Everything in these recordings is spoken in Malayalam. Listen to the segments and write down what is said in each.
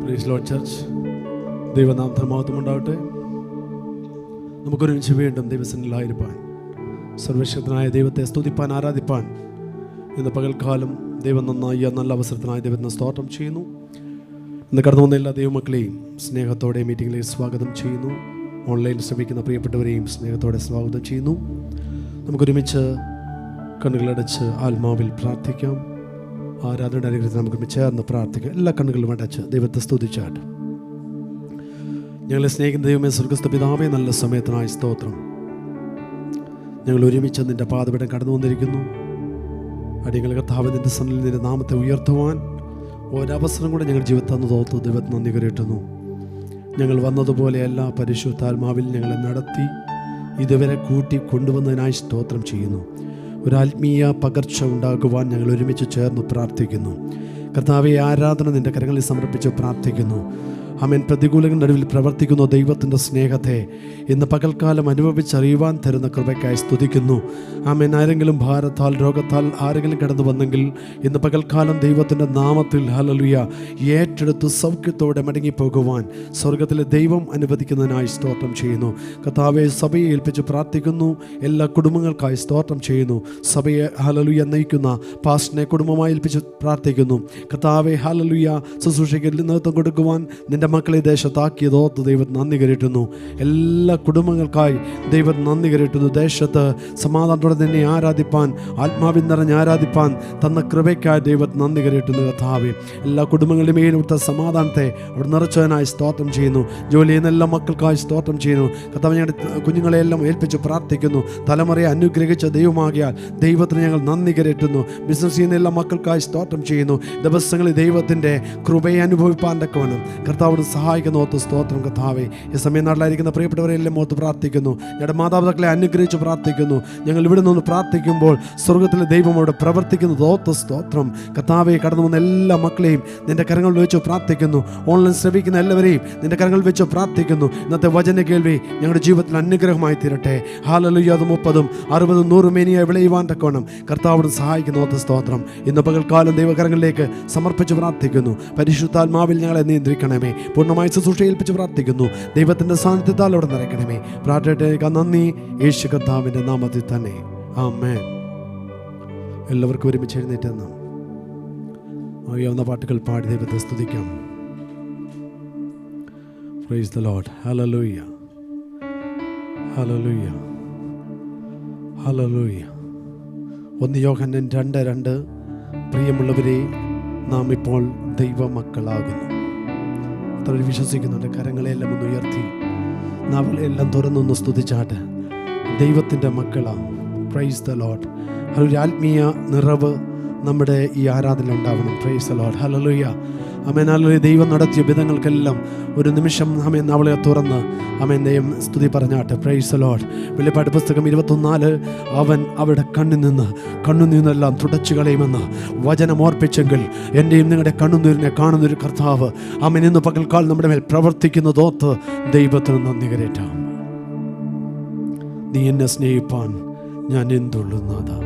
Praise Lord church. ദൈവനാമത്തിന് മഹത്വം ഉണ്ടാവട്ടെ. നമുക്കൊരുമിച്ച് വീണ്ടും ദൈവസന്നിധിയിലായിരിക്കാൻ, സർവശക്തനായ ദൈവത്തെ സ്തുതിപ്പാൻ, ആരാധിപ്പാൻ ഇന്ന് പകൽക്കാലം ദൈവം നന്നായി നല്ല അവസരത്തിനായി ദൈവത്തിന് സ്തോത്രം ചെയ്യുന്നു. ഇന്ന് കടന്നു വന്ന എല്ലാ ദൈവമക്കളെയും സ്നേഹത്തോടെ മീറ്റിങ്ങിലേക്ക് സ്വാഗതം ചെയ്യുന്നു. ഓൺലൈനിൽ ശ്രമിക്കുന്ന പ്രിയപ്പെട്ടവരെയും സ്നേഹത്തോടെ സ്വാഗതം ചെയ്യുന്നു. നമുക്കൊരുമിച്ച് കണ്ണുകളടച്ച് ആത്മാവിൽ പ്രാർത്ഥിക്കാം. ആരാധനയുടെ അനുഗ്രഹത്തിൽ നമുക്ക് ചേർന്ന് പ്രാർത്ഥിക്കാം. എല്ലാ കണ്ണുകളും അടച്ച് ദൈവത്തെ സ്തുതിച്ചാട്ട്. ഞങ്ങളെ സ്നേഹിക്കുന്ന ദൈവമേ, സ്വർഗ്ഗസ്ഥ പിതാവേ, നല്ല സമയത്തിനായി സ്തോത്രം. ഞങ്ങൾ ഒരുമിച്ച് നിൻ്റെ പാദപീഠം കടന്നു വന്നിരിക്കുന്നു. അടിയങ്ങൾ കർത്താവേ, നിൻ്റെ സന്നിധിയിൽ നിൻ്റെ നാമത്തെ ഉയർത്തുവാൻ ഒരവസരം കൂടെ ഞങ്ങൾ ജീവിതത്തിൽ തന്നു തോർത്തു ദൈവത്തിന് നന്ദി കരയറ്റുന്നു. ഞങ്ങൾ വന്നതുപോലെയല്ല, പരിശുദ്ധാത്മാവിൽ ഞങ്ങളെ നടത്തി ഇതുവരെ കൂട്ടി കൊണ്ടുവന്നതിനായി സ്തോത്രം ചെയ്യുന്നു. ഒരു ആത്മീയ പകർച്ച ഉണ്ടാകുവാൻ ഞങ്ങൾ ഒരുമിച്ച് ചേർന്ന് പ്രാർത്ഥിക്കുന്നു. കർത്താവെ, ആരാധന നിൻ്റെ കരങ്ങളിൽ സമർപ്പിച്ച് പ്രാർത്ഥിക്കുന്നു. ആമേൻ. പ്രതികൂലങ്ങളുടെ നടുവിൽ പ്രവർത്തിക്കുന്ന ദൈവത്തിൻ്റെ സ്നേഹത്തെ ഇന്ന് പകൽക്കാലം അനുഭവിച്ചറിയുവാൻ തരുന്ന കൃപയ്ക്കായി സ്തുതിക്കുന്നു. ആമേൻ. ആരെങ്കിലും ഭാരത്താൽ രോഗത്താൽ ആരെങ്കിലും കടന്നു വന്നെങ്കിൽ ഇന്ന് പകൽക്കാലം ദൈവത്തിൻ്റെ നാമത്തിൽ ഹല്ലേലൂയ ഏറ്റെടുത്ത് സൗഖ്യത്തോടെ മടങ്ങിപ്പോകുവാൻ സ്വർഗത്തിലെ ദൈവം അനുവദിക്കുന്നതിനായി സ്തോത്രം ചെയ്യുന്നു. കർത്താവെ, സഭയെ ഏൽപ്പിച്ച് പ്രാർത്ഥിക്കുന്നു. എല്ലാ കുടുംബങ്ങൾക്കായി സ്തോത്രം ചെയ്യുന്നു. സഭയെ ഹല്ലേലൂയ നയിക്കുന്ന പാസ്റ്ററിനെ കുടുംബമായി ഏൽപ്പിച്ച് പ്രാർത്ഥിക്കുന്നു. കർത്താവെ, ഹല്ലേലൂയ ശുശ്രൂഷയ്ക്ക് നേതൃത്വം കൊടുക്കുവാൻ നിൻ്റെ മക്കളെ ദേശത്താക്കിയതോർത്ത് ദൈവത്തിന് നന്ദി കരയറ്റുന്നു. എല്ലാ കുടുംബങ്ങൾക്കായി ദൈവത്തിന് നന്ദി കരയറ്റുന്നു. ദേശത്ത് സമാധാനത്തോടെ തന്നെ ആരാധിപ്പാൻ, ആത്മാവിൽ നിറഞ്ഞ് ആരാധിപ്പാൻ തന്ന കൃപയ്ക്കായി ദൈവത്തിന് നന്ദി കരയറ്റുന്നു. കർത്താവേ, എല്ലാ കുടുംബങ്ങളുടെയും മേലിവിടുത്തെ സമാധാനത്തെ അവിടെ നിറച്ചതിനായി സ്തോത്രം ചെയ്യുന്നു. ജോലി ചെയ്യുന്ന എല്ലാ മക്കൾക്കായി സ്തോത്രം ചെയ്യുന്നു. കർത്താവ്, ഞങ്ങളുടെ കുഞ്ഞുങ്ങളെയെല്ലാം ഏൽപ്പിച്ച് പ്രാർത്ഥിക്കുന്നു. തലമുറയെ അനുഗ്രഹിച്ച ദൈവമാകിയാൽ ദൈവത്തിന് ഞങ്ങൾ നന്ദി കരയറ്റുന്നു. ബിസിനസ് ചെയ്യുന്ന എല്ലാ മക്കൾക്കായി സ്തോത്രം ചെയ്യുന്നു. ദിവസങ്ങളിൽ ദൈവത്തിൻ്റെ കൃപയെ അനുഭവിപ്പാൻ തക്കവണ്ണം കർത്താവ് സഹായിക്കുന്ന ഓർത്ത് സ്തോത്രം. കർത്താവേ, ഈ സമയം നാട്ടിലായിരിക്കുന്ന പ്രിയപ്പെട്ടവരെല്ലാം ഓർത്ത് പ്രാർത്ഥിക്കുന്നു. ഞങ്ങളുടെ മാതാപിതാക്കളെ അനുഗ്രഹിച്ച് പ്രാർത്ഥിക്കുന്നു. ഞങ്ങൾ ഇവിടെ നിന്ന് പ്രാർത്ഥിക്കുമ്പോൾ സ്വർഗത്തിലെ ദൈവം അവിടെ പ്രവർത്തിക്കുന്നത് ഓർത്ത് സ്തോത്രം. കർത്താവെ, കടന്നു വന്ന എല്ലാ മക്കളെയും നിൻ്റെ കരങ്ങളിൽ വെച്ച് പ്രാർത്ഥിക്കുന്നു. ഓൺലൈൻ ശ്രമിക്കുന്ന എല്ലാവരെയും നിൻ്റെ കരങ്ങളിൽ വെച്ച് പ്രാർത്ഥിക്കുന്നു. ഇന്നത്തെ വചന കേൾവി ഞങ്ങളുടെ ജീവിതത്തിൽ അനുഗ്രഹമായി തീരട്ടെ. ഹല്ലേലൂയ. അത് 30, 60, 100 മേനിയായി വിളയുവാൻ തക്കവണ്ണം കർത്താവിനെ സഹായിക്കുന്ന ഓർത്ത് സ്തോത്രം. ഇന്ന് പകൽക്കാലം ദൈവകരങ്ങളിലേക്ക് സമർപ്പിച്ച് പ്രാർത്ഥിക്കുന്നു. പരിശുദ്ധാത്മാവിൽ ഞങ്ങളെ നിയന്ത്രിക്കണമേ. പൂർണ്ണമായി ശുശ്രൂഷ ഏൽപ്പിച്ച് പ്രാർത്ഥിക്കുന്നു. ദൈവത്തിൻ്റെ സാന്നിധ്യത്താൽ അവിടെ നിറയ്ക്കണമേ. പ്രാർത്ഥനയ്ക്ക് നന്ദി, യേശു കർത്താവിൻ്റെ നാമത്തിൽ തന്നെ. ആമേൻ. എല്ലാവർക്കും ഒരുമിച്ച് എഴുന്നേറ്റ് നാം അറിയാവുന്ന പാട്ടുകൾ പാടി ദൈവത്തെ സ്തുതിക്കാം. Price the Lord. Hallelujah, hallelujah, hallelujah. 1 യോഹന്നാൻ 2:2 പ്രിയമുള്ളവരെ, നാം ഇപ്പോൾ ദൈവമക്കളാകുന്നു. അത്ര വിശ്വസിക്കുന്നുണ്ട്. കരങ്ങളെല്ലാം ഒന്ന് ഉയർത്തി നാവുകളെല്ലാം തുറന്നൊന്ന് സ്തുതിച്ചാട്ട്. ദൈവത്തിൻ്റെ മക്കളാണ്. Price the Lord. ഒരു ആത്മീയ നിറവ് നമ്മുടെ ഈ ആരാധന ഉണ്ടാവണം. Price the Lord. Hallelujah. Amen. Hallelujah. ദൈവം നടത്തിയ വിധങ്ങൾക്കെല്ലാം ഒരു നിമിഷം ആമേൻ അവളെ തുറന്ന് ആമേൻ ദൈവം സ്തുതി പറഞ്ഞാട്ടെ. Price the Lord. വെളിപ്പാട് പുസ്തകം 24 അവൻ അവരുടെ കണ്ണുനീരെല്ലാം തുടച്ചു കളയുമെന്ന് വചനം ഓർപ്പിച്ചെങ്കിൽ എൻ്റെയും നിങ്ങളുടെ കണ്ണുനീരിനെ കാണുന്നൊരു കർത്താവ് ആമേൻ ഇന്ന് പകൽക്കാലം നമ്മുടെ മേൽ പ്രവർത്തിക്കുന്നതോത്ത് ദൈവത്തിന് നന്ദി കരയറ്റാം. നീ എന്നെ സ്നേഹിപ്പാൻ ഞാൻ എന്തുള്ളുന്നതാ,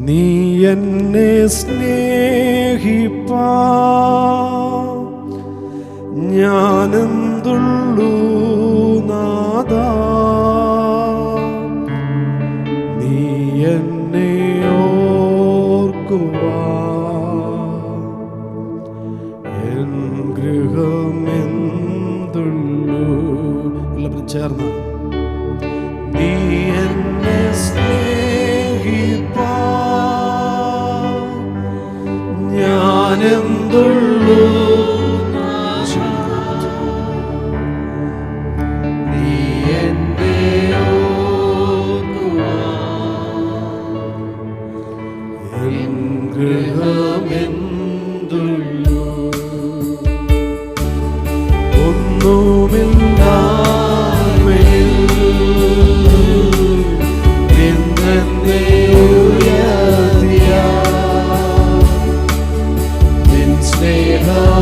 നീ എന്നെ സ്നേഹിപ്പാ ഞാനെന്തുള്ളൂ നാഥാ, നീ എന്നെ ഓർക്കുവാ എൻ ഗൃഹമെന്തുള്ളൂ. എല്ലാവരും ചേർന്ന് നീ എന്നെ സ്നേഹിപ്പാ ഞാനെന്തുള്ളൂ, നീ എന്നെ ഓർക്കുവാ എൻ ഗൃഹമെന്തുള്ളൂ. ഒന്നുമില്ലായ്മയിൽ നിന്നെ ഉയർത്തിയ നിൻ സ്നേഹം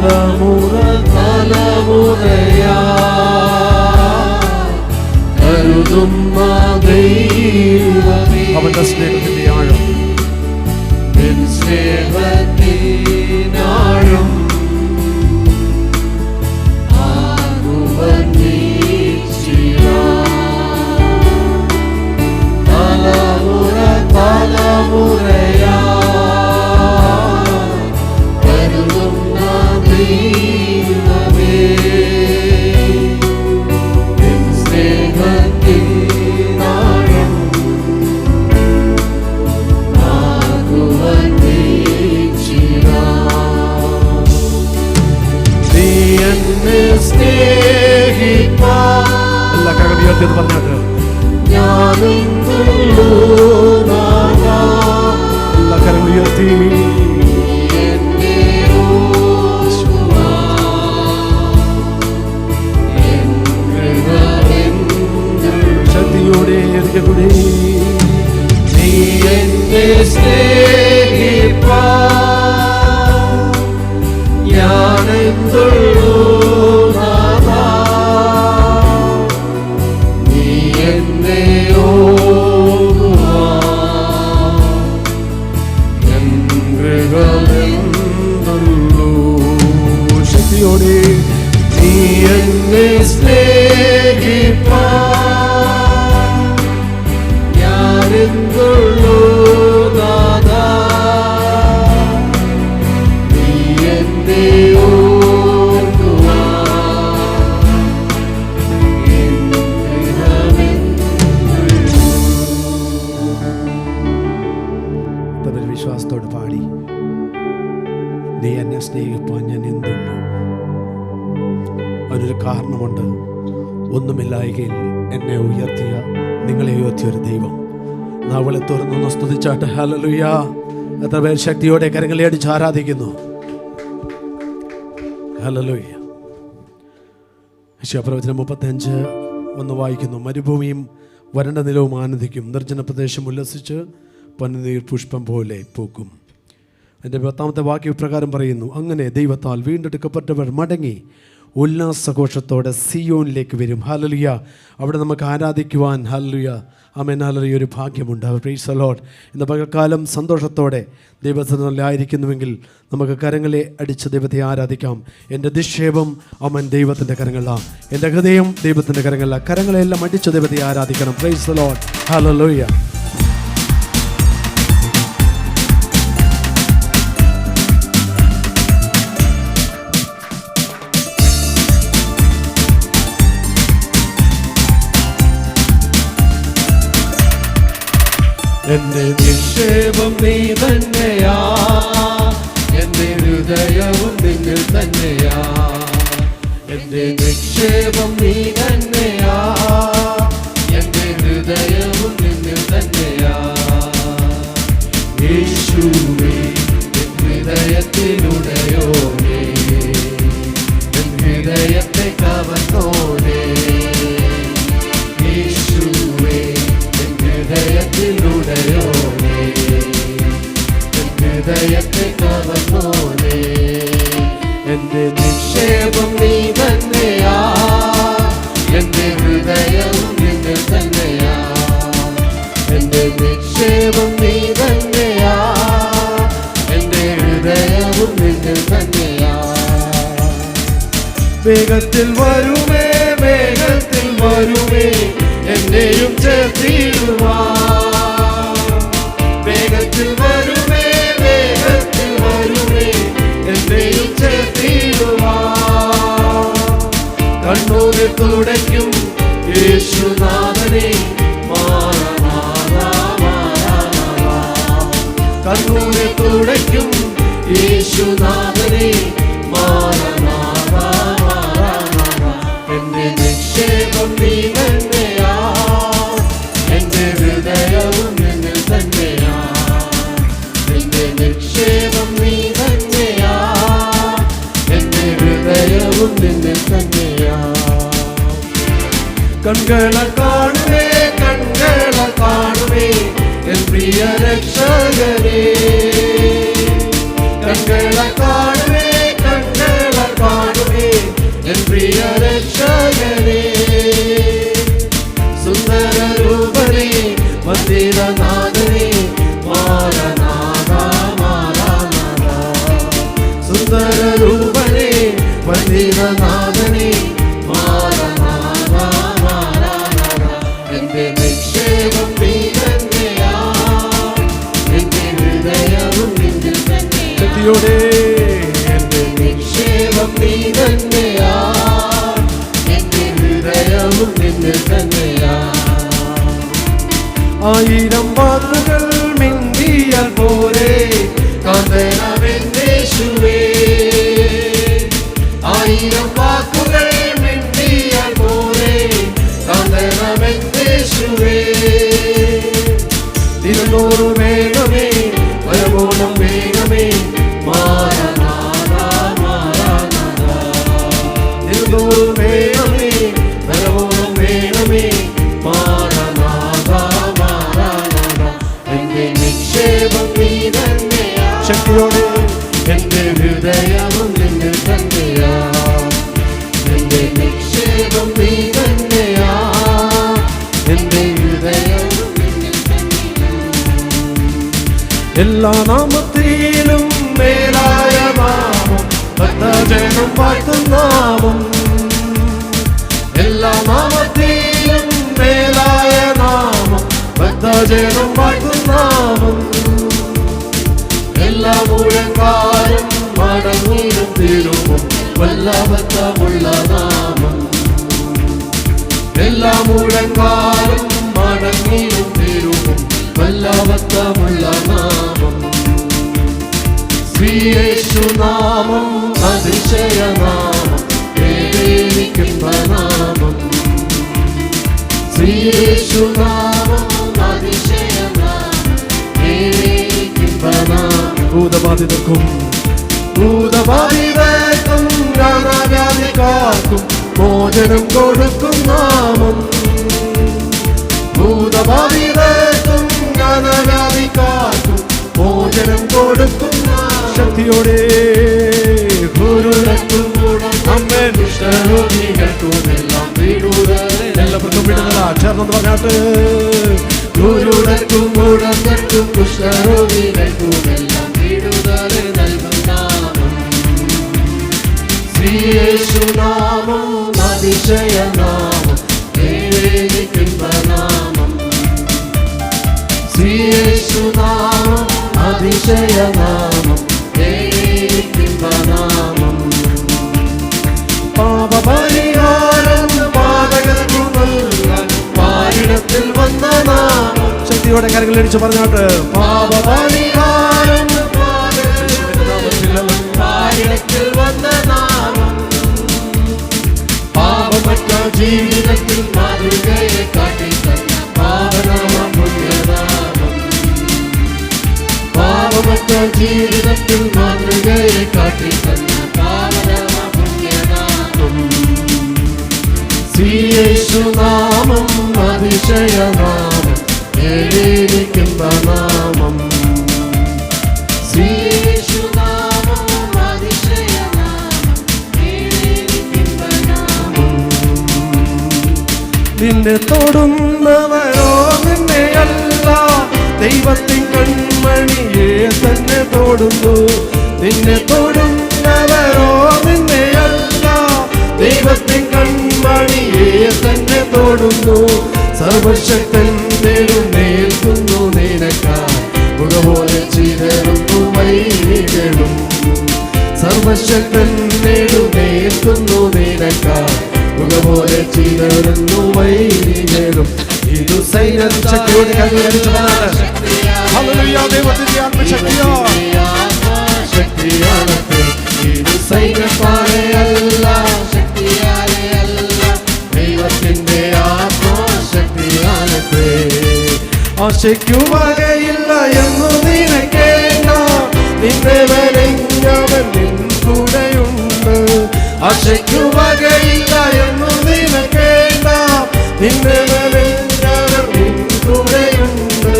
തലമുറ തലമുറയാ കരുതുന്ന ദൈവമേ. അവന്റെ സ്നേഹത്തിന്റെ ആഴം, നിൻ സ്നേഹത്തിനാഴം തലമുറ തലമുറയാ കരുതുന്ന ദൈവമേ. നിൻ സ്നേഹത്തിനാഴം നീ എന്നെ സ്നേഹിപ്പാൻ എല്ലാ കരങ്ങൾ ഉയർത്തി പറഞ്ഞാട്ട് ഞാനെന്തുള്ളൂ നാഥാ. എല്ലാ കരങ്ങൾ ഉയർത്തി ശക്തിയോടെ കൂടി നീ എന്നെ സ്നേഹിപ്പാൻ ഞാനെന്തുള്ളൂ നാഥാ. നീ എന്നെ ഓർക്കുവാനുള്ളൂ ശക്തിയോടെ നീ എന്നെ സ്നേഹിപ്പാൻ ഞാനെന്തുള്ളൂ നാഥാ. നീ എന്നെ വിശ്വാസത്തോട് പാടി നീ എന്നെ സ്നേഹിപ്പാൻ ഞാൻ എന്തുള്ളൂ. അതിനൊരു കാരണമുണ്ട്. ഒന്നുമില്ലായ്കയിൽ എന്നെ ഉയർത്തിയ നിങ്ങളെ ഉയർത്തിയ ഒരു ദൈവം. നാവളെ തുറന്നൊന്ന് സ്തുതിച്ചാട്ട് ഹല്ലേലൂയ. എത്ര പേർ ശക്തിയോടെ കരങ്ങളെ അടിച്ച് ആരാധിക്കുന്നു. ഹല്ലേലൂയ. യശയ്യാപ്രവചനം 35 ഒന്ന് വായിക്കുന്നു. മരുഭൂമിയും വരണ്ട നിലവും ആനന്ദിക്കും, നിർജ്ജന പ്രദേശം ഉല്ലസിച്ച് പനിനീർ പുഷ്പം പോലെ പൂക്കും. എൻ്റെ 10ാമത്തെ വാക്യം ഇപ്രകാരം പറയുന്നു. അങ്ങനെ ദൈവത്താൽ വീണ്ടെടുക്കപ്പെട്ടവർ മടങ്ങി ഉല്ലാസഘോഷത്തോടെ സിയോനിലേക്ക് വരും. ഹല്ലേലൂയ. അവിടെ നമുക്ക് ആരാധിക്കുവാൻ ഹല്ലേലൂയ ആമേൻ ഹല്ലേലൂയ ഒരു ഭാഗ്യമുണ്ട്. Price the Lord. ഇന്ന് പകൽക്കാലം സന്തോഷത്തോടെ ദൈവസന്നിധിയിലായിരിക്കുന്നുവെങ്കിൽ നമുക്ക് കരങ്ങളെ അടിച്ച് ദൈവത്തെ ആരാധിക്കാം. എൻ്റെ നിക്ഷേപം അവൻ ദൈവത്തിൻ്റെ കരങ്ങളിലാണ്, എൻ്റെ ഹൃദയം ദൈവത്തിൻ്റെ കരങ്ങളിലാണ്. കരങ്ങളെല്ലാം അടിച്ച് ദൈവത്തെ ആരാധിക്കണം. Praise the Lord. ഹല്ലേലൂയ. എന്റെ നിക്ഷേപം നീ തന്നെയാ, എന്റെ ഹൃദയവും നിന്നിൽ തന്നെയാ. എന്റെ നിക്ഷേപം നീ തന്നെയാ, എന്റെ ഹൃദയവും നിന്നിൽ തന്നെയാ. യേശുവേ എൻ ഹൃദയത്തിനുടയോനേ, എൻ ഹൃദയത്തെ കവർന്നോനേ. യേശുവേ എൻ ഹൃദയത്തിനുടയോനേ, എൻ ഹൃദയത്തെ കവർന്നോനേ. എന്റെ നിക്ഷേപം നീ തന്നെയാ, എന്റെ ഹൃദയവും നിന്നിൽ തന്നെയാ. എന്റെ നിക്ഷേപം നീ തന്നെയാ, എന്റെ ഹൃദയവും നിന്നിൽ തന്നെയാ. വേഗത്തിൽ വരുമേ, വേഗത്തിൽ വരുമേ, എന്നെയും ചേർത്തിടുവാൻ. വേഗത്തിൽ വരുമേ, വേഗത്തിൽ വരുമേ, എന്നെയും ചേർത്തിടുവാൻ. കണ്ണൂരിൽ തുടയ്ക്കും യേശുനാഥനെ, കണ്ണൂരിൽ തുടയ്ക്കും യേശുനാഥനെ. എന്റെ നിക്ഷേപം നീ തന്നെയാ, എന്റെ ഹൃദയവും നിന്നിൽ തന്നെയാ. എന്റെ നിക്ഷേപം നീ തന്നെയാ, എന്റെ ഹൃദയവും നിന്നിൽ തന്നെയാ. കൺകളെ കാണുമേ, കൺകളെ കാണുമേ, എൻ പ്രിയ രക്ഷകനേ. കൺകളെ കാണുമേ, കൺകളെ ആയിരം വാക്കുകൾ മിണ്ടിയാൽ പോലെ കാന്തണമെന്നേശുവേ. തിരുനൂറ് വേഗമേ വരവോണം വേഗമേ മാറാനാഥാ മാറാനാഥാ. തിരുനൂറ് വേഗമേ വരവോണം വേഗമേ മാറാനാഥാ മാറാനാഥാ. എന്റെ നിക്ഷേപം നീ തന്നെയാ. ശക്തിയോടെ എന്റെ ഹൃദയവും നിന്നിൽ തന്നെയാ. എന്റെ നിക്ഷേപം നീ തന്നെയാ. എന്റെ ഹൃദയവും നിന്നിൽ തന്നെയാ. എല്ലാ നാമത്തിലും മേലായ നാമം ഭക്തജനം വാഴ്ത്തും നാമം. എല്ലാ നാമത്തിലും മേലായ നാമം ഭക്തജനം വാഴ്ത്തും നാമം. എല്ലാ മുഴങ്കാലും മടങ്ങിയും തിരുമും വല്ലഭത്തമുള്ള നാമം. എല്ലാ മുഴങ്കാലും മടങ്ങിയും തിരുമും വല്ലഭത്തമുള്ള നാമം. ശ്രീയേശുനാമം അതിശയനാമം വേദനിക്കുന്ന നാമം. ശ്രീയേശുനാമം അതിശയനാമം വേദനിക്കുന്ന നാമം. ഭൂതബാധിതർക്കും ഭൂതബാധിതർക്കും വ്യാധിക്കാർക്കും മോചനം കൊടുക്കും നാമം. ഭൂതബാധിതർക്കും വ്യാധിക്കാർക്കും മോചനം കൊടുക്കും ശക്തിയോടെ. ഗുരുടക്കും അമ്മേ ദുഷ്ടരോഗികൾക്കുമെല്ലാം വീടുകളെ എല്ലാവർക്കും വിടുതലാ. ചേർന്ന് പറഞ്ഞാട്ട് ഗുരുടക്കും മുടങ്ങർക്കും കുഷ്ഠരോഗികൾക്കുമെല്ലാം വീടുതലെ നൽകും നാമം. ശ്രീയേശുനാമം അതിശയനാമം വേദനിക്കുന്ന നാമം. ശ്രീയേശുനാമം അതിശയനാമം വേദനിക്കുന്ന നാമം. പാപപരിഹാരം പാതകർക്കു നൽകാൻ പാരിടത്തിൽ വന്ന നാമം. ശക്തിയോടെ കരങ്ങൾ അടിച്ചു പറഞ്ഞോട്ട്. പാപപരിഹാരം പാരിടത്തിൽ വന്ന നാമം. പാപമറ്റ ജീവിതത്തിൽ മാതൃകയെ കാട്ടിത്തന്ന പാവനാമം പുണ്യനാമം. പാപമറ്റ ജീവിതത്തിൽ മാതൃകയെ കാട്ടിത്തന്ന പാവനാമം പുണ്യനാമം. ശ്രീയേശുനാമം അതിശയനാമം വേദനിക്കുന്ന നാമം. ശ്രീയേശുനാമം അതിശയനാമം വേദനിക്കുന്ന നാമം. നിന്നെ തൊടുന്നവരോ നിന്നെയല്ല ദൈവത്തിൻ കൺമണിയെ തന്നെ തൊടുന്നു. നിന്നെ തൊടുന്നവരോ നിന്നെയല്ല ദൈവത്തിൻ കൺമണിയെ തന്നെ തൊടുന്നു. സർവശക്തൻ നേടുന്നേൽക്കുന്നു നിനക്കായി മുഖപോലെ ചിതറുന്നു വൈരികളും. സർവശക്തൻ നേടുന്നേൽക്കുന്നു നിനക്കായി മുഖപോലെ ചിതറുന്നു വൈരികളും. ഇത് സൈന്യശക്തിയോട് കൈവരിച്ചതാണ്. ദൈവത്തിന്റെ ആത്മശക്തിയാണ്. ഇത് സൈന്യപ്പാറയല്ല ശക്തിയാലെയല്ല ദൈവത്തിന്റെ ആത്മശക്തിയാണ്. ആശയ്ക്കു വകയില്ല എന്നു നിനക്കേണ്ട നിന്നെ വരഞ്ഞവൻ നിൻ കൂടെയുണ്ട്. ആശയ്ക്കു വകയില്ല എന്നു നിനക്കേണ്ട നിന്നെ വരഞ്ഞവൻ നിൻ കൂടെയുണ്ട്.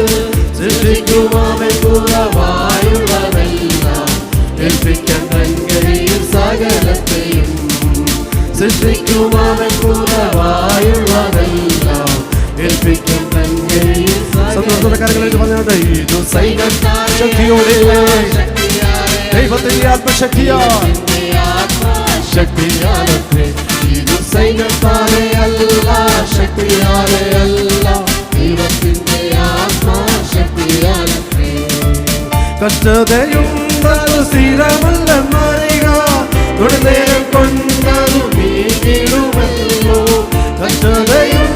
സൃഷ്ടിക്കുവാൻ കുറവായുള്ളതെല്ലാം ഏൽപ്പിക്കാൻ തൻ കയ്യിൽ സകലത്തെയും. സൃഷ്ടിക്കുവാൻ കുറവായുള്ളതെല്ലാം ഏൽപ്പിക്കാൻ തൻ കയ്യിൽ സകലത്തെയും. പറഞ്ഞാട്ടെ. ഇത് സൈന്യശക്തിയോടെ ദൈവത്തിന്റെ ആത്മശക്തിയാണ്. ശക്തിയാലത്രേ ഇത് സൈന്യത്താലെയല്ല ശക്തിയാലെയല്ല ദൈവത്തിന്റെ ആത്മശക്തിയാലത്രേ. കഷ്ടതയും സ്ഥിരമല്ലെന്നറിയുക നേരം കൊണ്ടതു നീങ്ങിടുമല്ലോ. കഷ്ടതയും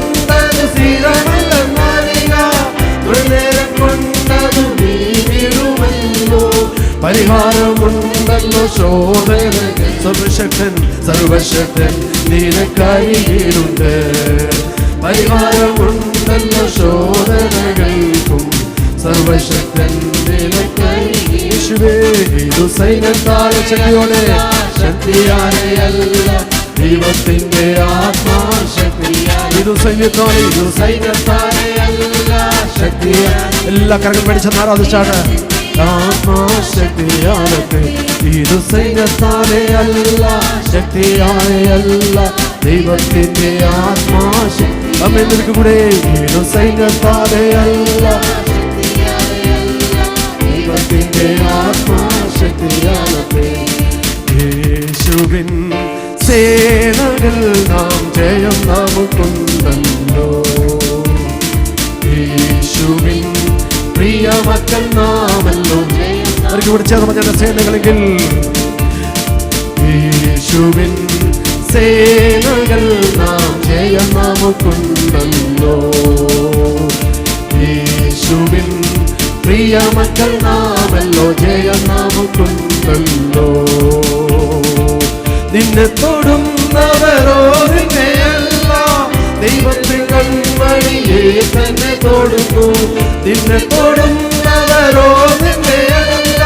സ്ഥിരമല്ലെന്നറിയുക നേരം കൊണ്ടതു നീങ്ങിടുമല്ലോ. പരിഹാരമുണ്ടല്ലോ ശോധന സർവശക്തൻ സർവ സർവശക്തൻ നിനക്കരികിലുണ്ട്. പരിഹാരമുണ്ടല്ലോ ശോധനകൾക്കും, സർവശക്തൻ നിനക്കരികിലുണ്ട്. ഇതു സൈന്യത്താലെ ശക്തിയോടെ, ശക്തിയാലെയല്ല ദൈവത്തിന്റെ ആത്മാശക്തിയാൽ. ഇതു സൈന്യത്താലെ, ഇതു സൈന്യത്താലെയല്ല ശക്തിയാ. എല്ലാ കരകൾ പഠിച്ചെന്ന് ആരാധിച്ചാണ്. ആത്മാശക്തിയാലത്തെ ഇതു സൈന്യത്താലെ അല്ല, ശക്തിയാലെയല്ല ദൈവത്തിന്റെ ആത്മാശക്തി. അമ്മേ നിനക്ക് കൂടെ. ഇതു സൈന്യത്താലെ അല്ല, ദൈവത്തിന്റെ ആത്മാശക്തിയാലത്തെ. യേശുവിൻ സേനകൾ നാം ജയം നമുക്കുണ്ടല്ലോ. യേശുവിൻ പ്രിയ മക്കൾ നാമല്ലോ. അവർക്ക് ഇവിടെ ചേർന്ന് പറഞ്ഞ സേനകളെങ്കിൽ യേശുവിൻ സേനകൾ നാം ജയം നമുക്കുണ്ടല്ലോ. യേശുവിൻ പ്രിയ മക്കൾ നാമല്ലോ, ജയം നമുക്കുണ്ടല്ലോ. നിന്നെ തൊടുന്നവരോ നിന്നെയല്ല, ദൈവത്തിൻ കൺമണിയെ തന്നെ തൊടുന്നു. നിന്നെ തൊടുന്നവരോ നിന്നെയല്ല,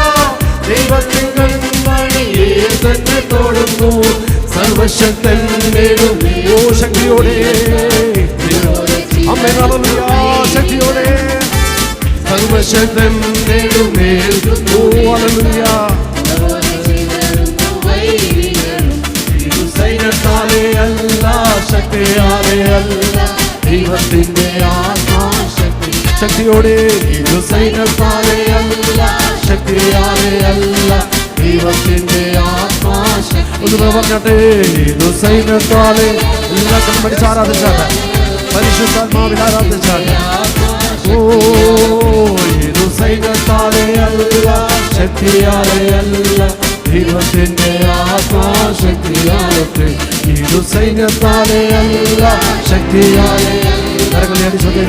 ദൈവത്തിൻ കൺമണിയെ തന്നെ തൊടുന്നു. സർവശക്തൻ നേടുന്നു. ഓ ശക്തിയോടെ, അമ്മേ ഹല്ലേലൂയ, ശക്തിയോടെ സർവശക്തൻ നേടുന്നു. ഓ ഹല്ലേലൂയ. സൈന്യത്താലെ അല്ല, ശക്തിയാലെ അല്ല ദൈവത്തിന്റെ ആത്മാശക്തി. ശക്തിയോടെ. ഇത് സൈന്യത്താലെ അല്ല, ശക്തിയാലെ അല്ല ദൈവത്തിന്റെ ആത്മാശക്തി. ഒന്ന് പറഞ്ഞാട്ടെ. ഇത് സൈന്യത്താലെ. എല്ലാ കൺമടിച്ച് ആരാധിച്ചാട്ടെ, പരിശുദ്ധാത്മാവിൽ ആരാധിച്ചാട്ടെ. ഓ ഇത് സൈന്യത്താലെ അല്ല, ശക്തിയാലെ അല്ല ദൈവത്തിന്റെ ആത്മാശക്തിയാലത്തെ. ഇതു സൈന്യത്താലെ അല്ല, ശക്തിയാലെ. കരങ്ങളെ അടിച്ചോട്ടെ.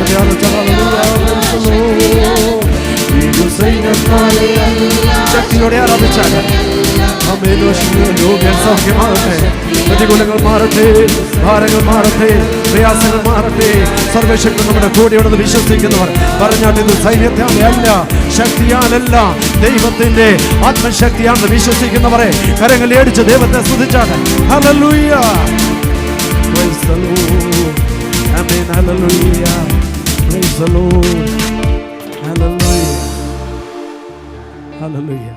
ഇതു സൈന്യത്താലെ അല്ല, ശക്തിയോടെ ആരാധിച്ചാൽ രോഗികൾ സൗഖ്യമാകട്ടെ, പ്രതികൂലങ്ങൾ മാറട്ടെ, ഭാരങ്ങൾ മാറട്ടെ, പ്രയാസങ്ങൾ മാറട്ടെ. സർവശക്തൻ നമ്മുടെ കൂടെയുണ്ടെന്ന് വിശ്വസിക്കുന്നവർ പറഞ്ഞാൽ ഇത് സൈന്യത്താലെ അല്ല, ശക്തിയാലല്ല ദൈവത്തിന്റെ ആത്മശക്തിയാണെന്ന് വിശ്വസിക്കുന്നവരെ കരങ്ങളിൽ അടിച്ച് ദൈവത്തെ സ്തുതിച്ചാണ്. Hallelujah, praise the Lord, amen, hallelujah, praise the Lord, hallelujah, hallelujah.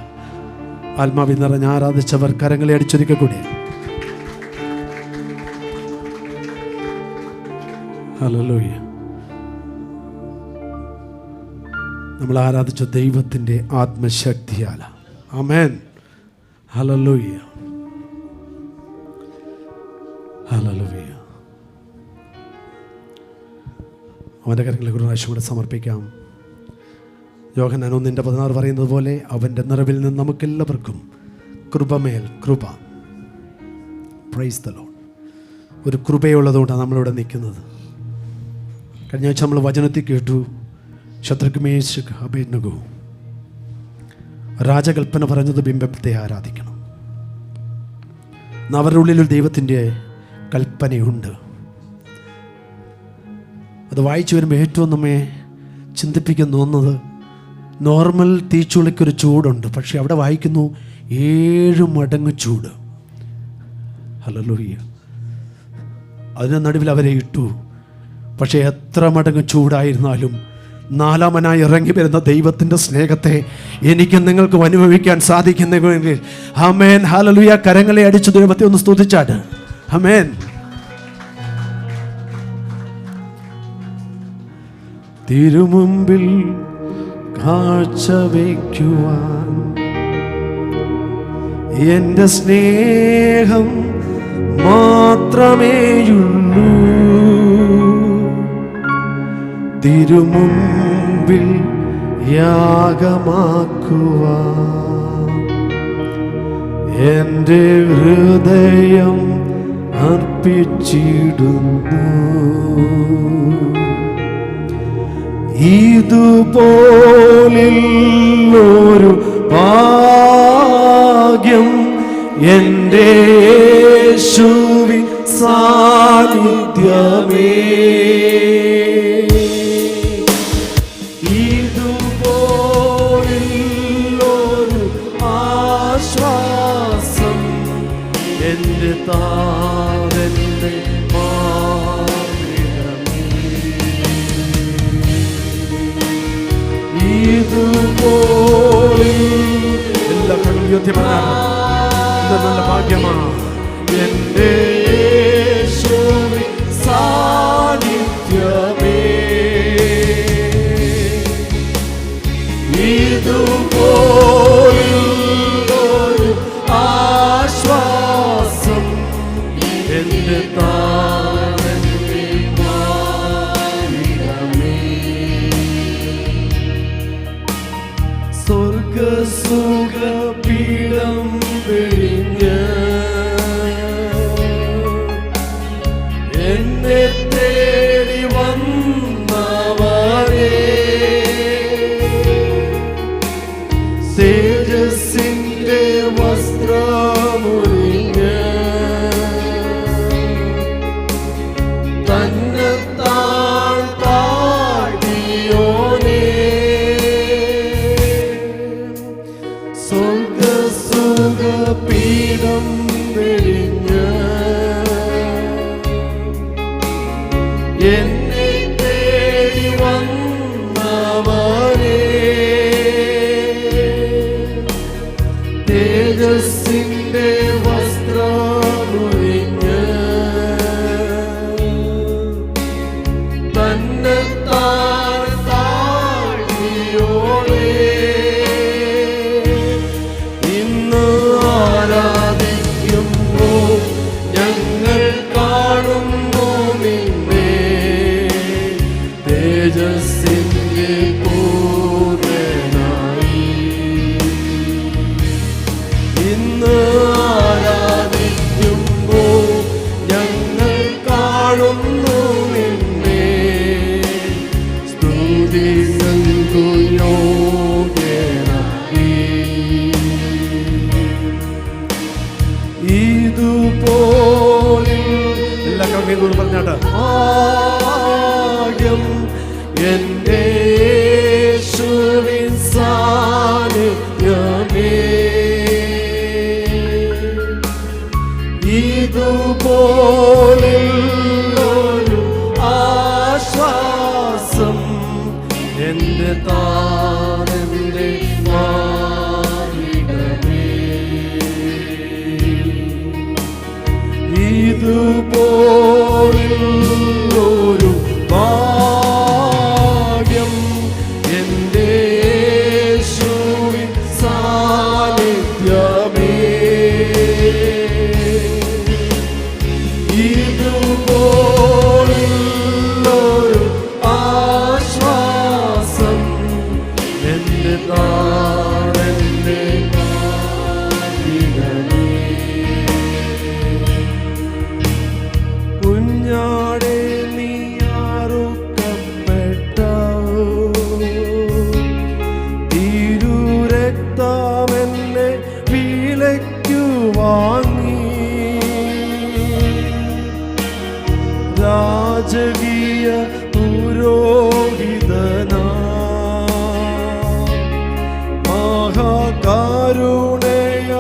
ആത്മാവിൽ നിറഞ്ഞ് ആരാധിച്ചവർ കരങ്ങളെ അടിച്ചൊരിക്കൽ കൂടി. ഹല്ലേലൂയ. നമ്മൾ ആരാധിച്ച ദൈവത്തിൻ്റെ ആത്മശക്തിയാല. ആമേൻ, ഹല്ലേലൂയ, ഹല്ലേലൂയ. അവൻ്റെ കരങ്ങളെ ഒരു പ്രാവശ്യം കൂടെ സമർപ്പിക്കാം. യോഹന്നാൻ 1:16 പറയുന്നത് പോലെ അവൻ്റെ നിറവിൽ നിന്ന് നമുക്കെല്ലാവർക്കും കൃപമേൽ കൃപ. Price the Lord. ഒരു കൃപയുള്ളതുകൊണ്ടാണ് നമ്മളിവിടെ നിൽക്കുന്നത്. കഴിഞ്ഞ ആഴ്ച നമ്മൾ വചനത്തിൽ കേട്ടു, ശത്രുക്ക് മേശക് അബേദ്നെഗോ രാജകൽപ്പന പറഞ്ഞത് ബിംബത്തെ ആരാധിക്കണം. അവരുടെ ഉള്ളിലൊരു ദൈവത്തിൻ്റെ കൽപ്പനയുണ്ട്. അത് വായിച്ചു വരുമ്പോൾ ഏറ്റവും നമ്മെ ചിന്തിപ്പിക്കുന്ന ഒന്നത്, നോർമൽ തീച്ചുളിക്കൊരു ചൂടുണ്ട്, പക്ഷെ അവിടെ വായിക്കുന്നു 7 മടങ്ങ് ചൂട്. ഹല്ലേലൂയ. അതിന് നടുവിൽ അവരെ ഇട്ടു. പക്ഷേ എത്ര മടങ്ങ് ചൂടായിരുന്നാലും 4-മനായി ഇറങ്ങി വരുന്ന ദൈവത്തിൻ്റെ സ്നേഹത്തെ എനിക്കും നിങ്ങൾക്കും അനുഭവിക്കാൻ സാധിക്കുന്നെങ്കിൽ ആമേൻ, ഹല്ലേലൂയ. കരങ്ങളെ അടിച്ചു ദൈവത്തെ ഒന്ന് സ്തുതിച്ചാട്. ആമേൻ. തിരുമുമ്പിൽ കാഴ്ച വയ്ക്കുവാൻ എൻ്റെ സ്നേഹം മാത്രമേയുള്ളൂ. തിരുമുമ്പിൽ യാഗമാക്കുവാൻ എൻ്റെ ഹൃദയം അർപ്പിച്ചിടുന്നു. ഇതുപോലൊരു ഭാഗ്യം എൻ്റെ യേശുവിൻ സാന്നിധ്യമേ ഇതുപോലൊരു ആശ്വാസം എൻ്റെ താതൻ്റെ ഇതുപോലെ എല്ലാ കണ്ണും നല്ല ഭാഗ്യമാണ് എൻ്റെ യേശുവിൻ സാന്നിധ്യമേ ഇതുപോലൊരു ആശ്വാസം എൻ്റെ താതൻ്റെ മാർഗ്ഗമേ സ്വർഗസുഖപീഠം വെടിഞ്ഞ് എന്നെ തേടി വന്നവരേ തേജസ്സിന്റെ വസ്ത്രമുറിഞ്ഞ് തന്നെത്താൻ താഴ്ത്തിയോനേ സ്വർഗസുഖപീഠം വെടിഞ്ഞ് എന്നെ തേടി വന്നവരേ തേജസ്സിന്റെ വസ്ത്രമുറിഞ്ഞ് തന്നെത്താൻ താഴ്ത്തിയോനേ ഇന്ന് ആരാധിക്കുമ്പോൾ ഞങ്ങൾ കാണുന്നു നിന്നെ തേജസ്സിന്റെ പൂർണ്ണനായി ഇന്ന് ആരാധിക്കുമ്പോൾ ഞങ്ങൾ കാണുന്നു നിന്നെ സ്തുതികൾക്കു യോഗ്യനായി ഇതുപോലെ എല്ലാ കണ്ണീരോട് പറഞ്ഞാട്ട് ഭാഗ്യം എൻ്റെ യേശുവിൻ സാന്നിധ്യമേ ഇതുപോലൊരു ആശ്വാസം എൻ്റെ താതൻ്റെ മാർഗ്ഗമേ ഇതുപോലൊരു ഭാഗ്യം എൻ്റെ യേശുവിൻ സാന്നിധ്യമേ ഇതുപോലൊരു ആശ്വാസം എൻ്റെ താതൻ്റെ മാർഗ്ഗമേ കുഞ്ഞാടേ നീ അറുക്കപ്പെട്ട തിരുരക്തമെന്നെ വിലയ്ക്കു വാങ്ങി രാജകീയ പുരോഹിതനാ മഹാകരുണയ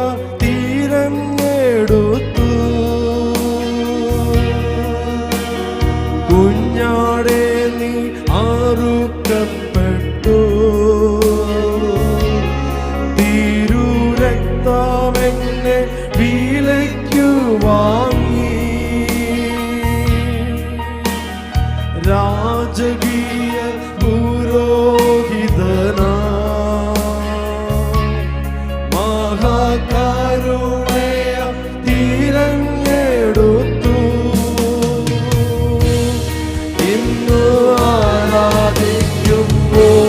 തിരഞ്ഞെടുത്തു കുഞ്ഞാടേ നീ അറുക്കപ്പെട്ടു തിരുരക്തമെന്നെ വിലയ്ക്കു വാങ്ങി രാജകീയ പുരോഹിതനാ മഹാകരുണയ തിരഞ്ഞെടുത്തു ഇന്ന് ആരാധിക്കുമ്പോൾ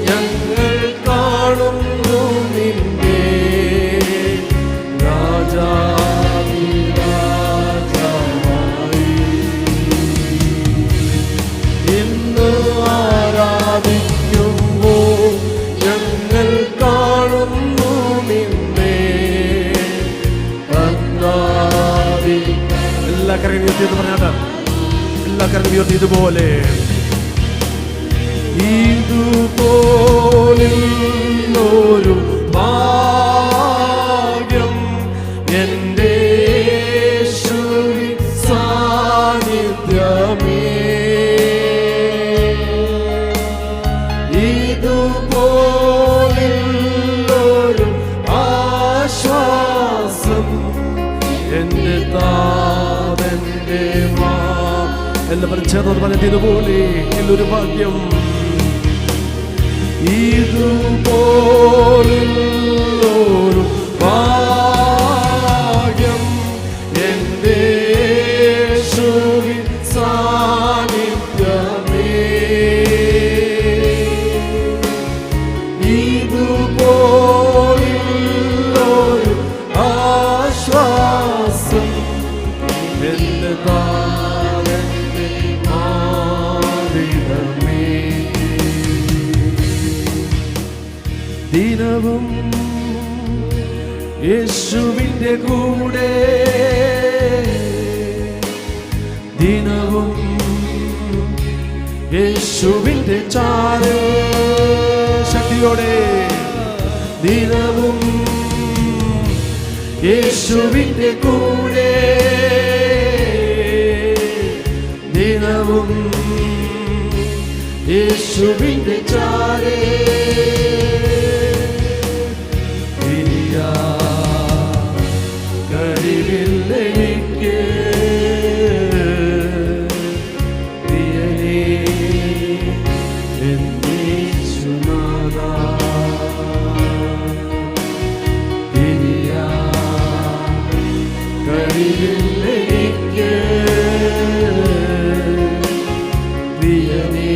ഞങ്ങൾ കാണുന്നു നിന്നെ രാജാവിരാജനേ എല്ലാ കരങ്ങളും ഉയർത്തിയെന്ന് പറഞ്ഞാട്ട്, എല്ലാ കരങ്ങളും ഉയർത്തി ഇതുപോലെ ഇതുപോലൊരു ഭാഗ്യം എൻ്റെ യേശുവിൻ സാന്നിധ്യമേ, ഇതുപോലൊരു ആശ്വാസം എൻ്റെ താതൻ്റെ മാ. എല്ലാവരും ചേർന്ന് പറഞ്ഞിട്ട് ഇതുപോലെ ഒരു ഭാഗ്യം, ഇതുപോലൊരു ഭാഗ്യം എൻ്റെ യേശുവിൻ സാന്നിധ്യമേ, ഇതുപോലൊരു ആശ്വാസം എൻ്റെ താതൻ്റെ മാറിടമേ. ദിനവും യേശുവിൻ്റെ കൂടെ, ദിനവും യേശുവിൻ്റെ ചാരേ, ശക്തിയോടെ ദിനവും യേശുവിൻ്റെ കൂടെ, ദിനവും യേശുവിൻ്റെ ചാരേ, കഴിവില്ലെനിക്ക് പ്രിയനേ എന്നേശുനാഥാ, കഴിവില്ലെനിക്ക് പ്രിയനേ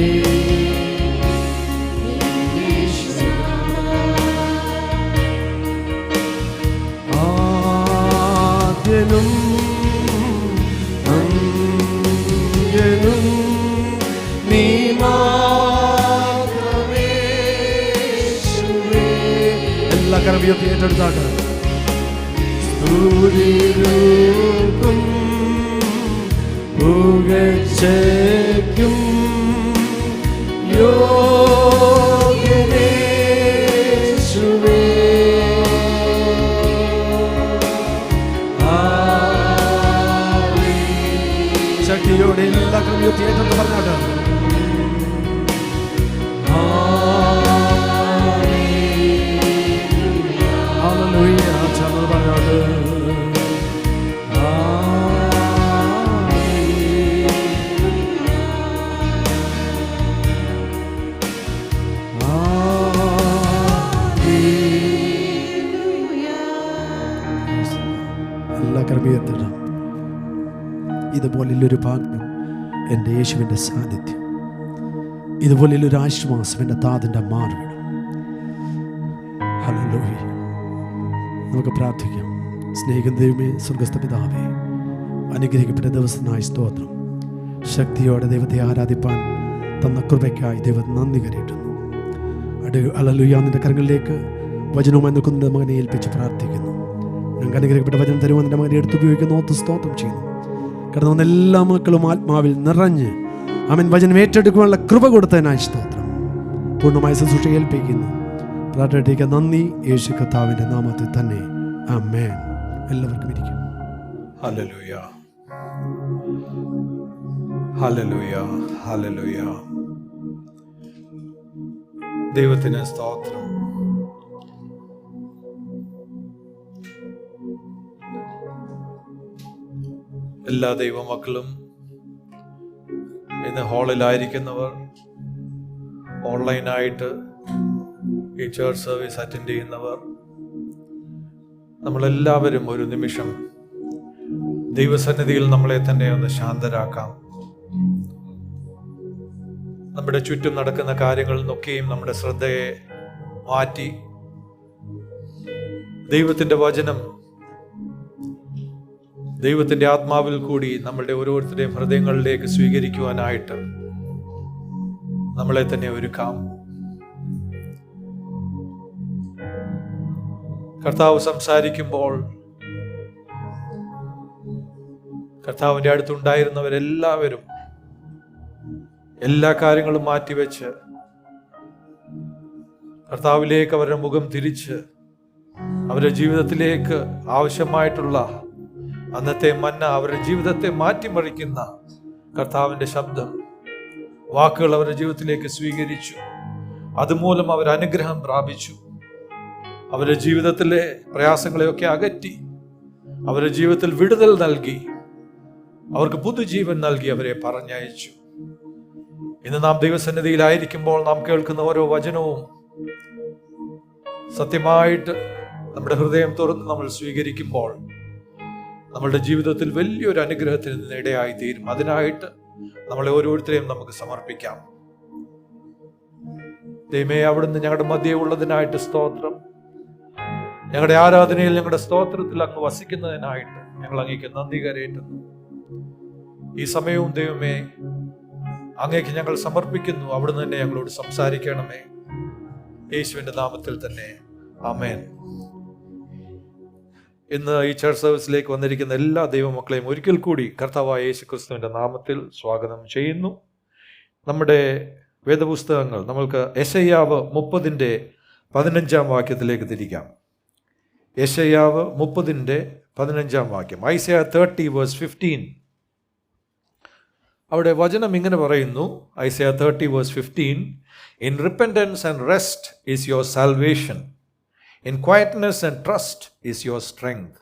ആദ്യനും അന്ത്യനും നീ മാത്രമേ യേശുവേ. എല്ലാ കരവും ഏറ്റെടുത്താട്ട് സ്തുതിക്കും പുകഴ്ചയ്ക്കും യോഗ്യനേ യേശുവേ. ശക്തിയോടെ എല്ലാ കരവും ഏറ്റെടുത്ത് പറഞ്ഞാട്ട് ഹല്ലേലൂയ ചേർന്ന് പറഞ്ഞാട്ട് എല്ലാ കരവും ഏറ്റെടുത്ത് ഇതുപോലൊരു ഭാഗ്യം എൻ്റെ യേശുവിൻ്റെ സാന്നിധ്യം, ഇതുപോലൊരു ആശ്വാസം എൻ്റെ താതൻ്റെ മാർവിടം. ഹല്ലേലൂയ. നമുക്ക് പ്രാർത്ഥിക്കാം. സ്നേഹിക്കുന്ന ദൈവമേ, സ്വർഗ്ഗസ്ഥ പിതാവേ, അനുഗ്രഹിക്കപ്പെട്ട ദിവസത്തിനായി സ്തോത്രം. ശക്തിയോടെ ദൈവത്തെ ആരാധിപ്പാൻ തന്ന കൃപയ്ക്കായി ദൈവം നന്ദി കരയറ്റുന്നു. ഹല്ലേലൂയ. നിൻ്റെ കരങ്ങളിലേക്ക് വചനവുമായി നിൽക്കുന്ന മകനെ ഏൽപ്പിച്ച് പ്രാർത്ഥിക്കുന്നു. ഞങ്ങൾക്ക് അനുഗ്രഹിക്കപ്പെട്ട വചനം തരുവാൻ നിൻ്റെ മകനെ എടുത്തുപയോഗിക്കുന്ന ഓർത്ത് സ്തോത്രം ചെയ്യുന്നു. കടന്നു വന്ന എല്ലാ മക്കളും ആത്മാവിൽ നിറഞ്ഞ് അവൻ വചനം ഏറ്റെടുക്കുവാനുള്ള കൃപ കൊടുത്തതിനായി സ്തോത്രം. പൂർണ്ണമായ ശുശ്രൂഷ ഏൽപ്പിക്കുന്നു. പ്രാർത്ഥനയ്ക്ക് നന്ദി, യേശു കർത്താവിൻ്റെ നാമത്തിൽ തന്നെ. ആമേൻ. എല്ലാവർക്കും ഇരിക്കും. Hallelujah, hallelujah, hallelujah. ദൈവത്തിന് സ്തോത്രം. എല്ലാ ദൈവമക്കളും, ഇന്ന് ഹാളിലായിരിക്കുന്നവർ, ഓൺലൈനായിട്ട് ഈ ചർച്ച് സർവീസ് അറ്റൻഡ് ചെയ്യുന്നവർ, നമ്മളെല്ലാവരും ഒരു നിമിഷം ദൈവസന്നിധിയിൽ നമ്മളെ തന്നെ ഒന്ന് ശാന്തരാക്കാം. നമ്മുടെ ചുറ്റും നടക്കുന്ന കാര്യങ്ങളിൽ നിന്നൊക്കെയും നമ്മുടെ ശ്രദ്ധയെ മാറ്റി ദൈവത്തിൻ്റെ വചനം, ദൈവത്തിൻ്റെ ആത്മാവിൽ കൂടി നമ്മളുടെ ഓരോരുത്തരുടെയും ഹൃദയങ്ങളിലേക്ക് സ്വീകരിക്കുവാനായിട്ട് നമ്മളെ തന്നെ ഒരുക്കാം. കർത്താവ് സംസാരിക്കുമ്പോൾ കർത്താവിൻ്റെ അടുത്തുണ്ടായിരുന്നവരെല്ലാവരും എല്ലാ കാര്യങ്ങളും മാറ്റിവെച്ച് കർത്താവിലേക്ക് അവരുടെ മുഖം തിരിച്ച് അവരുടെ ജീവിതത്തിലേക്ക് ആവശ്യമായിട്ടുള്ള അന്നത്തെ മന്ന അവരുടെ ജീവിതത്തെ മാറ്റിമറിക്കുന്ന കർത്താവിൻ്റെ ശബ്ദം, വാക്കുകൾ അവരുടെ ജീവിതത്തിലേക്ക് സ്വീകരിച്ചു. അതുമൂലം അവർ അനുഗ്രഹം പ്രാപിച്ചു. അവരുടെ ജീവിതത്തിലെ പ്രയാസങ്ങളെയൊക്കെ അകറ്റി അവരുടെ ജീവിതത്തിൽ വിടുതൽ നൽകി, അവർക്ക് പുതുജീവൻ നൽകി അവരെ പറഞ്ഞയച്ചു. ഇന്ന് നാം ദൈവസന്നിധിയിലായിരിക്കുമ്പോൾ നാം കേൾക്കുന്ന ഓരോ വചനവും സത്യമായിട്ട് നമ്മുടെ ഹൃദയം തുറന്ന് നമ്മൾ സ്വീകരിക്കുമ്പോൾ നമ്മളുടെ ജീവിതത്തിൽ വലിയൊരു അനുഗ്രഹത്തിന് ഇടയായി തീരും. അതിനായിട്ട് നമ്മളെ ഓരോരുത്തരെയും നമുക്ക് സമർപ്പിക്കാം. ദൈവമേ, അവിടുന്ന് ഞങ്ങളുടെ മധ്യേ ഉള്ളതിനായിട്ട് സ്തോത്രം. ഞങ്ങളുടെ ആരാധനയിൽ, ഞങ്ങളുടെ സ്തോത്രത്തിൽ അങ്ങ് വസിക്കുന്നതിനായിട്ട് ഞങ്ങൾ അങ്ങേക്ക് നന്ദി കരേറ്റുന്നു. ഈ സമയവും ദൈവമേ അങ്ങേക്ക് ഞങ്ങൾ സമർപ്പിക്കുന്നു. അവിടുന്ന് തന്നെ ഞങ്ങളോട് സംസാരിക്കണമേ. യേശുവിന്റെ നാമത്തിൽ തന്നെ ആമേൻ. ഇന്ന് ഈ ചർച്ച് സർവീസിലേക്ക് വന്നിരിക്കുന്ന എല്ലാ ദൈവമക്കളെയും ഒരിക്കൽ കൂടി കർത്താവായ യേശു ക്രിസ്തുവിന്റെ നാമത്തിൽ സ്വാഗതം ചെയ്യുന്നു. നമ്മുടെ വേദപുസ്തകങ്ങൾ നമ്മൾക്ക് യെശയ്യാവ് 30:15 വാക്യത്തിലേക്ക് തിരിക്കാം. യെശയ്യാവ് 30:15 ഐസയ 30:15. അവിടെ വചനം ഇങ്ങനെ പറയുന്നു. Isaiah 30:15, in repentance and rest is your salvation, in quietness and trust is your strength.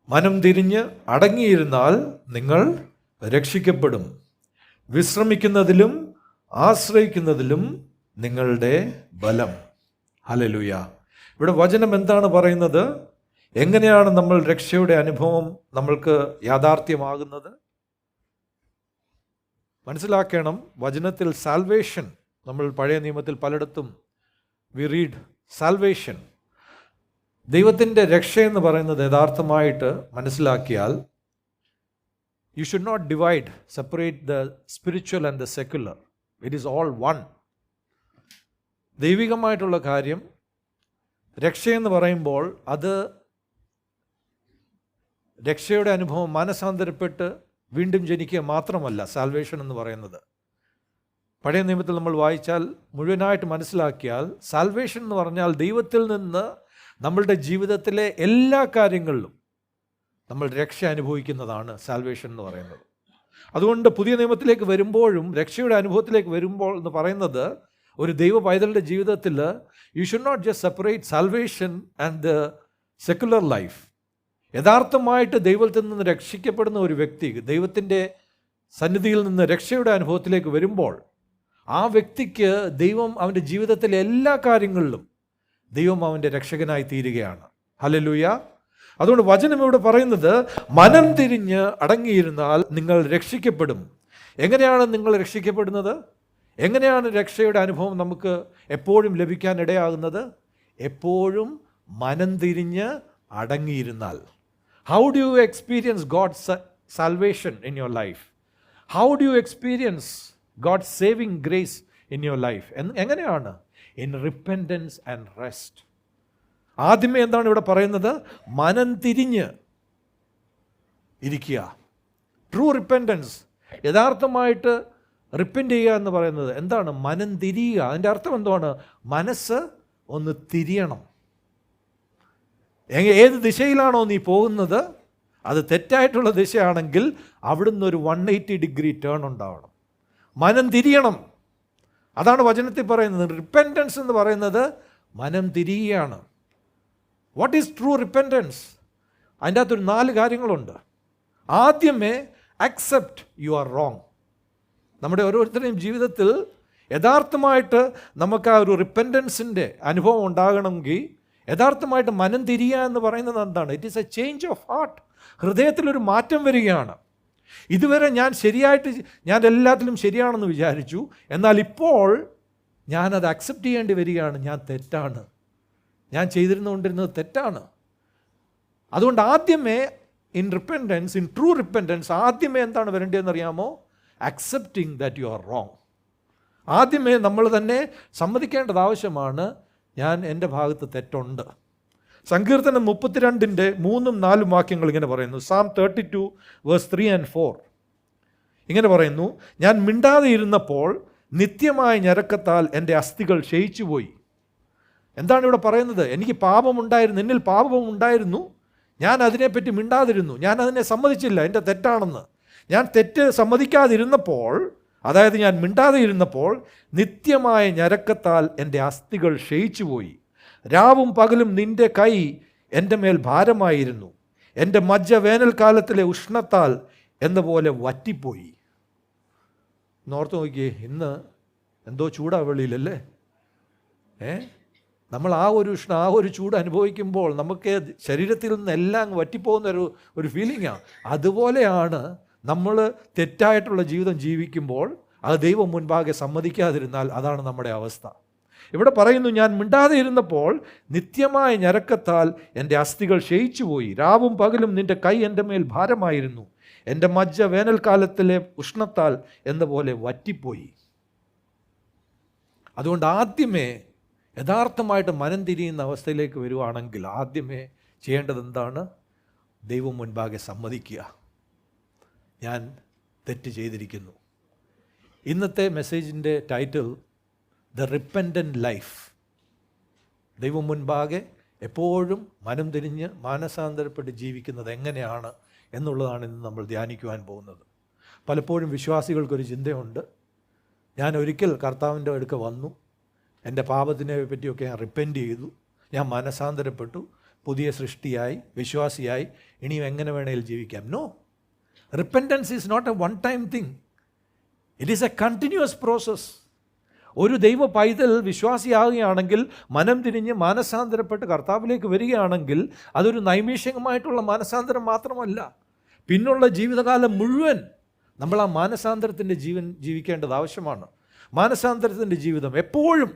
മനം തിരിഞ്ഞ് അടങ്ങിയിരുന്നാൽ നിങ്ങൾ രക്ഷിക്കപ്പെടും, വിശ്രമിക്കുന്നതിലും ആശ്രയിക്കുന്നതിലും നിങ്ങളുടെ ബലം. ഹല്ലേലൂയ. ഇവിടെ വചനം എന്താണ് പറയുന്നത്? എങ്ങനെയാണ് നമ്മൾ രക്ഷയുടെ അനുഭവം നമ്മൾക്ക് യാഥാർത്ഥ്യമാകുന്നത്? മനസ്സിലാക്കണം. വചനത്തിൽ സാൽവേഷൻ, നമ്മൾ പഴയ നിയമത്തിൽ പലയിടത്തും വി റീഡ് സാൽവേഷൻ. ദൈവത്തിൻ്റെ രക്ഷയെന്ന് പറയുന്നത് യഥാർത്ഥമായിട്ട് മനസ്സിലാക്കിയാൽ you should not divide, separate the spiritual and the secular. It is all one. ദൈവികമായിട്ടുള്ള കാര്യം രക്ഷയെന്ന് പറയുമ്പോൾ അത് രക്ഷയുടെ അനുഭവം മനസാന്തരപ്പെട്ട് വീണ്ടും ജനിക്കുക മാത്രമല്ല സാൽവേഷൻ എന്ന് പറയുന്നത്. പഴയ നിയമത്തിൽ നമ്മൾ വായിച്ചാൽ മുഴുവനായിട്ട് മനസ്സിലാക്കിയാൽ സാൽവേഷൻ എന്ന് പറഞ്ഞാൽ ദൈവത്തിൽ നിന്ന് നമ്മളുടെ ജീവിതത്തിലെ എല്ലാ കാര്യങ്ങളിലും നമ്മൾ രക്ഷ അനുഭവിക്കുന്നതാണ് സാൽവേഷൻ എന്ന് പറയുന്നത്. അതുകൊണ്ട് പുതിയ നിയമത്തിലേക്ക് വരുമ്പോഴും രക്ഷയുടെ അനുഭവത്തിലേക്ക് വരുമ്പോൾ എന്ന് പറയുന്നത് ഒരു ദൈവ പൈതലിൻ്റെ ജീവിതത്തിൽ you should not just separate salvation and the secular life. യഥാർത്ഥമായിട്ട് ദൈവത്തിൽ നിന്ന് രക്ഷിക്കപ്പെടുന്ന ഒരു വ്യക്തി ദൈവത്തിൻ്റെ സന്നിധിയിൽ നിന്ന് രക്ഷയുടെ അനുഭവത്തിലേക്ക് വരുമ്പോൾ ആ വ്യക്തിക്ക് ദൈവം അവൻ്റെ ജീവിതത്തിലെ എല്ലാ കാര്യങ്ങളിലും ദൈവം അവൻ്റെ രക്ഷകനായി തീരുകയാണ്. ഹല്ലേലൂയ. അതുകൊണ്ട് വചനം ഇവിടെ പറയുന്നത് മനം തിരിഞ്ഞ് അടങ്ങിയിരുന്നാൽ നിങ്ങൾ രക്ഷിക്കപ്പെടും. എങ്ങനെയാണ് നിങ്ങൾ രക്ഷിക്കപ്പെടുന്നത്? എങ്ങനെയാണ് രക്ഷയുടെ അനുഭവം നമുക്ക് എപ്പോഴും ലഭിക്കാൻ ഇടയാകുന്നത്? എപ്പോഴും മനം തിരിഞ്ഞ് അടങ്ങിയിരുന്നാൽ. How do you experience God's salvation in your life? How do you experience God's saving grace in your life? എങ്ങനെയാണ്? In repentance and rest. ആദ്യമേ എന്താണ് ഇവിടെ പറയുന്നത്? മനം തിരിഞ്ഞ് ഇരിക്കുക. ട്രൂ റിപ്പൻറ്റൻസ്, യഥാർത്ഥമായിട്ട് റിപ്പൻറ്റ് ചെയ്യുക എന്ന് പറയുന്നത് എന്താണ്? മനം തിരിയുക. അതിൻ്റെ അർത്ഥം എന്താണ്? മനസ്സ് ഒന്ന് തിരിയണം. ഏത് ദിശയിലാണോ നീ പോകുന്നത്, അത് തെറ്റായിട്ടുള്ള ദിശയാണെങ്കിൽ അവിടുന്ന് ഒരു 180 ഡിഗ്രി ടേൺ ഉണ്ടാവണം. മനം തിരിയണം. അതാണ് വചനത്തിൽ പറയുന്നത്. റിപ്പൻറ്റൻസ് എന്ന് പറയുന്നത് മനം തിരിയുകയാണ്. What is true repentance? അതിൻ്റെ അകത്തൊരു 4 കാര്യങ്ങളുണ്ട്. ആദ്യമേ അക്സെപ്റ്റ് യു ആർ റോങ്. നമ്മുടെ ഓരോരുത്തരുടെയും ജീവിതത്തിൽ യഥാർത്ഥമായിട്ട് നമുക്ക് ആ ഒരു റിപ്പൻറ്റൻസിൻ്റെ അനുഭവം ഉണ്ടാകണമെങ്കിൽ യഥാർത്ഥമായിട്ട് മനം തിരിയുക എന്ന് പറയുന്നത് എന്താണ്? It is a change of heart. ഹൃദയത്തിലൊരു മാറ്റം വരികയാണ്. ഇതുവരെ ഞാൻ എല്ലാത്തിലും ശരിയാണെന്ന് വിചാരിച്ചു, എന്നാൽ ഇപ്പോൾ ഞാനത് അക്സെപ്റ്റ് ചെയ്യേണ്ടി വരികയാണ്. ഞാൻ തെറ്റാണ്, ഞാൻ ചെയ്തിരുന്നുകൊണ്ടിരുന്നത് തെറ്റാണ്. അതുകൊണ്ട് ആദ്യമേ ഇൻ ട്രൂ റിപ്പൻറ്റൻസ് ആദ്യമേ എന്താണ് വരേണ്ടതെന്ന് അറിയാമോ? Accepting that you are wrong. ആദ്യമേ നമ്മൾ തന്നെ സമ്മതിക്കേണ്ടത് ആവശ്യമാണ്. ഞാൻ എൻ്റെ ഭാഗത്ത് തെറ്റുണ്ട്. സങ്കീർത്തനം 32 3-4 വാക്യങ്ങൾ ഇങ്ങനെ പറയുന്നു. Psalm 32 verse 3 and 4 ഇങ്ങനെ പറയുന്നു, ഞാൻ മിണ്ടാതെ ഇരുന്നപ്പോൾ നിത്യമായ ഞരക്കത്താൽ എൻ്റെ അസ്ഥികൾ ക്ഷയിച്ചുപോയി. എന്താണ് ഇവിടെ പറയുന്നത്? എനിക്ക് പാപമുണ്ടായിരുന്നു, എന്നിൽ പാപമുണ്ടായിരുന്നു, ഞാൻ അതിനെപ്പറ്റി മിണ്ടാതിരുന്നു, ഞാൻ അതിനെ സമ്മതിച്ചില്ല, എൻ്റെ തെറ്റാണെന്ന്. ഞാൻ തെറ്റ് സമ്മതിക്കാതിരുന്നപ്പോൾ, അതായത് ഞാൻ മിണ്ടാതെ ഇരുന്നപ്പോൾ നിത്യമായ ഞരക്കത്താൽ എൻ്റെ അസ്ഥികൾ ക്ഷയിച്ചുപോയി. രാവും പകലും നിൻ്റെ കൈ എൻ്റെ മേൽ ഭാരമായിരുന്നു, എൻ്റെ മജ്ജ വേനൽക്കാലത്തിലെ ഉഷ്ണത്താൽ എന്ന പോലെ വറ്റിപ്പോയി. നോർത്ത് നോക്കിയേ, ഇന്ന് എന്തോ ചൂടാ വെളിയിലല്ലേ? നമ്മൾ ആ ഒരു ചൂട് അനുഭവിക്കുമ്പോൾ നമുക്ക് ശരീരത്തിൽ നിന്നെല്ലാം വറ്റിപ്പോകുന്ന ഒരു ഫീലിംഗാണ്. അതുപോലെയാണ് നമ്മൾ തെറ്റായിട്ടുള്ള ജീവിതം ജീവിക്കുമ്പോൾ അത് ദൈവം മുൻപാകെ സമ്മതിക്കാതിരുന്നാൽ അതാണ് നമ്മുടെ അവസ്ഥ. ഇവിടെ പറയുന്നു, ഞാൻ മിണ്ടാതെ ഇരുന്നപ്പോൾ നിത്യമായ ഞരക്കത്താൽ എൻ്റെ അസ്ഥികൾ ക്ഷയിച്ചുപോയി. രാവും പകലും നിൻ്റെ കൈ എൻ്റെ മേൽ ഭാരമായിരുന്നു, എൻ്റെ മജ്ജ വേനൽക്കാലത്തിലെ ഉഷ്ണത്താൽ എന്ന പോലെ വറ്റിപ്പോയി. അതുകൊണ്ട് ആദ്യമേ യഥാർത്ഥമായിട്ട് മനം തിരിയുന്ന അവസ്ഥയിലേക്ക് വരുവാണെങ്കിൽ ആദ്യമേ ചെയ്യേണ്ടത് എന്താണ്? ദൈവം മുൻപാകെ സമ്മതിക്കുക, ഞാൻ തെറ്റ് ചെയ്തിരിക്കുന്നു. ഇന്നത്തെ മെസ്സേജിൻ്റെ ടൈറ്റിൽ ദ റിപ്പൻറ്റൻ്റ് ലൈഫ്. ദൈവം മുൻപാകെ എപ്പോഴും മനം തിരിഞ്ഞ് മാനസാന്തരപ്പെട്ട് ജീവിക്കുന്നത് എങ്ങനെയാണ് എന്നുള്ളതാണ് ഇന്ന് നമ്മൾ ധ്യാനിക്കുവാൻ പോകുന്നത്. പലപ്പോഴും വിശ്വാസികൾക്കൊരു ചിന്തയുണ്ട്, ഞാൻ ഒരിക്കൽ കർത്താവിൻ്റെ അടുക്ക വന്നു, എൻ്റെ പാപത്തിനെ പറ്റിയൊക്കെ ഞാൻ റിപ്പൻറ്റ് ചെയ്തു, ഞാൻ മാനസാന്തരപ്പെട്ടു, പുതിയ സൃഷ്ടിയായി, വിശ്വാസിയായി, ഇനിയും എങ്ങനെ വേണേലും ജീവിക്കാം. No, repentance is not a one time thing, it is a continuous process. ഒരു ദൈവ പൈതൽ വിശ്വാസിയാകുകയാണെങ്കിൽ, മനം തിരിഞ്ഞ് മാനസാന്തരപ്പെട്ട് കർത്താവിലേക്ക് വരികയാണെങ്കിൽ അതൊരു നൈമിഷികമായിട്ടുള്ള മാനസാന്തരം മാത്രമല്ല, പിന്നുള്ള ജീവിതകാലം മുഴുവൻ നമ്മൾ ആ മാനസാന്തരത്തിൻ്റെ ജീവൻ ജീവിക്കേണ്ടത് ആവശ്യമാണ്. മാനസാന്തരത്തിൻ്റെ ജീവിതം എപ്പോഴും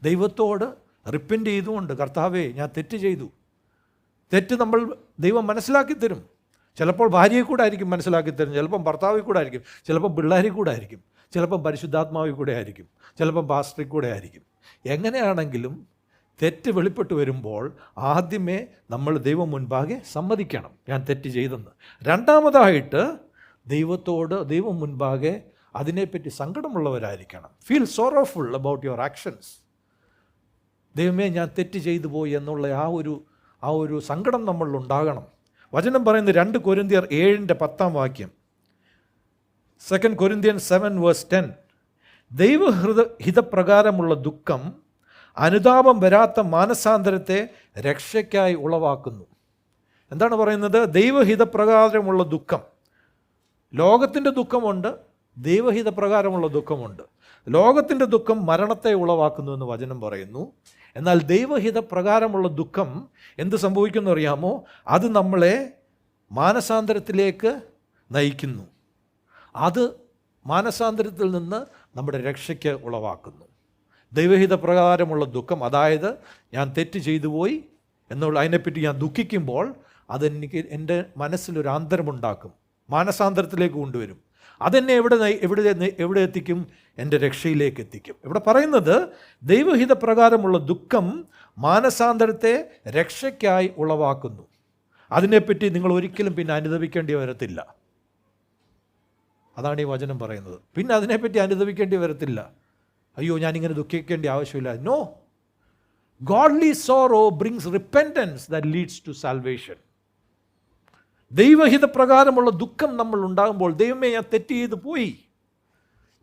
ദൈവത്തോട് റിപ്പൻറ്റ് ചെയ്തുകൊണ്ട്, കർത്താവേ ഞാൻ തെറ്റ് ചെയ്തു, തെറ്റ് ദൈവം മനസ്സിലാക്കി തരും. ചിലപ്പോൾ ഭാര്യയെ കൂടെ ആയിരിക്കും മനസ്സിലാക്കി തരും, ചിലപ്പം ഭർത്താവിൽ കൂടെ ആയിരിക്കും, ചിലപ്പം പിള്ളേരിൽ കൂടെ ആയിരിക്കും, ചിലപ്പം പരിശുദ്ധാത്മാവിൽ കൂടെ ആയിരിക്കും, ചിലപ്പം പാസ്റ്ററിൽ കൂടെ ആയിരിക്കും. എങ്ങനെയാണെങ്കിലും തെറ്റ് വെളിപ്പെട്ട് വരുമ്പോൾ ആദ്യമേ നമ്മൾ ദൈവം മുൻപാകെ സമ്മതിക്കണം, ഞാൻ തെറ്റ് ചെയ്തെന്ന്. രണ്ടാമതായിട്ട് ദൈവം മുൻപാകെ അതിനെപ്പറ്റി സങ്കടമുള്ളവരായിരിക്കണം. Feel sorrowful about your actions. ദൈവമേ ഞാൻ തെറ്റ് ചെയ്തു പോയി എന്നുള്ള ആ ഒരു സങ്കടം നമ്മളിലുണ്ടാകണം. വചനം പറയുന്നത് 2 കൊരിന്ത്യർ 7:10 2 Corinthians 7 verse 10, ദൈവഹിതപ്രകാരമുള്ള ദുഃഖം അനുതാപം വരാത്ത മാനസാന്തരത്തെ രക്ഷയ്ക്കായി ഉളവാക്കുന്നു. എന്താണ് പറയുന്നത്? ദൈവഹിതപ്രകാരമുള്ള ദുഃഖം. ലോകത്തിൻ്റെ ദുഃഖമുണ്ട്, ദൈവഹിതപ്രകാരമുള്ള ദുഃഖമുണ്ട്. ലോകത്തിൻ്റെ ദുഃഖം മരണത്തെ ഉളവാക്കുന്നു എന്ന് വചനം പറയുന്നു. എന്നാൽ ദൈവഹിതപ്രകാരമുള്ള ദുഃഖം എന്ത് സംഭവിക്കുന്നു അറിയാമോ? അത് നമ്മളെ മാനസാന്തരത്തിലേക്ക് നയിക്കുന്നു. അത് മാനസാന്തരത്തിൽ നിന്ന് നമ്മുടെ രക്ഷയ്ക്ക് ഉളവാക്കുന്നു. ദൈവഹിത പ്രകാരമുള്ള ദുഃഖം, അതായത് ഞാൻ തെറ്റ് ചെയ്തു പോയി എന്നുള്ള അതിനെപ്പറ്റി ഞാൻ ദുഃഖിക്കുമ്പോൾ അതെനിക്ക് എൻ്റെ മനസ്സിലൊരു ആന്തരമുണ്ടാക്കും, മാനസാന്തരത്തിലേക്ക് കൊണ്ടുവരും. അതെന്നെ എവിടെ എത്തിക്കും? എൻ്റെ രക്ഷയിലേക്ക് എത്തിക്കും. ഇവിടെ പറയുന്നത് ദൈവഹിത പ്രകാരമുള്ള ദുഃഖം മാനസാന്തരത്തെ രക്ഷയ്ക്കായി ഉളവാക്കുന്നു. അതിനെപ്പറ്റി നിങ്ങൾ ഒരിക്കലും പിന്നെ അനുദപിക്കേണ്ടി വരത്തില്ല. അതാണ് ഈ വചനം പറയുന്നത്. പിന്നെ അതിനെപ്പറ്റി അനുദപിക്കേണ്ടി വരത്തില്ല. അയ്യോ ഞാനിങ്ങനെ ദുഃഖിക്കേണ്ട ആവശ്യമില്ല. No, godly sorrow brings repentance that leads to salvation. ദൈവഹിത പ്രകാരമുള്ള ദുഃഖം നമ്മൾ ഉണ്ടാകുമ്പോൾ, ദൈവമേ ഞാൻ തെറ്റ് ചെയ്ത് പോയി,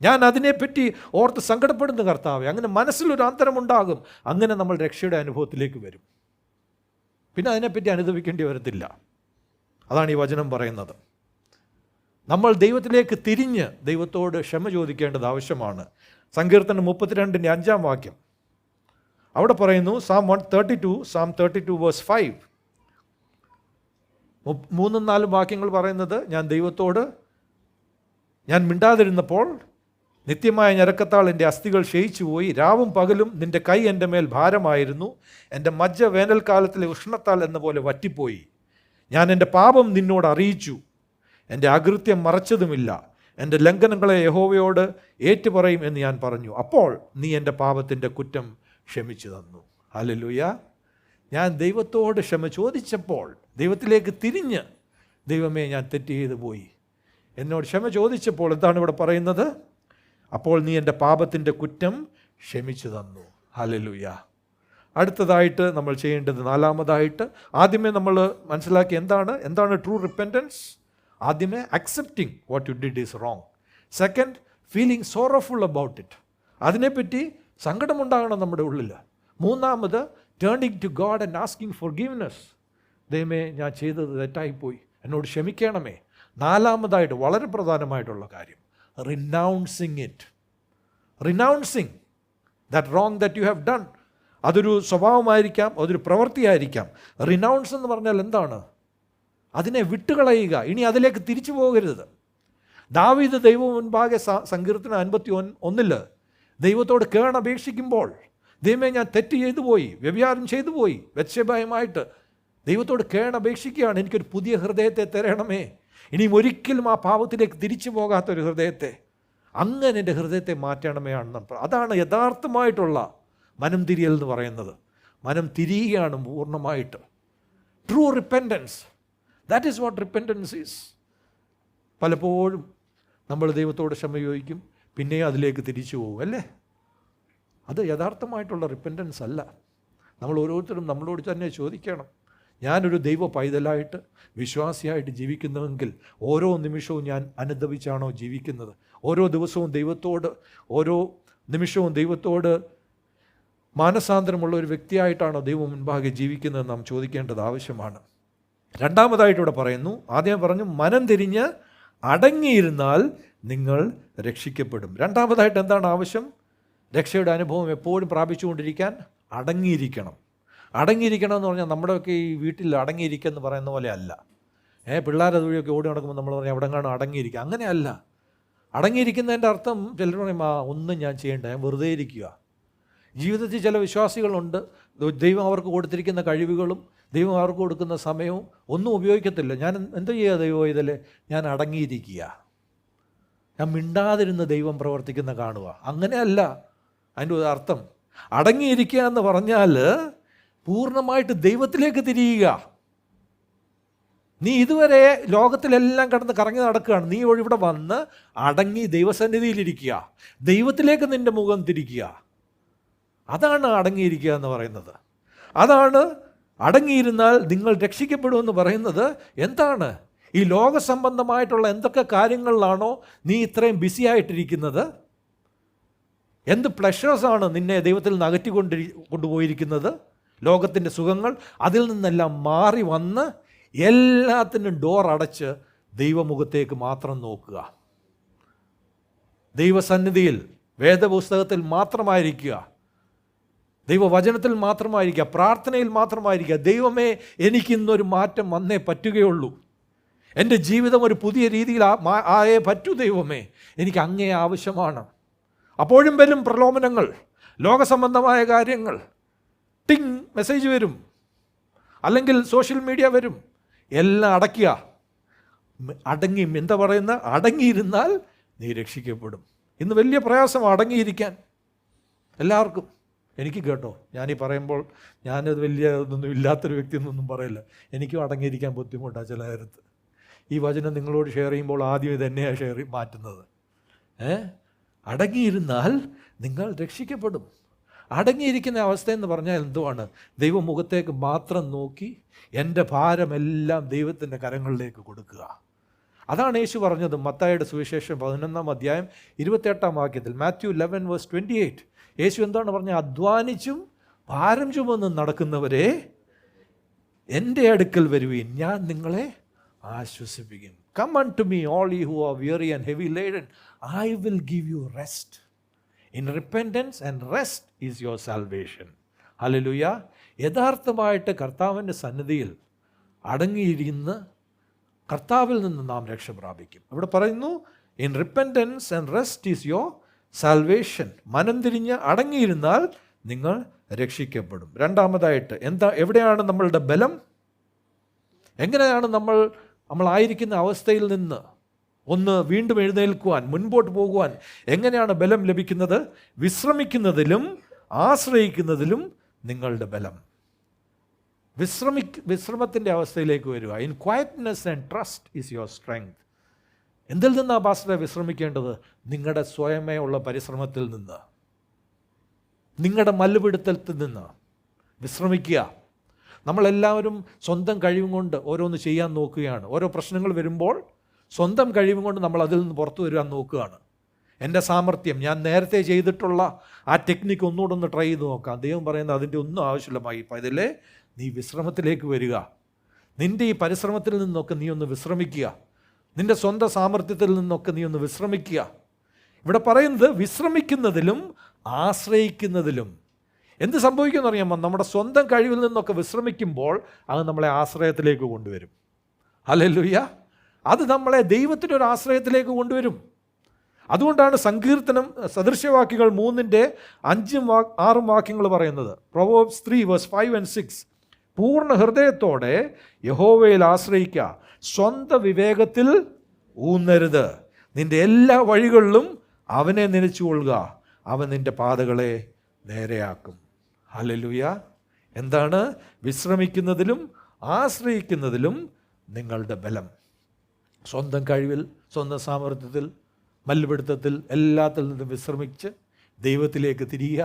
ഞാൻ അതിനെപ്പറ്റി ഓർത്ത് സങ്കടപ്പെടുന്ന കർത്താവേ, അങ്ങനെ മനസ്സിലൊരു അന്തരമുണ്ടാകും. അങ്ങനെ നമ്മൾ രക്ഷയുടെ അനുഭവത്തിലേക്ക് വരും. പിന്നെ അതിനെപ്പറ്റി അനുദപിക്കേണ്ടി വരത്തില്ല. അതാണ് ഈ വചനം പറയുന്നത്. നമ്മൾ ദൈവത്തിലേക്ക് തിരിഞ്ഞ് ദൈവത്തോട് ക്ഷമ ചോദിക്കേണ്ടത് ആവശ്യമാണ്. സങ്കീർത്തനം 32:5 അവിടെ പറയുന്നു, Psalm 32 verse 5, 3-4 വാക്യങ്ങൾ പറയുന്നത്, ഞാൻ മിണ്ടാതിരുന്നപ്പോൾ നിത്യമായ ഞരക്കത്താൽ എൻ്റെ അസ്ഥികൾ ക്ഷയിച്ചു പോയി, രാവും പകലും നിൻ്റെ കൈ എൻ്റെ മേൽ ഭാരമായിരുന്നു, എൻ്റെ മജ്ജ വേനൽക്കാലത്തിലെ ഉഷ്ണത്താൽ എന്ന പോലെ വറ്റിപ്പോയി. ഞാൻ എൻ്റെ പാപം നിന്നോട് അറിയിച്ചു, എൻ്റെ അകൃത്യം മറച്ചതുമില്ല, എൻ്റെ ലംഘനങ്ങളെ യഹോവയോട് ഏറ്റുപറയും എന്ന് ഞാൻ പറഞ്ഞു. അപ്പോൾ നീ എൻ്റെ പാപത്തിൻ്റെ കുറ്റം ക്ഷമിച്ചു തന്നു. ഹല്ലേലൂയ. ഞാൻ ദൈവത്തോട് ക്ഷമ ചോദിച്ചപ്പോൾ, ദൈവത്തിലേക്ക് തിരിഞ്ഞ്, ദൈവമേ ഞാൻ തെറ്റ് ചെയ്തു പോയി, എന്നോട് ക്ഷമ ചോദിച്ചപ്പോൾ എന്താണ് ഇവിടെ പറയുന്നത്? അപ്പോൾ നീ എൻ്റെ പാപത്തിൻ്റെ കുറ്റം ക്ഷമിച്ചു തന്നു. ഹല്ലേലൂയ. അടുത്തതായിട്ട് നമ്മൾ ചെയ്യേണ്ടത്, നാലാമതായിട്ട്, ആദ്യമേ നമ്മൾ മനസ്സിലാക്കി എന്താണ് ട്രൂ റിപ്പൻറ്റൻസ്? ആദ്യമേ accepting what you did is wrong. Second, feeling sorrowful about it, അതിനെപ്പറ്റി സങ്കടമുണ്ടാകണം നമ്മുടെ ഉള്ളിൽ. മൂന്നാമത്, turning to God and asking forgiveness. ദൈവമേ ഞാൻ ചെയ്തത് തെറ്റായിപ്പോയി, എന്നോട് ക്ഷമിക്കണമേ. നാലാമതായിട്ട് വളരെ പ്രധാനമായിട്ടുള്ള കാര്യം, renouncing it. Renouncing that wrong that you have done. അതൊരു സ്വഭാവമായിരിക്കാം, അതൊരു പ്രവൃത്തിയായിരിക്കാം. റിനൗൺസ് എന്ന് പറഞ്ഞാൽ എന്താണ്? അതിനെ വിട്ടുകളയുക, ഇനി അതിലേക്ക് തിരിച്ചു പോകരുത്. ദാവീദ് ദൈവം മുൻപാകെ സങ്കീർത്തനം 51 ദൈവത്തോട് കേണപേക്ഷിക്കുമ്പോൾ, ദൈവമേ ഞാൻ തെറ്റ് ചെയ്തു പോയി, വ്യഭിചാരം ചെയ്തു പോയി, ബത്ശേബയുമായിട്ട് ദൈവത്തോട് കേണപേക്ഷിക്കുകയാണ്, എനിക്കൊരു പുതിയ ഹൃദയത്തെ തരണമേ, ഇനിയും ഒരിക്കലും ആ പാപത്തിലേക്ക് തിരിച്ചു പോകാത്തൊരു ഹൃദയത്തെ, അങ്ങനെ എൻ്റെ ഹൃദയത്തെ മാറ്റണമേ ആണെന്ന്. അതാണ് യഥാർത്ഥമായിട്ടുള്ള മനം തിരിയൽ എന്ന് പറയുന്നത്. മനം തിരിയുകയാണ് പൂർണ്ണമായിട്ട്. True repentance, that is what repentance is. പലപ്പോഴും നമ്മൾ ദൈവത്തോട് ക്ഷമ ചോദിക്കും, പിന്നെയും അതിലേക്ക് തിരിച്ചു പോകും, അല്ലേ? അത് യഥാർത്ഥമായിട്ടുള്ള റിപ്പൻറ്റൻസ് അല്ല. നമ്മൾ ഓരോരുത്തരും നമ്മളോട് തന്നെ ചോദിക്കണം, ഞാനൊരു ദൈവ പൈതലായിട്ട് വിശ്വാസിയായിട്ട് ജീവിക്കുന്നുവെങ്കിൽ ഓരോ നിമിഷവും ഞാൻ അനുദപിച്ചാണോ ജീവിക്കുന്നത്? ഓരോ ദിവസവും ദൈവത്തോട്, ഓരോ നിമിഷവും ദൈവത്തോട് മാനസാന്തരമുള്ള ഒരു വ്യക്തിയായിട്ടാണോ ദൈവം മുൻപാകെ ജീവിക്കുന്നത് നാം ചോദിക്കേണ്ടത് ആവശ്യമാണ്. രണ്ടാമതായിട്ട് ഇവിടെ പറയുന്നു, ആദ്യം പറഞ്ഞു മനം തിരിഞ്ഞ് അടങ്ങിയിരുന്നാൽ നിങ്ങൾ രക്ഷിക്കപ്പെടും. രണ്ടാമതായിട്ട് എന്താണ് ആവശ്യം? രക്ഷയുടെ അനുഭവം എപ്പോഴും പ്രാപിച്ചുകൊണ്ടിരിക്കാൻ അടങ്ങിയിരിക്കണം. അടങ്ങിയിരിക്കണം എന്ന് പറഞ്ഞാൽ നമ്മുടെയൊക്കെ ഈ വീട്ടിൽ അടങ്ങിയിരിക്കുക എന്ന് പറയുന്ന പോലെ അല്ല. പിള്ളേരെ അതുവഴിയൊക്കെ ഓടി നടക്കുമ്പോൾ നമ്മൾ പറഞ്ഞാൽ അവിടെ കാണും അടങ്ങിയിരിക്കുക, അങ്ങനെയല്ല. അടങ്ങിയിരിക്കുന്നതിൻ്റെ അർത്ഥം ചിലർ പറയും, ഒന്നും ഞാൻ ചെയ്യേണ്ട, ഞാൻ വെറുതെ ഇരിക്കുക. ജീവിതത്തിൽ ചില വിശ്വാസികളുണ്ട്, ദൈവം അവർക്ക് കൊടുത്തിരിക്കുന്ന കഴിവുകളും ദൈവം അവർക്ക് കൊടുക്കുന്ന സമയവും ഒന്നും ഉപയോഗിക്കത്തില്ല. ഞാൻ എന്താ ചെയ്യുക ദൈവം ഇതിലെ? ഞാൻ അടങ്ങിയിരിക്കുക, ഞാൻ മിണ്ടാതിരുന്ന് ദൈവം പ്രവർത്തിക്കുന്ന കാണുക. അങ്ങനെയല്ല അതിൻ്റെ അർത്ഥം. അടങ്ങിയിരിക്കുക എന്ന് പറഞ്ഞാൽ പൂർണ്ണമായിട്ട് ദൈവത്തിലേക്ക് തിരിയുക. നീ ഇതുവരെ ലോകത്തിലെല്ലാം കടന്ന് കറങ്ങി നടക്കുകയാണ്, നീ ഇവിടെ വന്ന് അടങ്ങി ദൈവസന്നിധിയിലിരിക്കുക, ദൈവത്തിലേക്ക് നിൻ്റെ മുഖം തിരിക്കുക. അതാണ് അടങ്ങിയിരിക്കുക എന്ന് പറയുന്നത്. അതാണ് അടങ്ങിയിരുന്നാൽ നിങ്ങൾ രക്ഷിക്കപ്പെടുമെന്ന് പറയുന്നത്. എന്താണ്? ഈ ലോകസംബന്ധമായിട്ടുള്ള എന്തൊക്കെ കാര്യങ്ങളിലാണോ നീ ഇത്രയും ബിസി ആയിട്ടിരിക്കുന്നത്, എന്ത് പ്ലഷേഴ്സാണ് നിന്നെ ദൈവത്തിൽ നിന്ന് കൊണ്ടുപോയിരിക്കുന്നത്, ലോകത്തിൻ്റെ സുഖങ്ങൾ, അതിൽ നിന്നെല്ലാം മാറി വന്ന് എല്ലാത്തിനും ഡോർ അടച്ച് ദൈവമുഖത്തേക്ക് മാത്രം നോക്കുക, ദൈവസന്നിധിയിൽ വേദപുസ്തകത്തിൽ മാത്രമായിരിക്കുക, ദൈവവചനത്തിൽ മാത്രമായിരിക്കുക, പ്രാർത്ഥനയിൽ മാത്രമായിരിക്കുക. ദൈവമേ, എനിക്കിന്നൊരു മാറ്റം വന്നേ പറ്റുകയുള്ളൂ, എൻ്റെ ജീവിതം ഒരു പുതിയ രീതിയിൽ ആയേ പറ്റൂ ദൈവമേ, എനിക്ക് അങ്ങേ ആവശ്യമാണ്. അപ്പോഴും വരും പ്രലോഭനങ്ങൾ, ലോകസംബന്ധമായ കാര്യങ്ങൾ, ടിങ് മെസ്സേജ് വരും, അല്ലെങ്കിൽ സോഷ്യൽ മീഡിയ വരും. എല്ലാം അടയ്ക്കുക, അടങ്ങി. എന്താ പറയുന്ന? അടങ്ങിയിരുന്നാൽ നീ രക്ഷിക്കപ്പെടും. ഇന്ന് വലിയ പ്രയാസം അടങ്ങിയിരിക്കാൻ എല്ലാവർക്കും. എനിക്ക് കേട്ടോ, ഞാനീ പറയുമ്പോൾ ഞാനത് വലിയ ഇതൊന്നും ഇല്ലാത്തൊരു വ്യക്തി എന്നൊന്നും പറയില്ല, എനിക്കും അടങ്ങിയിരിക്കാൻ ബുദ്ധിമുട്ടാണ് ചില നേരത്ത്. ഈ വചനം നിങ്ങളോട് ഷെയർ ചെയ്യുമ്പോൾ ആദ്യം ഇതെന്നെയാണ് മാറ്റുന്നത്. അടങ്ങിയിരുന്നാൽ നിങ്ങൾ രക്ഷിക്കപ്പെടും. അടങ്ങിയിരിക്കുന്ന അവസ്ഥയെന്ന് പറഞ്ഞാൽ എന്തുവാണ്? ദൈവമുഖത്തേക്ക് മാത്രം നോക്കി എൻ്റെ ഭാരമെല്ലാം ദൈവത്തിൻ്റെ കരങ്ങളിലേക്ക് കൊടുക്കുക. അതാണ് യേശു പറഞ്ഞത് മത്തായിയുടെ സുവിശേഷം 11-ാം അധ്യായം 28-ാം വാക്യത്തിൽ, മാത്യു 11:28. യേശു എന്താണ് പറഞ്ഞത്? അധ്വാനിച്ചും ഭാരം ചുമന്നും നടക്കുന്നവരെ എൻ്റെ അടുക്കൽ വരുവീൻ, ഞാൻ നിങ്ങളെ ആശ്വസിപ്പിക്കും. Come unto me all ye who are weary and heavy laden, I will give you rest. In repentance and rest is your salvation. Hallelujah. യഥാർത്ഥമായിട്ട് കർത്താവിൻ്റെ സന്നിധിയിൽ അടങ്ങിയിരുന്ന് കർത്താവിൽ നിന്ന് നാം രക്ഷ പ്രാപിക്കും. ഇവിടെ പറയുന്നു, in repentance and rest is your salvation. മനം തിരിഞ്ഞ് അടങ്ങിയിരുന്നാൽ നിങ്ങൾ രക്ഷിക്കപ്പെടും. രണ്ടാമതായിട്ട് എവിടെയാണ് നമ്മളുടെ ബലം? എങ്ങനെയാണ് നമ്മളായിരിക്കുന്ന അവസ്ഥയിൽ നിന്ന് ഒന്ന് വീണ്ടും എഴുന്നേൽക്കുവാൻ, മുൻപോട്ട് പോകുവാൻ എങ്ങനെയാണ് ബലം ലഭിക്കുന്നത്? വിശ്രമിക്കുന്നതിലും ആശ്രയിക്കുന്നതിലും നിങ്ങളുടെ ബലം. വിശ്രമത്തിൻ്റെ അവസ്ഥയിലേക്ക് വരിക. In quietness and trust is your strength. എന്തിൽ നിന്നാണ് പാസ്റ്ററെ വിശ്രമിക്കേണ്ടത്? നിങ്ങളുടെ സ്വയമേ ഉള്ള പരിശ്രമത്തിൽ നിന്ന്, നിങ്ങളുടെ മല്ലുപിടുത്തത്തിൽ നിന്ന് വിശ്രമിക്കുക. നമ്മളെല്ലാവരും സ്വന്തം കഴിവും കൊണ്ട് ഓരോന്ന് ചെയ്യാൻ നോക്കുകയാണ്. ഓരോ പ്രശ്നങ്ങൾ വരുമ്പോൾ സ്വന്തം കഴിവും കൊണ്ട് നമ്മൾ അതിൽ നിന്ന് പുറത്തു വരാൻ നോക്കുകയാണ്. എൻ്റെ സാമർഥ്യം, ഞാൻ നേരത്തെ ചെയ്തിട്ടുള്ള ആ ടെക്നിക്ക് ഒന്നുകൂടെ ഒന്ന് ട്രൈ ചെയ്ത് നോക്കാം. ദൈവം പറയുന്നത് അതിൻ്റെ ഒന്നും ആവശ്യമില്ല. ഇതിലെ നീ വിശ്രമത്തിലേക്ക് വരിക. നിൻ്റെ ഈ പരിശ്രമത്തിൽ നിന്നൊക്കെ നീ ഒന്ന് വിശ്രമിക്കുക. നിൻ്റെ സ്വന്തം സാമർഥ്യത്തിൽ നിന്നൊക്കെ നീ ഒന്ന് വിശ്രമിക്കുക. ഇവിടെ പറയുന്നത് വിശ്രമിക്കുന്നതിലും ആശ്രയിക്കുന്നതിലും. എന്ത് സംഭവിക്കുമെന്ന് അറിയാമോ? നമ്മുടെ സ്വന്തം കഴിവിൽ നിന്നൊക്കെ വിശ്രമിക്കുമ്പോൾ അത് നമ്മളെ ആശ്രയത്തിലേക്ക് കൊണ്ടുവരും. ഹല്ലേലൂയ! അത് നമ്മളെ ദൈവത്തിൻ്റെ ഒരു ആശ്രയത്തിലേക്ക് കൊണ്ടുവരും. അതുകൊണ്ടാണ് സങ്കീർത്തനം സദൃശ്യവാക്യങ്ങൾ 3:5-6 വാക്യങ്ങൾ പറയുന്നത്. പ്രൊവേർബ്സ് 3:5-6 പൂർണ്ണ ഹൃദയത്തോടെ യഹോവയിൽ ആശ്രയിക്കുക, സ്വന്തം വിവേകത്തിൽ ഊന്നരുത്, നിന്റെ എല്ലാ വഴികളിലും അവനെ നനച്ചുകൊള്ളുക, അവൻ നിന്റെ പാതകളെ നേരെയാക്കും. ഹല്ലേലൂയ! എന്താണ്? വിശ്രമിക്കുന്നതിലും ആശ്രയിക്കുന്നതിലും നിങ്ങളുടെ ബലം. സ്വന്തം കഴിവിൽ, സ്വന്തം സാമർത്ഥ്യത്തിൽ, മല്ലുപിടുത്തത്തിൽ എല്ലാത്തിൽ നിന്നും വിശ്രമിച്ച് ദൈവത്തിലേക്ക് തിരിയുക,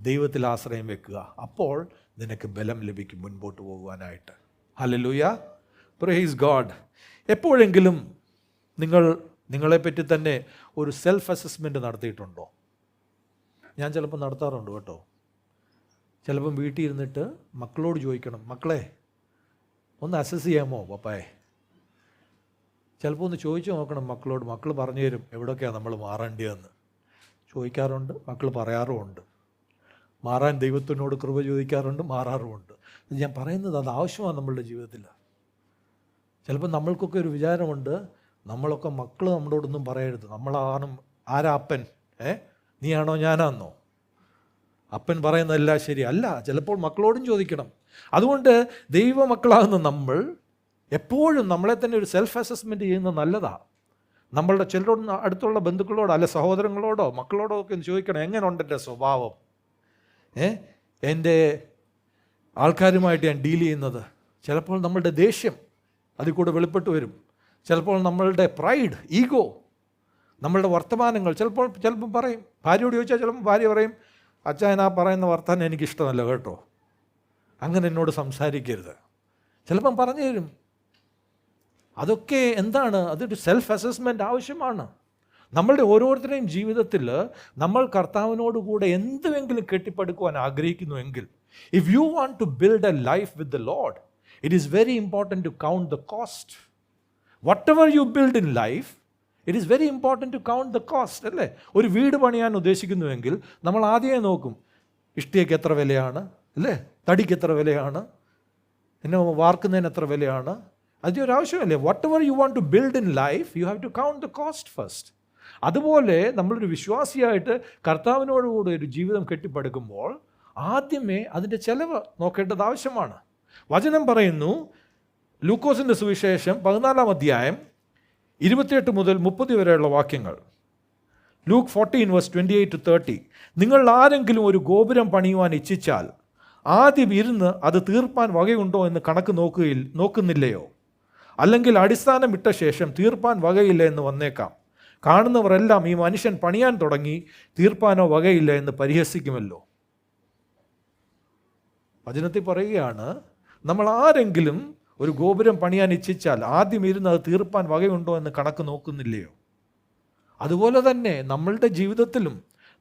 ദൈവത്തിൽ ആശ്രയം വെക്കുക. അപ്പോൾ നിനക്ക് ബലം ലഭിക്കും മുൻപോട്ട് പോകുവാനായിട്ട്. ഹല്ലേലൂയ! Praise God. എപ്പോഴെങ്കിലും നിങ്ങളെപ്പറ്റി തന്നെ ഒരു സെൽഫ് അസസ്മെൻറ്റ് നടത്തിയിട്ടുണ്ടോ? ഞാൻ ചിലപ്പോൾ നടത്താറുണ്ട് കേട്ടോ. ചിലപ്പം വീട്ടിൽ ഇരുന്നിട്ട് മക്കളോട് ചോദിക്കണം, മക്കളെ ഒന്ന് അസസ് ചെയ്യാമോ പപ്പായെ? ചിലപ്പോൾ ഒന്ന് ചോദിച്ചു നോക്കണം മക്കളോട്. മക്കൾ പറഞ്ഞു തരും എവിടെയൊക്കെയാണ് നമ്മൾ മാറേണ്ടതെന്ന്. ചോദിക്കാറുണ്ട്, മക്കൾ പറയാറുമുണ്ട്. മാറാൻ ദൈവത്തിനോട് കൃപ ചോദിക്കാറുണ്ട്, മാറാറുമുണ്ട്. ഞാൻ പറയുന്നത് അത് ആവശ്യമാണ് നമ്മളുടെ ജീവിതത്തിൽ. ചിലപ്പോൾ നമ്മൾക്കൊക്കെ ഒരു വിചാരമുണ്ട്, നമ്മളൊക്കെ മക്കൾ നമ്മളോടൊന്നും പറയരുത്, ആരാ അപ്പൻ? നീയാണോ ഞാനാന്നോ? അപ്പൻ പറയുന്നതല്ല ശരിയല്ല. ചിലപ്പോൾ മക്കളോടും ചോദിക്കണം. അതുകൊണ്ട് ദൈവമക്കളാകുന്ന നമ്മൾ എപ്പോഴും നമ്മളെ തന്നെ ഒരു സെൽഫ് അസസ്മെൻറ്റ് ചെയ്യുന്നത് നല്ലതാണ്. നമ്മളുടെ ചിലരോട്, അടുത്തുള്ള ബന്ധുക്കളോടോ അല്ലെ സഹോദരങ്ങളോടോ മക്കളോടോ ഒക്കെ ഒന്ന് ചോദിക്കണം, എങ്ങനെയുണ്ട് എൻ്റെ സ്വഭാവം? എൻ്റെ ആൾക്കാരുമായിട്ട് ഞാൻ ഡീൽ ചെയ്യുന്നത്. ചിലപ്പോൾ നമ്മളുടെ ദേഷ്യം അതിൽ കൂടെ വെളിപ്പെട്ട് വരും. ചിലപ്പോൾ നമ്മളുടെ പ്രൈഡ്, ഈഗോ, നമ്മളുടെ വർത്തമാനങ്ങൾ ചിലപ്പോൾ പറയും. ഭാര്യയോട് ചോദിച്ചാൽ ചിലപ്പോൾ ഭാര്യ പറയും, അച്ഛൻ ആ പറയുന്ന വർത്തമാനം എനിക്കിഷ്ടമല്ല കേട്ടോ, അങ്ങനെ എന്നോട് സംസാരിക്കരുത്. ചിലപ്പം പറഞ്ഞു തരും. അതൊക്കെ എന്താണ്? അതൊരു സെൽഫ് അസസ്മെൻ്റ് ആവശ്യമാണ്. നമ്മളുടെ ഓരോരുത്തരുടെയും ജീവിതത്തിൽ നമ്മൾ കർത്താവിനോടുകൂടെ എന്തുമെങ്കിലും കെട്ടിപ്പടുക്കുവാൻ ആഗ്രഹിക്കുന്നുവെങ്കിൽ, if you want to build a life with the Lord, it is very important to count the cost. Whatever you build in life, it is very important to count the cost. അല്ലേ? ഒരു വീട് പണിയാൻ ഉദ്ദേശിക്കുന്നുവെങ്കിൽ നമ്മൾ ആദ്യമേ നോക്കും, ഇഷ്ടികയ്ക്ക് എത്ര വിലയാണ്, അല്ലേ? തടിക്ക് എത്ര വിലയാണ്, പിന്നെ വാർക്കുന്നതിന് എത്ര വിലയാണ്. അതിൻ്റെ ഒരു ആവശ്യമല്ലേ? Whatever you want to build in life, you have to count the cost first. അതുപോലെ നമ്മളൊരു വിശ്വാസിയായിട്ട് കർത്താവിനോടുകൂടി ഒരു ജീവിതം കെട്ടിപ്പടുക്കുമ്പോൾ ആദ്യമേ അതിൻ്റെ ചെലവ് നോക്കേണ്ടത് ആവശ്യമാണ്. വചനം പറയുന്നു, ലൂക്കോസിൻ്റെ സുവിശേഷം 14-ാം അധ്യായം 28 മുതൽ 30 വരെയുള്ള വാക്യങ്ങൾ. ലൂക്ക് 14:28-30. നിങ്ങൾ ആരെങ്കിലും ഒരു ഗോപുരം പണിയുവാൻ ഇച്ഛിച്ചാൽ ആദ്യം ഇരുന്ന് അത് തീർപ്പാൻ വകയുണ്ടോ എന്ന് കണക്ക് നോക്കുന്നില്ലയോ? അല്ലെങ്കിൽ അടിസ്ഥാനം ഇട്ട ശേഷം തീർപ്പാൻ വകയില്ല എന്ന് വന്നേക്കാം. കാണുന്നവരെല്ലാം ഈ മനുഷ്യൻ പണിയാൻ തുടങ്ങി, തീർപ്പാനോ വകയില്ല എന്ന് പരിഹസിക്കുമല്ലോ. വചനത്തിൽ പറയുകയാണ്, നമ്മൾ ആരെങ്കിലും ഒരു ഗോപുരം പണിയാൻ ഇച്ഛിച്ചാൽ ആദ്യം ഇരുന്ന് അത് തീർപ്പാൻ വകയുണ്ടോ എന്ന് കണക്ക് നോക്കുന്നില്ലയോ? അതുപോലെ തന്നെ നമ്മളുടെ ജീവിതത്തിലും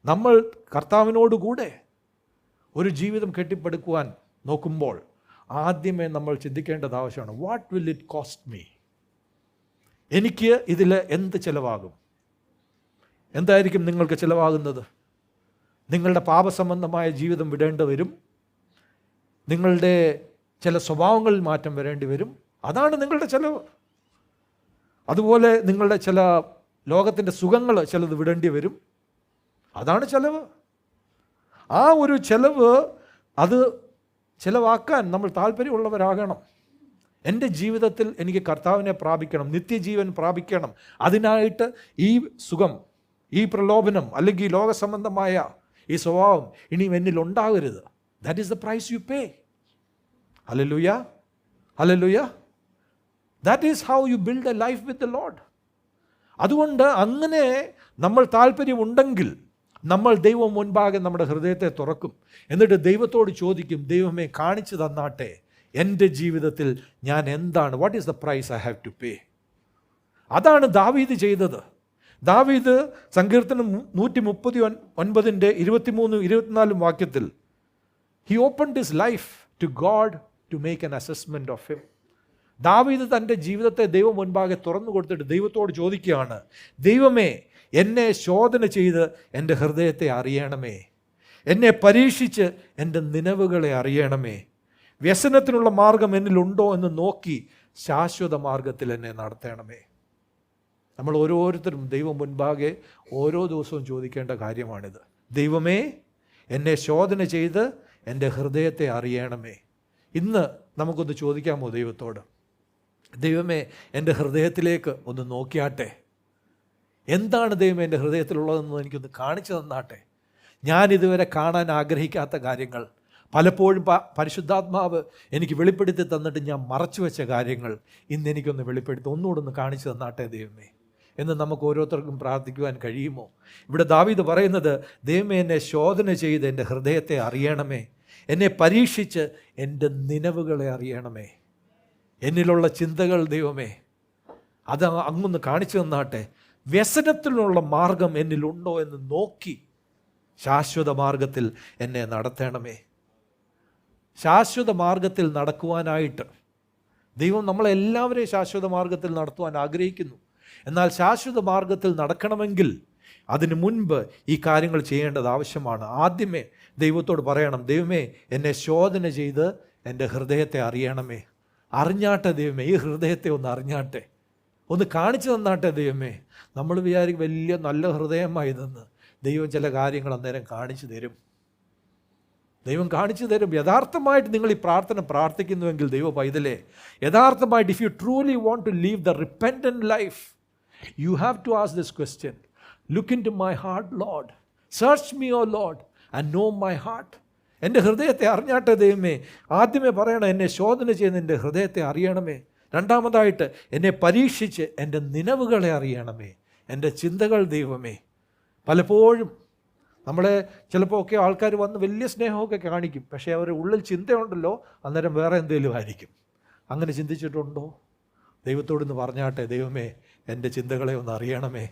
നമ്മൾ കർത്താവിനോടുകൂടെ ഒരു ജീവിതം കെട്ടിപ്പടുക്കുവാൻ നോക്കുമ്പോൾ ആദ്യമേ നമ്മൾ ചിന്തിക്കേണ്ടത് ആവശ്യമാണ്, what will it cost me? എനിക്ക് ഇതിൽ എന്ത് ചിലവാകും? എന്തായിരിക്കും നിങ്ങൾക്ക് ചിലവാകുന്നത്? നിങ്ങളുടെ പാപസംബന്ധമായ ജീവിതം വിടേണ്ടി വരും. നിങ്ങളുടെ ചില സ്വഭാവങ്ങളിൽ മാറ്റം വരേണ്ടി വരും. അതാണ് നിങ്ങളുടെ ചിലവ്. അതുപോലെ നിങ്ങളുടെ ചില ലോകത്തിൻ്റെ സുഖങ്ങൾ ചിലത് വിടേണ്ടി വരും. അതാണ് ചിലവ്. ആ ഒരു ചിലവ്, അത് ചിലവാക്കാൻ നമ്മൾ താല്പര്യമുള്ളവരാകണം. എൻ്റെ ജീവിതത്തിൽ എനിക്ക് കർത്താവിനെ പ്രാപിക്കണം, നിത്യജീവൻ പ്രാപിക്കണം. അതിനായിട്ട് ഈ സുഖം, ഈ പ്രലോഭനം, അല്ലെങ്കിൽ ലോകസംബന്ധമായ ഈ സ്വഭാവം ഇനിയും എന്നിൽ ഉണ്ടാകരുത്. That is the price you pay. Hallelujah, hallelujah. That is how you build a life with the Lord. അതുകൊണ്ട് അങ്ങനെ നമ്മൾ താല്പര്യമുണ്ടെങ്കിൽ നമ്മൾ ദൈവം മുൻപാകെ നമ്മുടെ ഹൃദയത്തെ തുറക്കും. എന്നിട്ട് ദൈവത്തോട് ചോദിക്കും, ദൈവമേ കാണിച്ചു തന്നാട്ടെ എൻ്റെ ജീവിതത്തിൽ ഞാൻ എന്താണ്, what is the price I have to pay. അതാണ് ദാവീദ് ചെയ്തത്. ദാവീദ് സങ്കീർത്തനം 139 23-24 വാക്യത്തിൽ he opened his life to God to make an assessment of him. ദാവീദ് തൻ്റെ ജീവിതത്തെ ദൈവം മുൻപാകെ തുറന്നു കൊടുത്തിട്ട് ദൈവത്തോട് ചോദിക്കുകയാണ്, ദൈവമേ എന്നെ ശോധന ചെയ്ത് എൻ്റെ ഹൃദയത്തെ അറിയണമേ, എന്നെ പരീക്ഷിച്ച് എൻ്റെ നിലവുകളെ അറിയണമേ, വ്യസനത്തിനുള്ള മാർഗം എന്നിലുണ്ടോ എന്ന് നോക്കി ശാശ്വത മാർഗത്തിൽ എന്നെ നടത്തണമേ. നമ്മൾ ഓരോരുത്തരും ദൈവം മുൻപാകെ ഓരോ ദിവസവും ചോദിക്കേണ്ട കാര്യമാണിത്. ദൈവമേ എന്നെ ശോധന ചെയ്ത് എൻ്റെ ഹൃദയത്തെ അറിയണമേ. ഇന്ന് നമുക്കൊന്ന് ചോദിക്കാമോ ദൈവത്തോട്, ദൈവമേ എൻ്റെ ഹൃദയത്തിലേക്ക് ഒന്ന് നോക്കിയാട്ടെ, എന്താണ് ദൈവമേ എൻ്റെ ഹൃദയത്തിലുള്ളതെന്ന് എനിക്കൊന്ന് കാണിച്ചു തന്നാട്ടെ. ഞാൻ ഇതുവരെ കാണാൻ ആഗ്രഹിക്കാത്ത കാര്യങ്ങൾ, പലപ്പോഴും പരിശുദ്ധാത്മാവ് എനിക്ക് വെളിപ്പെടുത്തി തന്നിട്ട് ഞാൻ മറച്ചു വെച്ച കാര്യങ്ങൾ ഇന്ന് എനിക്കൊന്ന് വെളിപ്പെടുത്തി ഒന്നുകൂടെ ഒന്ന് കാണിച്ചു തന്നാട്ടെ ദൈവമേ എന്ന് നമുക്ക് ഓരോരുത്തർക്കും പ്രാർത്ഥിക്കുവാൻ കഴിയുമോ? ഇവിടെ ദാവീദ് പറയുന്നത്, ദൈവമേ എന്നെ ശോധന ചെയ്ത് എൻ്റെ ഹൃദയത്തെ അറിയണമേ, എന്നെ പരീക്ഷിച്ച് എൻ്റെ നിലവുകളെ അറിയണമേ, എന്നിലുള്ള ചിന്തകൾ ദൈവമേ അത് അങ്ങൊന്ന് കാണിച്ചു തന്നാട്ടെ, വ്യസനത്തിനുള്ള മാർഗം എന്നിലുണ്ടോ എന്ന് നോക്കി ശാശ്വത മാർഗത്തിൽ എന്നെ നടത്തണമേ. ശാശ്വത മാർഗത്തിൽ നടക്കുവാനായിട്ട് ദൈവം നമ്മളെല്ലാവരെയും ശാശ്വത മാർഗത്തിൽ നടത്തുവാൻ ആഗ്രഹിക്കുന്നു. എന്നാൽ ശാശ്വത മാർഗത്തിൽ നടക്കണമെങ്കിൽ അതിനു മുൻപ് ഈ കാര്യങ്ങൾ ചെയ്യേണ്ടത് ആവശ്യമാണ്. ആദ്യമേ ദൈവത്തോട് പറയണം, ദൈവമേ എന്നെ ശോധന ചെയ്ത് എൻ്റെ ഹൃദയത്തെ അറിയണമേ. അറിഞ്ഞാട്ടെ ദൈവമേ, ഈ ഹൃദയത്തെ ഒന്ന് അറിഞ്ഞാട്ടെ, ഒന്ന് കാണിച്ചു തന്നാട്ടെ ദൈവമേ. നമ്മൾ വിചാരിക്കും വലിയ നല്ല ഹൃദയമായതെന്ന്. ദൈവം ചില കാര്യങ്ങൾ അന്നേരം കാണിച്ചു തരും. ദൈവം കാണിച്ചു തരും. യഥാർത്ഥമായിട്ട് നിങ്ങൾ ഈ പ്രാർത്ഥന പ്രാർത്ഥിക്കുന്നുവെങ്കിൽ ദൈവ പൈതലേ, യഥാർത്ഥമായിട്ട് if you truly want to leave the repentant life, you have to ask this question, look into my heart Lord, search me O Lord and know my heart. എൻ്റെ ഹൃദയത്തെ അറിഞ്ഞാട്ടെ ദൈവമേ. ആദ്യമേ പറയണം, എന്നെ ശോധന ചെയ്യുന്ന എൻ്റെ ഹൃദയത്തെ അറിയണമേ. രണ്ടാമതായിട്ട് എന്നെ പരീക്ഷിച്ച് എൻ്റെ നിലവുകളെ അറിയണമേ, എൻ്റെ ചിന്തകൾ ദൈവമേ. പലപ്പോഴും നമ്മളെ ചിലപ്പോൾ ഒക്കെ ആൾക്കാർ വന്ന് വലിയ സ്നേഹമൊക്കെ കാണിക്കും, പക്ഷേ അവരുടെ ഉള്ളിൽ ചിന്തയുണ്ടല്ലോ, അന്നേരം വേറെ എന്തെങ്കിലും ആയിരിക്കും. അങ്ങനെ ചിന്തിച്ചിട്ടുണ്ടോ? ദൈവത്തോടൊന്ന് പറഞ്ഞാട്ടെ, ദൈവമേ എൻ്റെ ചിന്തകളെ ഒന്ന് അറിയണമേ,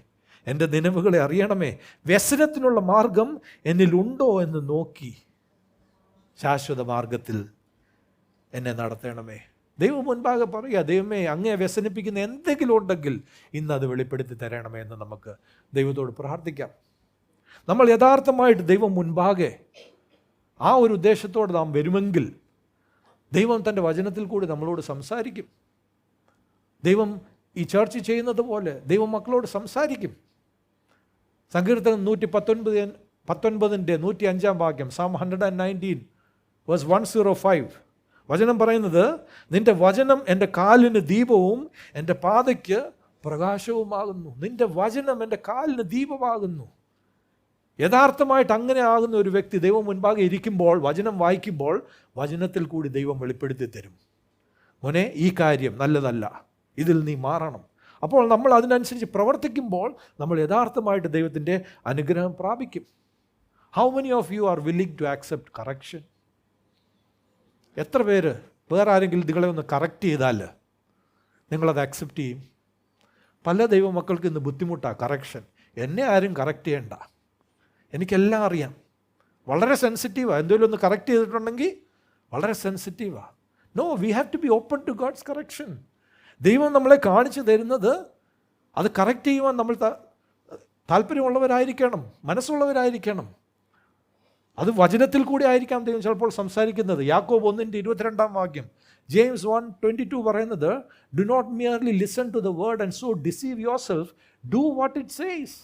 എൻ്റെ നിലവുകളെ അറിയണമേ, വ്യസനത്തിനുള്ള മാർഗം എന്നിലുണ്ടോ എന്ന് നോക്കി ശാശ്വത മാർഗത്തിൽ എന്നെ നടത്തണമേ. ദൈവം മുൻപാകെ പറയുക, ദൈവമേ അങ്ങേ വ്യസനിപ്പിക്കുന്ന എന്തെങ്കിലും ഉണ്ടെങ്കിൽ ഇന്നത് വെളിപ്പെടുത്തി തരണമേ എന്ന് നമുക്ക് ദൈവത്തോട് പ്രാർത്ഥിക്കാം. നമ്മൾ യഥാർത്ഥമായിട്ട് ദൈവം മുൻപാകെ ആ ഒരു ഉദ്ദേശത്തോടെ നാം വരുമെങ്കിൽ ദൈവം തൻ്റെ വചനത്തിൽ കൂടി നമ്മളോട് സംസാരിക്കും. ദൈവം ഈ ചർച്ച ചെയ്യുന്നത് പോലെ ദൈവം മക്കളോട് സംസാരിക്കും. സങ്കീർത്തനം 119 വാക്യം, Psalm 119 verse 105 വചനം പറയുന്നത്, നിൻ്റെ വചനം എൻ്റെ കാലിന് ദീപവും എൻ്റെ പാതയ്ക്ക് പ്രകാശവുമാകുന്നു. നിൻ്റെ വചനം എൻ്റെ കാലിന് ദീപമാകുന്നു. യഥാർത്ഥമായിട്ട് അങ്ങനെ ആകുന്ന ഒരു വ്യക്തി ദൈവം മുൻപാകെ ഇരിക്കുമ്പോൾ, വചനം വായിക്കുമ്പോൾ, വചനത്തിൽ കൂടി ദൈവം വെളിപ്പെടുത്തി തരും. മോനെ ഈ കാര്യം നല്ലതല്ല, ഇതിൽ നീ മാറണം. അപ്പോൾ നമ്മൾ അതിനനുസരിച്ച് പ്രവർത്തിക്കുമ്പോൾ നമ്മൾ യഥാർത്ഥമായിട്ട് ദൈവത്തിൻ്റെ അനുഗ്രഹം പ്രാപിക്കും. How many of you are willing to accept correction? എത്ര പേര് വേറെ ആരെങ്കിലും നിങ്ങളെ ഒന്ന് കറക്റ്റ് ചെയ്താൽ നിങ്ങളത് ആക്സെപ്റ്റ് ചെയ്യും? പല ദൈവമക്കൾക്ക് ഇന്ന് ബുദ്ധിമുട്ടാണ് കറക്ഷൻ. എന്നെ ആരും കറക്റ്റ് ചെയ്യണ്ട, എനിക്കെല്ലാം അറിയാം. വളരെ സെൻസിറ്റീവാണ്. എന്തെങ്കിലും ഒന്ന് കറക്റ്റ് ചെയ്തിട്ടുണ്ടെങ്കിൽ വളരെ സെൻസിറ്റീവാണ്. No, we have to be open to God's correction. ദൈവം നമ്മളെ കാണിച്ചു തരുന്നത് അത് കറക്റ്റ് ചെയ്യുവാൻ നമ്മൾ താല്പര്യമുള്ളവരായിരിക്കണം, മനസ്സുള്ളവരായിരിക്കണം. അത് വചനത്തിൽ കൂടി ആയിരിക്കാം ദൈവം ചിലപ്പോൾ സംസാരിക്കുന്നത്. യാക്കോബ് 1:22 വാക്യം, ജെയിംസ് 1:22 പറയുന്നത്, do not merely listen to the word and so deceive yourself, do what it says.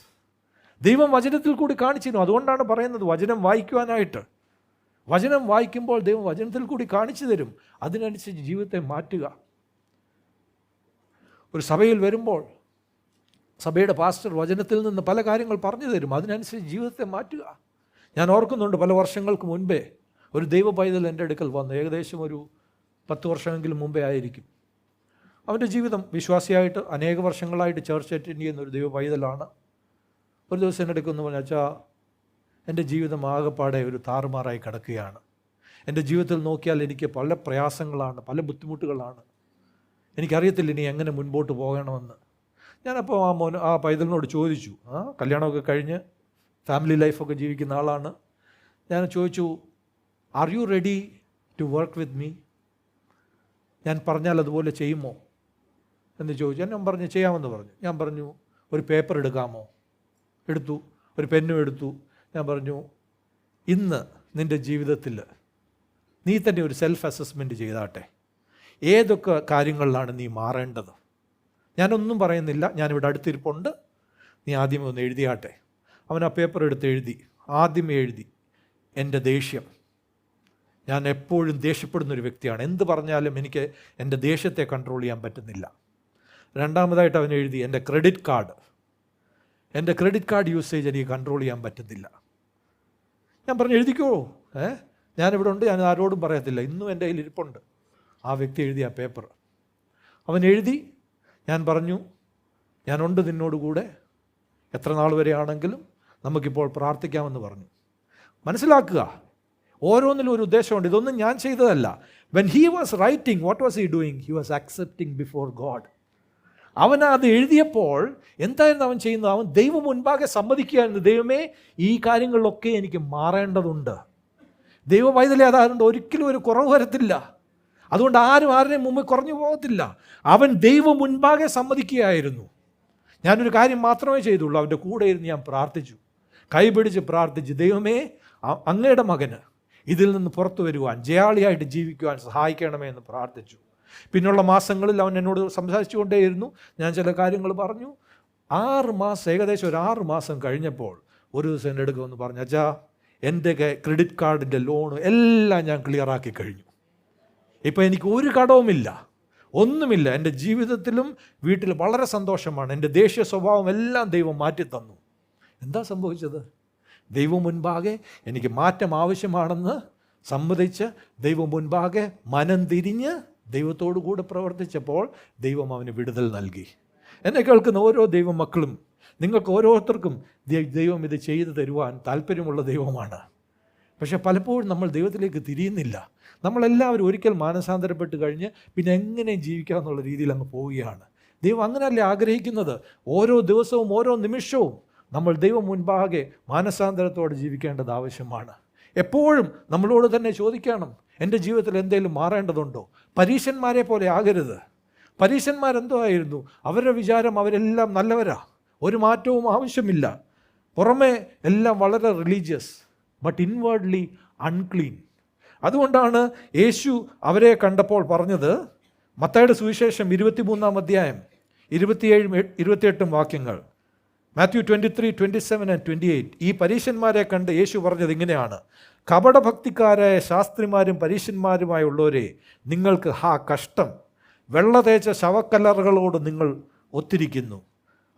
ദൈവം വചനത്തിൽ കൂടി കാണിച്ചിരുന്നു. അതുകൊണ്ടാണ് പറയുന്നത് വചനം വായിക്കുവാനായിട്ട്. വചനം വായിക്കുമ്പോൾ ദൈവം വചനത്തിൽ കൂടി കാണിച്ചു തരും. അതിനനുസരിച്ച് ജീവിതത്തെ മാറ്റുക. ഒരു സഭയിൽ വരുമ്പോൾ സഭയുടെ പാസ്റ്റർ വചനത്തിൽ നിന്ന് പല കാര്യങ്ങൾ പറഞ്ഞു തരും. അതിനനുസരിച്ച് ജീവിതത്തെ മാറ്റുക. ഞാൻ ഓർക്കുന്നുണ്ട്, പല വർഷങ്ങൾക്ക് മുൻപേ ഒരു ദൈവ പൈതൽ എൻ്റെ അടുക്കൽ വന്നു. ഏകദേശം ഒരു 10 വർഷമെങ്കിലും മുമ്പേ ആയിരിക്കും. അവൻ്റെ ജീവിതം വിശ്വാസിയായിട്ട് അനേക വർഷങ്ങളായിട്ട് ചർച്ച് അറ്റൻഡ് ചെയ്യുന്ന ഒരു ദൈവ പൈതലാണ്. ഒരു ദിവസം എൻ്റെ അടുക്കൊന്ന് പറഞ്ഞു, അച്ഛാ, എൻ്റെ ജീവിതം ആകെപ്പാടെ ഒരു താറുമാറായി കിടക്കുകയാണ്. എൻ്റെ ജീവിതത്തിൽ നോക്കിയാൽ എനിക്ക് പല പ്രയാസങ്ങളാണ്, പല ബുദ്ധിമുട്ടുകളാണ്. എനിക്കറിയത്തില്ല ഇനി എങ്ങനെ മുൻപോട്ട് പോകണമെന്ന്. ഞാനപ്പോൾ ആ പൈതലിനോട് ചോദിച്ചു, കല്യാണമൊക്കെ കഴിഞ്ഞ് ഫാമിലി ലൈഫൊക്കെ ജീവിക്കുന്ന ആളാണ്. ഞാൻ ചോദിച്ചു, are you ready to work with me? ഞാൻ പറഞ്ഞാൽ അതുപോലെ ചെയ്യുമോ എന്ന് ചോദിച്ചു. ഞാൻ പറഞ്ഞു ചെയ്യാമെന്ന് പറഞ്ഞു. ഞാൻ പറഞ്ഞു, ഒരു പേപ്പർ എടുക്കാമോ? എടുത്തു. ഒരു പെന്നും എടുത്തു. ഞാൻ പറഞ്ഞു, ഇന്ന് നിൻ്റെ ജീവിതത്തിൽ നീ തന്നെ ഒരു സെൽഫ് അസസ്മെൻറ്റ് ചെയ്താട്ടെ. ഏതൊക്കെ കാര്യങ്ങളിലാണ് നീ മാറേണ്ടത്? ഞാനൊന്നും പറയുന്നില്ല, ഞാനിവിടെ അടുത്തിരിപ്പുണ്ട്, നീ ആദ്യമേ ഒന്ന് എഴുതിയാട്ടെ. അവൻ ആ പേപ്പർ എടുത്ത് എഴുതി. ആദ്യമേ എഴുതി, എൻ്റെ ദേഷ്യം. ഞാൻ എപ്പോഴും ദേഷ്യപ്പെടുന്നൊരു വ്യക്തിയാണ്. എന്ത് പറഞ്ഞാലും എനിക്ക് എൻ്റെ ദേഷ്യത്തെ കൺട്രോൾ ചെയ്യാൻ പറ്റുന്നില്ല. രണ്ടാമതായിട്ട് അവൻ എഴുതി, എൻ്റെ ക്രെഡിറ്റ് കാർഡ് യൂസേജ് എനിക്ക് കൺട്രോൾ ചെയ്യാൻ പറ്റുന്നില്ല. ഞാൻ പറഞ്ഞു, എഴുതിക്കോ, ഞാനിവിടെ ഉണ്ട്, ഞാൻ ആരോടും പറയത്തില്ല, ഇന്നും എൻ്റെ കയ്യിൽ ഇരിപ്പുണ്ട് ആ വ്യക്തി എഴുതിയ ആ പേപ്പർ. അവൻ എഴുതി. ഞാൻ പറഞ്ഞു, ഞാനുണ്ട് നിന്നോടുകൂടെ, എത്ര നാൾ വരെ ആണെങ്കിലും നമുക്കിപ്പോൾ പ്രാർത്ഥിക്കാമെന്ന് പറഞ്ഞു. മനസ്സിലാക്കുക, ഓരോന്നിലും ഒരു ഉദ്ദേശമുണ്ട്. ഇതൊന്നും ഞാൻ ചെയ്തതല്ല. When he was writing, what was he doing? He was accepting before God. അവൻ അത് എഴുതിയപ്പോൾ എന്തായിരുന്നു അവൻ ചെയ്യുന്നത്? അവൻ ദൈവം മുൻപാകെ സമ്മതിക്കുകയായിരുന്നു, ദൈവമേ, ഈ കാര്യങ്ങളിലൊക്കെ എനിക്ക് മാറേണ്ടതുണ്ട്. ദൈവ പൈതലേ, അതായത് ഒരിക്കലും ഒരു കുറവ് വരത്തില്ല. അതുകൊണ്ട് ആരുടെയും മുമ്പ് കുറഞ്ഞു പോകത്തില്ല. അവൻ ദൈവം മുൻപാകെ സമ്മതിക്കുകയായിരുന്നു. ഞാനൊരു കാര്യം മാത്രമേ ചെയ്തുള്ളൂ, അവൻ്റെ കൂടെ ഇരുന്ന് ഞാൻ പ്രാർത്ഥിച്ചു, കൈപിടിച്ച് പ്രാർത്ഥിച്ചു, ദൈവമേ, അങ്ങയുടെ മകന് ഇതിൽ നിന്ന് പുറത്തു വരുവാൻ, ജയാളിയായിട്ട് ജീവിക്കുവാൻ സഹായിക്കണമേ എന്ന് പ്രാർത്ഥിച്ചു. പിന്നുള്ള മാസങ്ങളിൽ അവൻ എന്നോട് സംസാരിച്ചു കൊണ്ടേയിരുന്നു. ഞാൻ ചില കാര്യങ്ങൾ പറഞ്ഞു. 6 മാസം, ഏകദേശം ഒരു 6 മാസം കഴിഞ്ഞപ്പോൾ ഒരു ദിവസം എൻ്റെ അടുക്കുമെന്ന് പറഞ്ഞു, അച്ഛാ, എൻ്റെ ക്രെഡിറ്റ് കാർഡിൻ്റെ ലോണ് എല്ലാം ഞാൻ ക്ലിയറാക്കി കഴിഞ്ഞു. ഇപ്പം എനിക്ക് ഒരു കടവുമില്ല, ഒന്നുമില്ല. എൻ്റെ ജീവിതത്തിലും വീട്ടിൽ വളരെ സന്തോഷമാണ്. എൻ്റെ ദേഷ്യ സ്വഭാവം എല്ലാം ദൈവം മാറ്റിത്തന്നു. എന്താ സംഭവിച്ചത്? ദൈവം മുൻപാകെ എനിക്ക് മാറ്റം ആവശ്യമാണെന്ന് സമ്മതിച്ച് ദൈവം മുൻപാകെ മനം തിരിഞ്ഞ് ദൈവത്തോടു കൂടെ പ്രവർത്തിച്ചപ്പോൾ ദൈവം അവന് വിടുതൽ നൽകി. എന്നെ കേൾക്കുന്ന ഓരോ ദൈവമക്കളും, നിങ്ങൾക്ക് ഓരോരുത്തർക്കും ദൈവം ഇത് ചെയ്തു തരുവാൻ താല്പര്യമുള്ള ദൈവമാണ്. പക്ഷെ പലപ്പോഴും നമ്മൾ ദൈവത്തിലേക്ക് തിരിയുന്നില്ല. നമ്മളെല്ലാവരും ഒരിക്കൽ മാനസാന്തരപ്പെട്ട് കഴിഞ്ഞ് പിന്നെ എങ്ങനെയും ജീവിക്കാമെന്നുള്ള രീതിയിൽ അങ്ങ് പോവുകയാണ്. ദൈവം അങ്ങനെയല്ലേ ആഗ്രഹിക്കുന്നത്? ഓരോ ദിവസവും ഓരോ നിമിഷവും നമ്മൾ ദൈവം മുൻപാകെ മാനസാന്തരത്തോടെ ജീവിക്കേണ്ടത് ആവശ്യമാണ്. എപ്പോഴും നമ്മളോട് തന്നെ ചോദിക്കണം, എൻ്റെ ജീവിതത്തിൽ എന്തെങ്കിലും മാറേണ്ടതുണ്ടോ? പരീശന്മാരെ പോലെ ആകരുത്. പരീശന്മാരെന്തോ ആയിരുന്നു? അവരുടെ വിചാരം അവരെല്ലാം നല്ലവരാ, ഒരു മാറ്റവും ആവശ്യമില്ല. പുറമെ എല്ലാം വളരെ റിലീജിയസ്, ബട്ട് ഇൻവേർഡ്ലി അൺക്ലീൻ. അതുകൊണ്ടാണ് യേശു അവരെ കണ്ടപ്പോൾ പറഞ്ഞത്, മത്തായിയുടെ സുവിശേഷം 23-ാം അധ്യായം 27-28 വാക്യങ്ങൾ, മാത്യു 23, 27 and 28. ഈ പരീശന്മാരെ കണ്ട് യേശു പറഞ്ഞത് ഇങ്ങനെയാണ്: കപടഭക്തിക്കാരായ ശാസ്ത്രിമാരും പരീശന്മാരുമായുള്ളവരെ, നിങ്ങൾക്ക് കഷ്ടം! വെള്ള തേച്ച ശവക്കല്ലറുകളോട് നിങ്ങൾ ഒത്തിരിക്കുന്നു.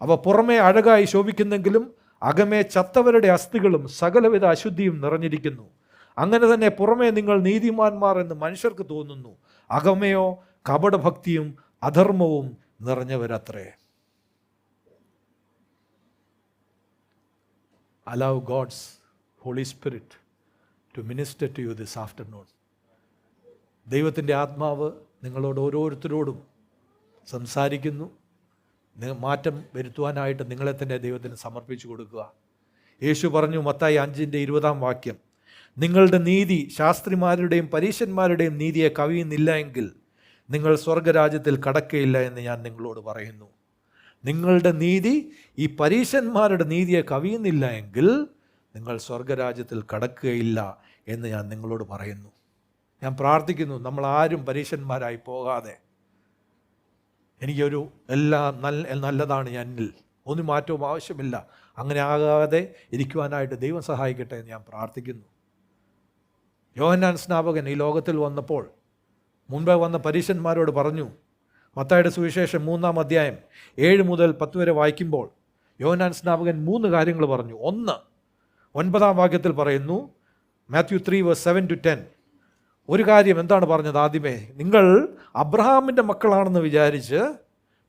അവ പുറമേ അഴകായി ശോഭിക്കുന്നെങ്കിലും അകമേ ചത്തവരുടെ അസ്ഥികളും സകലവിധ അശുദ്ധിയും നിറഞ്ഞിരിക്കുന്നു. അങ്ങനെ തന്നെ പുറമേ നിങ്ങൾ നീതിമാന്മാർ എന്ന് മനുഷ്യർക്ക് തോന്നുന്നു, അകമയോ കപടഭക്തിയും അധർമ്മവും നിറഞ്ഞവരത്രേ. Allow God's Holy Spirit to minister to you this afternoon. ദൈവത്തിൻ്റെ ആത്മാവ് നിങ്ങളോട് ഓരോരുത്തരോടും സംസാരിക്കുന്നു. മാറ്റം വരുത്തുവാനായിട്ട് നിങ്ങളെ തന്നെ ദൈവത്തിന് സമർപ്പിച്ചു കൊടുക്കുക. യേശു പറഞ്ഞു, മത്തായി 5:20 വാക്യം, നിങ്ങളുടെ നീതി ശാസ്ത്രിമാരുടെയും പരീശന്മാരുടെയും നീതിയെ കവിയുന്നില്ല എങ്കിൽ നിങ്ങൾ സ്വർഗരാജ്യത്തിൽ കടക്കയില്ല എന്ന് ഞാൻ നിങ്ങളോട് പറയുന്നു. നിങ്ങളുടെ നീതി ഈ പരീശന്മാരുടെ നീതിയെ കവിയുന്നില്ല എങ്കിൽ നിങ്ങൾ സ്വർഗരാജ്യത്തിൽ കടക്കുകയില്ല എന്ന് ഞാൻ നിങ്ങളോട് പറയുന്നു. ഞാൻ പ്രാർത്ഥിക്കുന്നു, നമ്മളാരും പരീശന്മാരായി പോകാതെ, എനിക്കൊരു നല്ലതാണ് എന്നിൽ, ഒരു മാറ്റവും ആവശ്യമില്ല, അങ്ങനെ ആകാതെ ഇരിക്കുവാനായിട്ട് ദൈവം സഹായിക്കട്ടെ എന്ന് ഞാൻ പ്രാർത്ഥിക്കുന്നു. യോഹന്നാൻ സ്നാപകൻ ഈ ലോകത്തിൽ വന്നപ്പോൾ മുൻപേ വന്ന പരീശന്മാരോട് പറഞ്ഞു, മത്തായിയുടെ സുവിശേഷം 3-ാം അധ്യായം 7 മുതൽ 10 വരെ വായിക്കുമ്പോൾ യോഹന്നാൻ സ്നാപകൻ 3 കാര്യങ്ങൾ പറഞ്ഞു. 1, 9-ാം വാക്യത്തിൽ പറയുന്നു, മാത്യു 3:7-10, ഒരു കാര്യം എന്താണ് പറഞ്ഞത് ആദ്യമേ? നിങ്ങൾ അബ്രഹാമിൻ്റെ മക്കളാണെന്ന് വിചാരിച്ച്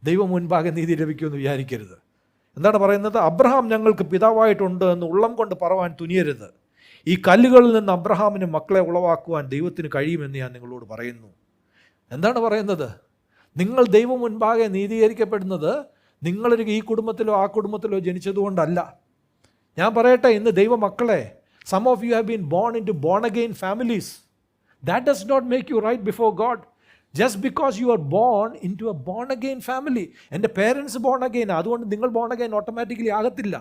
ദൈവം മുൻപാകെ നീതി ലഭിക്കുമെന്ന് വിചാരിക്കരുത്. എന്താണ് പറയുന്നത്? അബ്രഹാം ഞങ്ങൾക്ക് പിതാവായിട്ടുണ്ട് എന്ന് ഉള്ളം കൊണ്ട് പറവാൻ തുനിയരുത്. ഈ കല്ലുകളിൽ നിന്ന് അബ്രഹാമിന് മക്കളെ ഉളവാക്കുവാൻ ദൈവത്തിന് കഴിയുമെന്ന് ഞാൻ നിങ്ങളോട് പറയുന്നു. എന്താണ് പറയുന്നത്? നിങ്ങൾ ദൈവം മുൻപാകെ നീതീകരിക്കപ്പെടുന്നത് നിങ്ങളൊരു ഈ കുടുംബത്തിലോ ആ കുടുംബത്തിലോ ജനിച്ചതുകൊണ്ടല്ല. ഞാൻ പറയട്ടെ, ഇന്ന് ദൈവമക്കളെ, some of you have been born into born again families. That does not make you right before God. Just because you are born into a born again family. എൻ്റെ പേരൻസ് ബോൺ അഗെയിൻ, അതുകൊണ്ട് നിങ്ങൾ ബോൺ അഗെയിൻ ഓട്ടോമാറ്റിക്കലി ആകത്തില്ല.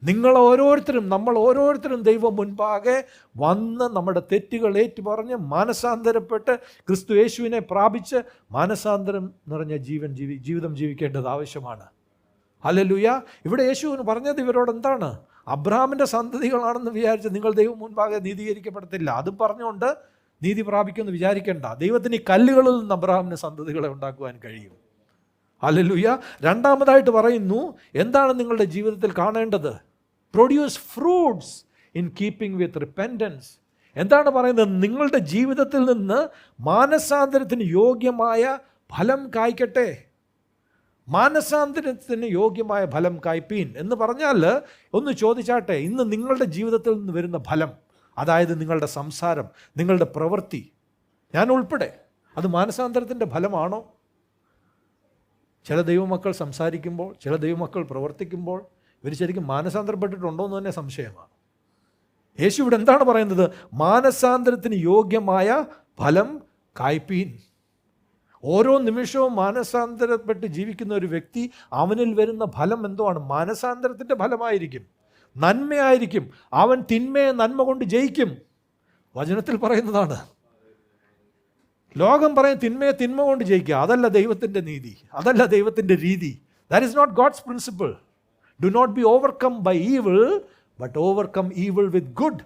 നിങ്ങൾ ഓരോരുത്തരും, നമ്മൾ ഓരോരുത്തരും ദൈവം മുൻപാകെ വന്ന് നമ്മുടെ തെറ്റുകൾ ഏറ്റുപറഞ്ഞ് മാനസാന്തരപ്പെട്ട് ക്രിസ്തു യേശുവിനെ പ്രാപിച്ച് മാനസാന്തരം നിറഞ്ഞ ജീവിതം ജീവിക്കേണ്ടത് ആവശ്യമാണ്. ഹല്ലേലൂയ. ഇവിടെ യേശുവിന് പറഞ്ഞത് ഇവരോട് എന്താണ്? അബ്രഹാമിൻ്റെ സന്തതികളാണെന്ന് വിചാരിച്ച് നിങ്ങൾ ദൈവം മുൻപാകെ നീതീകരിക്കപ്പെടത്തില്ല. അതും പറഞ്ഞുകൊണ്ട് നീതി പ്രാപിക്കുമെന്ന് വിചാരിക്കേണ്ട. ദൈവത്തിന് ഈ കല്ലുകളിൽ നിന്ന് അബ്രഹാമിന് സന്തതികളെ ഉണ്ടാക്കുവാൻ കഴിയും. ഹല്ലേലൂയ. രണ്ടാമതായിട്ട് പറയുന്നു, എന്താണ് നിങ്ങളുടെ ജീവിതത്തിൽ കാണേണ്ടത്? Produce fruits in keeping with repentance. എന്താണ് പറയുന്നത്? നിങ്ങളുടെ ജീവിതത്തിൽ നിന്ന് മാനസാന്തരത്തിന് യോഗ്യമായ ഫലം കായ്ക്കട്ടെ. മാനസാന്തരത്തിന് യോഗ്യമായ ഫലം കായ്പീൻ എന്ന് പറഞ്ഞാൽ, ഒന്ന് ചോദിച്ചാട്ടെ, ഇന്ന് നിങ്ങളുടെ ജീവിതത്തിൽ നിന്ന് വരുന്ന ഫലം, അതായത് നിങ്ങളുടെ സംസാരം, നിങ്ങളുടെ പ്രവൃത്തി, ഞാൻ ഉൾപ്പെടെ, അത് മാനസാന്തരത്തിൻ്റെ ഫലമാണോ? ചില ദൈവമക്കൾ സംസാരിക്കുമ്പോൾ, ചില ദൈവമക്കൾ പ്രവർത്തിക്കുമ്പോൾ ഇവർ ശരിക്കും മാനസാന്തരപ്പെട്ടിട്ടുണ്ടോ എന്ന് തന്നെ സംശയമാണ്. യേശു ഇവിടെ എന്താണ് പറയുന്നത്? മാനസാന്തരത്തിന് യോഗ്യമായ ഫലം കായ്പീൻ. ഓരോ നിമിഷവും മാനസാന്തരപ്പെട്ട് ജീവിക്കുന്ന ഒരു വ്യക്തി, അവനിൽ വരുന്ന ഫലം എന്തുവാണ്? മാനസാന്തരത്തിൻ്റെ ഫലമായിരിക്കും, നന്മയായിരിക്കും. അവൻ തിന്മയെ നന്മ കൊണ്ട് ജയിക്കും. വചനത്തിൽ പറയുന്നതാണ്. ലോകം പറയും തിന്മയെ തിന്മ കൊണ്ട് ജയിക്കുക. അതല്ല ദൈവത്തിൻ്റെ നീതി, അതല്ല ദൈവത്തിൻ്റെ രീതി. That is not God's principle. Do not be overcome by evil, but overcome evil with good.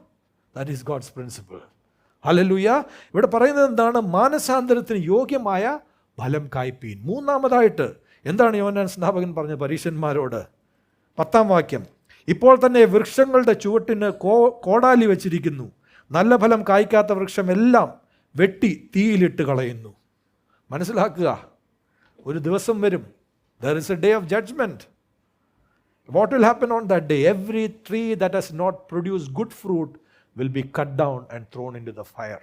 That is God's principle. Hallelujah. ഇവിടെ പറയുന്നത് എന്താണ്? മാനസാന്തരത്തിന് യോഗ്യമായ ഫലം കായ്പീൻ. മൂന്നാമതായിട്ട് എന്താണ് യോഹന്നാൻ സ്നാപകൻ പറഞ്ഞ പരീശന്മാരോട്? 10-ാം വാക്യം, ഇപ്പോൾ തന്നെ വൃക്ഷങ്ങളുടെ ചുവട്ടിന് കോടാലി വച്ചിരിക്കുന്നു. നല്ല ഫലം കായ്ക്കാത്ത വൃക്ഷമെല്ലാം വെട്ടി തീയിലിട്ട് കളയുന്നു. മനസ്സിലാക്കുക, ഒരു ദിവസം വരും. There is a day of judgment. What will happen on that day? Every tree that has not produced good fruit will be cut down and thrown into the fire.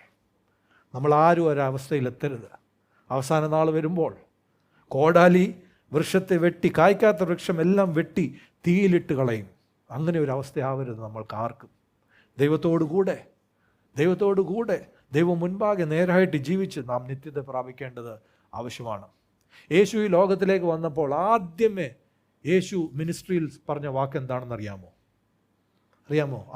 നമ്മൾ ആരും ഒരവസ്ഥയിൽ എത്തരുത്. അവസാന നാൾ വരുമ്പോൾ കോടാലി വൃക്ഷത്തെ വെട്ടി, കായ്ക്കാത്ത വൃക്ഷം എല്ലാം വെട്ടി തീയിലിട്ട് കളയും. അങ്ങനെ ഒരു അവസ്ഥയാവരുത് നമ്മൾക്ക് ആർക്കും. ദൈവത്തോടു കൂടെ ദൈവം മുൻപാകെ നേരായിട്ട് ജീവിച്ച് നാം നിത്യത പ്രാപിക്കേണ്ടത് ആവശ്യമാണ്. യേശു ഈ ലോകത്തിലേക്ക് വന്നപ്പോൾ ആദ്യമേ യേശു മിനിസ്ട്രിയിൽ പറഞ്ഞ വാക്ക് എന്താണെന്ന് അറിയാമോ?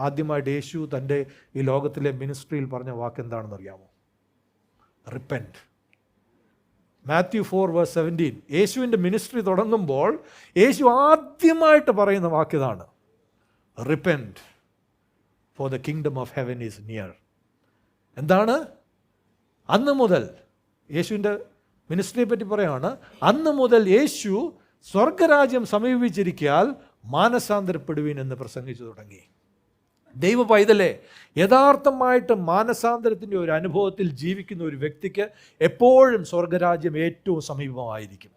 ആദ്യമായിട്ട് യേശു തൻ്റെ ഈ ലോകത്തിലെ മിനിസ്ട്രിയിൽ പറഞ്ഞ വാക്ക് എന്താണെന്ന് അറിയാമോ? റിപ്പൻറ്റ്. മാത്യു 4:17. യേശുവിൻ്റെ മിനിസ്ട്രി തുടങ്ങുമ്പോൾ യേശു ആദ്യമായിട്ട് പറയുന്ന വാക്കിതാണ്, repent, for the kingdom of heaven is near. എന്താണ്? അന്ന് മുതൽ യേശുവിൻ്റെ മിനിസ്ട്രിയെ പറ്റി പറയുകയാണ്. അന്ന് മുതൽ യേശു സ്വർഗരാജ്യം സമീപിച്ചിരിക്കാൽ മാനസാന്തരപ്പെടുവീൻ എന്ന് പ്രസംഗിച്ചു തുടങ്ങി. ദൈവ പൈതലെ, യഥാർത്ഥമായിട്ട് മാനസാന്തരത്തിൻ്റെ ഒരു അനുഭവത്തിൽ ജീവിക്കുന്ന ഒരു വ്യക്തിക്ക് എപ്പോഴും സ്വർഗരാജ്യം ഏറ്റവും സമീപമായിരിക്കും.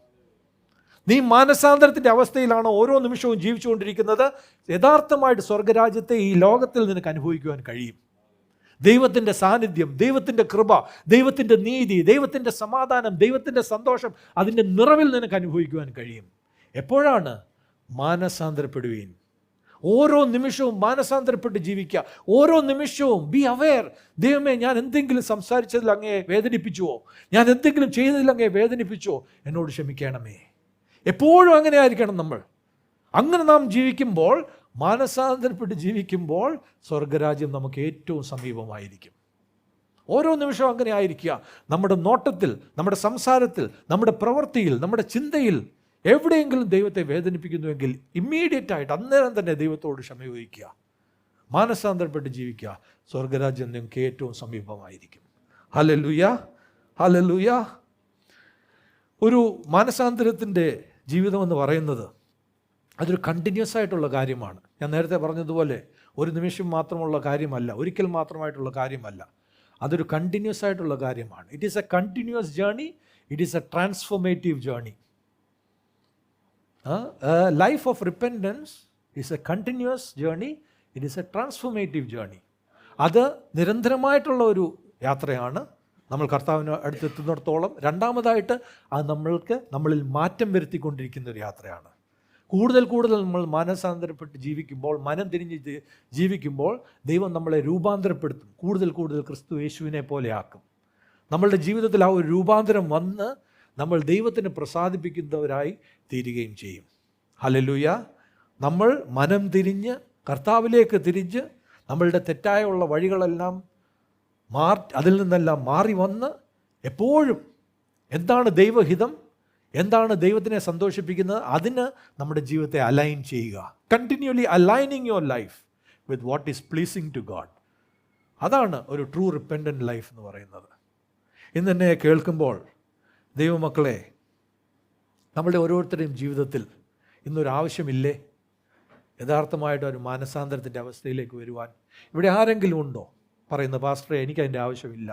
നീ മാനസാന്തരത്തിൻ്റെ അവസ്ഥയിലാണ് ഓരോ നിമിഷവും ജീവിച്ചുകൊണ്ടിരിക്കുന്നത്, യഥാർത്ഥമായിട്ട് സ്വർഗരാജ്യത്തെ ഈ ലോകത്തിൽ നിനക്ക് അനുഭവിക്കുവാൻ കഴിയും. ദൈവത്തിൻ്റെ സാന്നിധ്യം, ദൈവത്തിൻ്റെ കൃപ, ദൈവത്തിൻ്റെ നീതി, ദൈവത്തിൻ്റെ സമാധാനം, ദൈവത്തിൻ്റെ സന്തോഷം, അതിൻ്റെ നിറവിൽ നിനക്ക് അനുഭവിക്കുവാൻ കഴിയും. എപ്പോഴാണ്? മാനസാന്തരപ്പെടുവീൻ. ഓരോ നിമിഷവും മാനസാന്തരപ്പെട്ട് ജീവിക്കുക. ഓരോ നിമിഷവും ബി അവെയർ. ദൈവമേ, ഞാൻ എന്തെങ്കിലും സംസാരിച്ചതിൽ അങ്ങേ വേദനിപ്പിച്ചുവോ? ഞാൻ എന്തെങ്കിലും ചെയ്തതിൽ അങ്ങേ വേദനിപ്പിച്ചുവോ? എന്നോട് ക്ഷമിക്കണമേ. എപ്പോഴും അങ്ങനെ ആയിരിക്കണം നമ്മൾ. അങ്ങനെ നാം ജീവിക്കുമ്പോൾ, മാനസാന്തരപ്പെട്ട് ജീവിക്കുമ്പോൾ സ്വർഗരാജ്യം നമുക്ക് ഏറ്റവും സമീപമായിരിക്കും. ഓരോ നിമിഷവും അങ്ങനെ ആയിരിക്കുക. നമ്മുടെ നോട്ടത്തിൽ, നമ്മുടെ സംസാരത്തിൽ, നമ്മുടെ പ്രവൃത്തിയിൽ, നമ്മുടെ ചിന്തയിൽ എവിടെയെങ്കിലും ദൈവത്തെ വേദനിപ്പിക്കുന്നുവെങ്കിൽ ഇമ്മീഡിയറ്റ് ആയിട്ട് അന്നേരം തന്നെ ദൈവത്തോട് ക്ഷമ ചോദിക്കുക, മാനസാന്തരപ്പെട്ട് ജീവിക്കുക. സ്വർഗരാജ്യം നിങ്ങൾക്ക് ഏറ്റവും സമീപമായിരിക്കും. Hallelujah, hallelujah. ഒരു മാനസാന്തരത്തിൻ്റെ ജീവിതമെന്ന് പറയുന്നത് അതൊരു കണ്ടിന്യൂസ് ആയിട്ടുള്ള കാര്യമാണ്. ഞാൻ നേരത്തെ പറഞ്ഞതുപോലെ ഒരു നിമിഷം മാത്രമുള്ള കാര്യമല്ല, ഒരിക്കൽ മാത്രമായിട്ടുള്ള കാര്യമല്ല. അതൊരു കണ്ടിന്യൂസ് ആയിട്ടുള്ള കാര്യമാണ്. It is a continuous journey, it is A transformative journey. Life of repentance is a continuous journey, it is A transformative journey. അത് നിരന്തരമായിട്ടുള്ള ഒരു യാത്രയാണ് നമ്മൾ കർത്താവിന് അടുത്തെത്തുന്നിടത്തോളം. രണ്ടാമതായിട്ട് അത് നമ്മളിൽ മാറ്റം വരുത്തിക്കൊണ്ടിരിക്കുന്ന ഒരു യാത്രയാണ്. കൂടുതൽ നമ്മൾ മനസാന്തരപ്പെട്ട് ജീവിക്കുമ്പോൾ, മനം തിരിഞ്ഞ് ജീവിക്കുമ്പോൾ ദൈവം നമ്മളെ രൂപാന്തരപ്പെടുത്തും, കൂടുതൽ ക്രിസ്തു യേശുവിനെ പോലെ ആക്കും. നമ്മളുടെ ജീവിതത്തിൽ ആ ഒരു രൂപാന്തരം വന്ന് നമ്മൾ ദൈവത്തിന് പ്രസാദിപ്പിക്കുന്നവരായി തീരുകയും ചെയ്യും. ഹല്ലേലൂയ. നമ്മൾ മനം തിരിഞ്ഞ് കർത്താവിലേക്ക് തിരിഞ്ഞ് നമ്മളുടെ തെറ്റായുള്ള വഴികളെല്ലാം അതിൽ നിന്നെല്ലാം മാറി വന്ന് എപ്പോഴും എന്താണ് ദൈവഹിതം, എന്താണ് ദൈവത്തിനെ സന്തോഷിപ്പിക്കുന്നത്, അതിന് നമ്മുടെ ജീവിതത്തെ അലൈൻ ചെയ്യുക. Continually aligning your life with what is pleasing to God. അതാണ് ഒരു ട്രൂ റിപ്പൻഡൻറ്റ് ലൈഫ് എന്ന് പറയുന്നത്. ഇന്ന് എന്നെ കേൾക്കുമ്പോൾ ദൈവമക്കളെ, നമ്മളുടെ ഓരോരുത്തരുടെയും ജീവിതത്തിൽ ഇന്നൊരാവശ്യമില്ലേ യഥാർത്ഥമായിട്ട് ഒരു മാനസാന്തരത്തിൻ്റെ അവസ്ഥയിലേക്ക് വരുവാൻ? ഇവിടെ ആരെങ്കിലും ഉണ്ടോ പറയുന്നത്, പാസ്റ്ററെ എനിക്കതിൻ്റെ ആവശ്യമില്ല?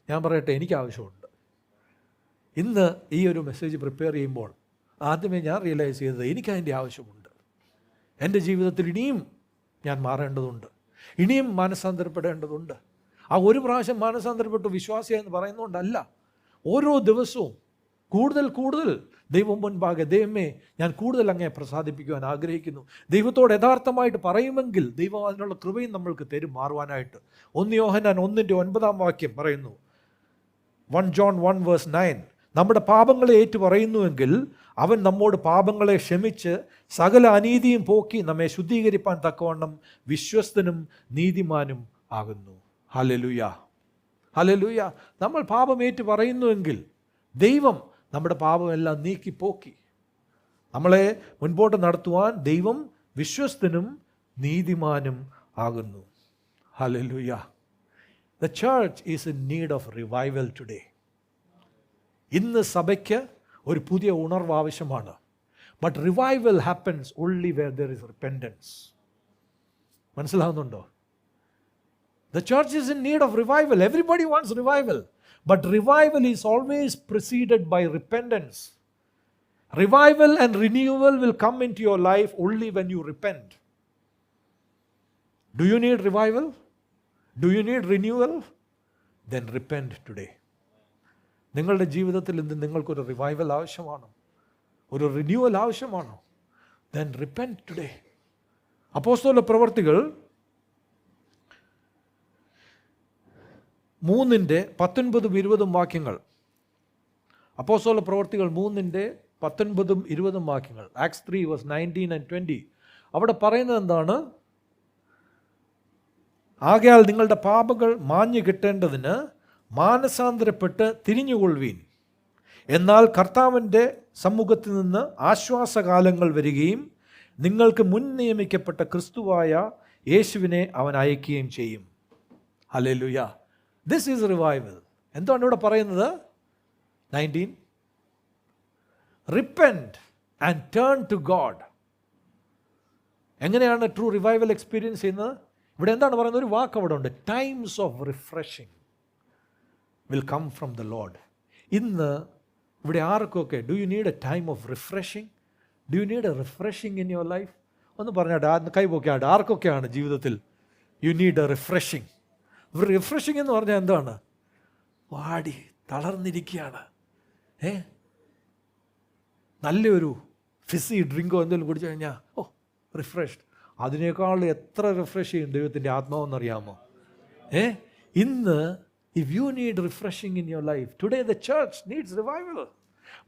ഞാൻ പറയട്ടെ, എനിക്ക് ആവശ്യമുണ്ട്. ഇന്ന് ഈ ഒരു മെസ്സേജ് പ്രിപ്പയർ ചെയ്യുമ്പോൾ ആദ്യമേ ഞാൻ റിയലൈസ് ചെയ്തത് എനിക്കതിൻ്റെ ആവശ്യമുണ്ട്. എൻ്റെ ജീവിതത്തിൽ ഇനിയും ഞാൻ മാറേണ്ടതുണ്ട്, ഇനിയും മാനസാന്തരപ്പെടേണ്ടതുണ്ട്. ആ ഒരു പ്രാവശ്യം മാനസാന്തരപ്പെട്ടു വിശ്വാസിയെന്ന് പറയുന്നതുകൊണ്ടല്ല, ഓരോ ദിവസവും കൂടുതൽ ദൈവം മുൻപാകെ, ദൈവമേ ഞാൻ കൂടുതൽ അങ്ങേ പ്രസാദിപ്പിക്കുവാൻ ആഗ്രഹിക്കുന്നു. ദൈവത്തോട് യഥാർത്ഥമായിട്ട് പറയുമെങ്കിൽ ദൈവം അതിനുള്ള കൃപയും നമ്മൾക്ക് തരും മാറുവാനായിട്ട്. 1 യോഹന്നാൻ 1:9 പറയുന്നു, 1 John 1:9, നമ്മുടെ പാപങ്ങളെ ഏറ്റു പറയുന്നുവെങ്കിൽ അവൻ നമ്മോട് പാപങ്ങളെ ക്ഷമിച്ച് സകല അനീതിയും പോക്കി നമ്മെ ശുദ്ധീകരിപ്പാൻ തക്കവണ്ണം വിശ്വസ്തനും നീതിമാനും ആകുന്നു. Hallelujah, hallelujah. നമ്മൾ പാപം ഏറ്റു പറയുന്നുവെങ്കിൽ ദൈവം നമ്മുടെ പാപമെല്ലാം നീക്കിപ്പോക്കി നമ്മളെ മുൻപോട്ട് നടത്തുവാൻ ദൈവം വിശ്വസ്തനും നീതിമാനും ആകുന്നു. Hallelujah. The church is in need of revival today. ഇന്ന് സഭയ്ക്ക് ഒരു പുതിയ ഉണർവ് ആവശ്യമാണ്. But revival happens only where there is repentance. മനസ്സിലാവുന്നുണ്ടോ? The church is in need of revival. Everybody wants revival. But revival is always preceded by repentance. Revival and renewal will come into your life only when you repent. Do you need revival? Do you need renewal? Then repent today. നിങ്ങളുടെ ജീവിതത്തിൽ ഇന്ന് നിങ്ങൾക്കൊരു റിവൈവൽ ആവശ്യമാണോ? ഒരു റിന്യൂവൽ ആവശ്യമാണോ? Then repent today. അപ്പോസ്തല പ്രവർത്തികൾ 3:19-20 അപ്പോസ്തല പ്രവർത്തികൾ 3:19-20 Acts 3:19 and 20. അവിടെ പറയുന്നത് എന്താണ്? ആകയാൽ നിങ്ങളുടെ പാപങ്ങൾ മാഞ്ഞു കിട്ടേണ്ടതിന് മാനസാന്തരപ്പെട്ട് തിരിഞ്ഞുകൊള്ളുവീൻ. എന്നാൽ കർത്താവിൻ്റെ സമ്മുഖത്തിൽ നിന്ന് ആശ്വാസകാലങ്ങൾ വരികയും നിങ്ങൾക്ക് മുൻ നിയമിക്കപ്പെട്ട ക്രിസ്തുവായ യേശുവിനെ അവൻ അയക്കുകയും ചെയ്യും. ഹല്ലേലൂയ. This is revival. എന്താണ് ഇവിടെ പറയുന്നത്? 19, repent and turn to God. എങ്ങനെയാണ് ട്രൂ റിവൈവൽ എക്സ്പീരിയൻസ് ചെയ്യുന്നത്? ഇവിടെ എന്താണ് പറയുന്നത്? ഒരു വാക്ക് അവിടെ ഉണ്ട്, times of refreshing will come from the Lord. ഇന്ന് ഇവിടെ ആർക്കൊക്കെ do you need a time of refreshing? Do you need a refreshing in your life? ഒന്ന് പറഞ്ഞാട്ട്, കൈപോക്കാട്ട്, ആർക്കൊക്കെയാണ് ജീവിതത്തിൽ you need a refreshing? Refreshing എന്ന് പറഞ്ഞാൽ എന്താണ്? വാടി തളർന്നിരിക്കുകയാണ്, നല്ലൊരു ഫിസി ഡ്രിങ്കോ എന്തെങ്കിലും കുടിച്ചു കഴിഞ്ഞാൽ റിഫ്രഷ്ഡ്. അതിനേക്കാൾ എത്ര റിഫ്രഷ് ചെയ്യും ദൈവത്തിൻ്റെ ആത്മാവെന്നറിയാമോ? ഇന്ന് if you need refreshing in your life, today the church needs revival.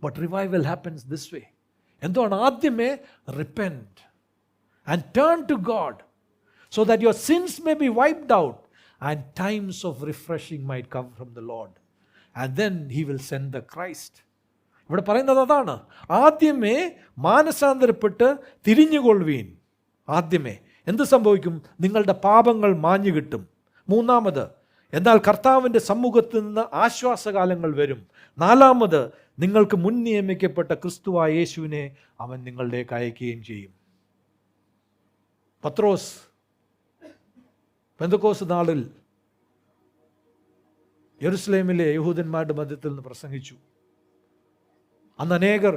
But revival happens this way. എന്താണ്? ആദ്യമേ repent and turn to God so that your sins may be wiped out and times of refreshing might come from the Lord. And then he will send the Christ. ഇവിടെ പറയുന്നത് അതാണ്. ആദ്യമേ മാനസാന്തരപ്പെട്ട് തിരിഞ്ഞുകൊള്ളുവീൻ. ആദ്യമേ എന്ത് സംഭവിക്കും? നിങ്ങളുടെ പാപങ്ങൾ മാഞ്ഞു കിട്ടും. മൂന്നാമത്, എന്നാൽ കർത്താവിൻ്റെ സമ്മുഖത്ത് നിന്ന് ആശ്വാസകാലങ്ങൾ വരും. നാലാമത്, നിങ്ങൾക്ക് മുൻ നിയമിക്കപ്പെട്ട ക്രിസ്തുവായ യേശുവിനെ അവൻ നിങ്ങളിലേക്ക് അയക്കുകയും ചെയ്യും. പത്രോസ് പെന്തക്കോസ്ത് നാളിൽ യെരുസലേമിലെ യഹൂദന്മാരുടെ മധ്യത്തിൽ നിന്ന് പ്രസംഗിച്ചു. അന്ന് അനേകർ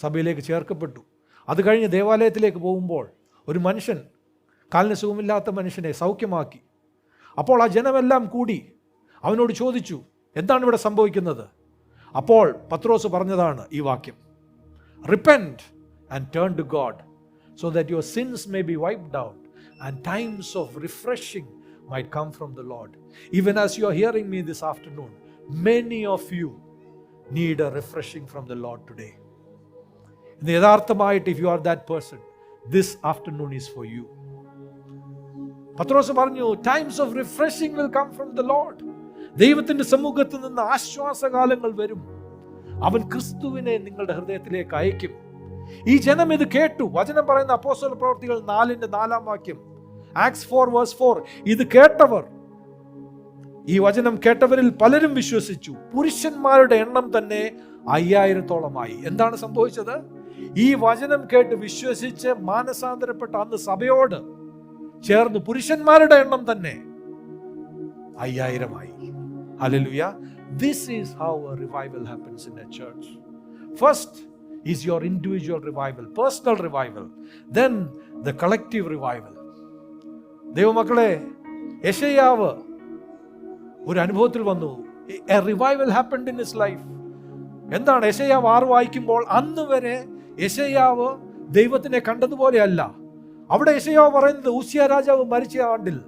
സഭയിലേക്ക് ചേർക്കപ്പെട്ടു. അത് കഴിഞ്ഞ് ദേവാലയത്തിലേക്ക് പോകുമ്പോൾ ഒരു മനുഷ്യൻ, കാലിന് സുഖമില്ലാത്ത മനുഷ്യനെ സൗഖ്യമാക്കി. അപ്പോൾ ആ ജനമെല്ലാം കൂടി അവനോട് ചോദിച്ചു, എന്താണ് ഇവിടെ സംഭവിക്കുന്നത്? അപ്പോൾ പത്രോസ് പറഞ്ഞതാണ് ഈ വാക്യം: repent and turn to God so that your sins may be wiped out and times of refreshing might come from the Lord. Even as you are hearing me this afternoon, many of you need a refreshing from the Lord today. യഥാർത്ഥമായിട്ട് if you are that person, this afternoon is for you. പത്രോസ് പറഞ്ഞു, times of refreshing will come from the Lord. ദൈവത്തിന്റെ സമ്മുഖത്ത് നിന്ന് ആശ്വാസകാലങ്ങൾ വരും. അവൻ ക്രിസ്തുവിനെ നിങ്ങളുടെ ഹൃദയത്തിലേക്ക് അയക്കും. ഈ ജനം ഇത് കേട്ടു. വചനം പറയുന്ന അപ്പോസ്തല പ്രവൃത്തികൾ 4:4 ആക്ട്സ് 4:4, ഇത് കേട്ടവർ, ഈ വചനം കേട്ടവരിൽ പലരും വിശ്വസിച്ചു. പുരുഷന്മാരുടെ എണ്ണം തന്നെ 5000-ഓളമായി. എന്താണ് സംഭവിച്ചത്? ഈ വചനം കേട്ട് വിശ്വസിച്ച് മാനസാന്തരപ്പെട്ട അന്ന് സഭയോട് ചേർന്ന് പുരുഷന്മാരുടെ എണ്ണം തന്നെ 5000-ആയി. Hallelujah. This is how a revival happens in a church. First is your individual revival, personal revival, then the collective revival. ദൈവമക്കളെ, യെശയ്യാവ് ഒരു അനുഭവത്തിൽ വന്നു. A revival happened in his life. എന്താണ്? യെശയ്യാവ് 6 വായിക്കുമ്പോൾ അന്ന് വരെ യെശയ്യാവ് ദൈവത്തിനെ കണ്ടതുപോലെയല്ല. അവിടെ യെശയ്യാവ് പറയുന്നത്, ഉസിയ രാജാവ് മരിച്ച ആണ്ടിൽ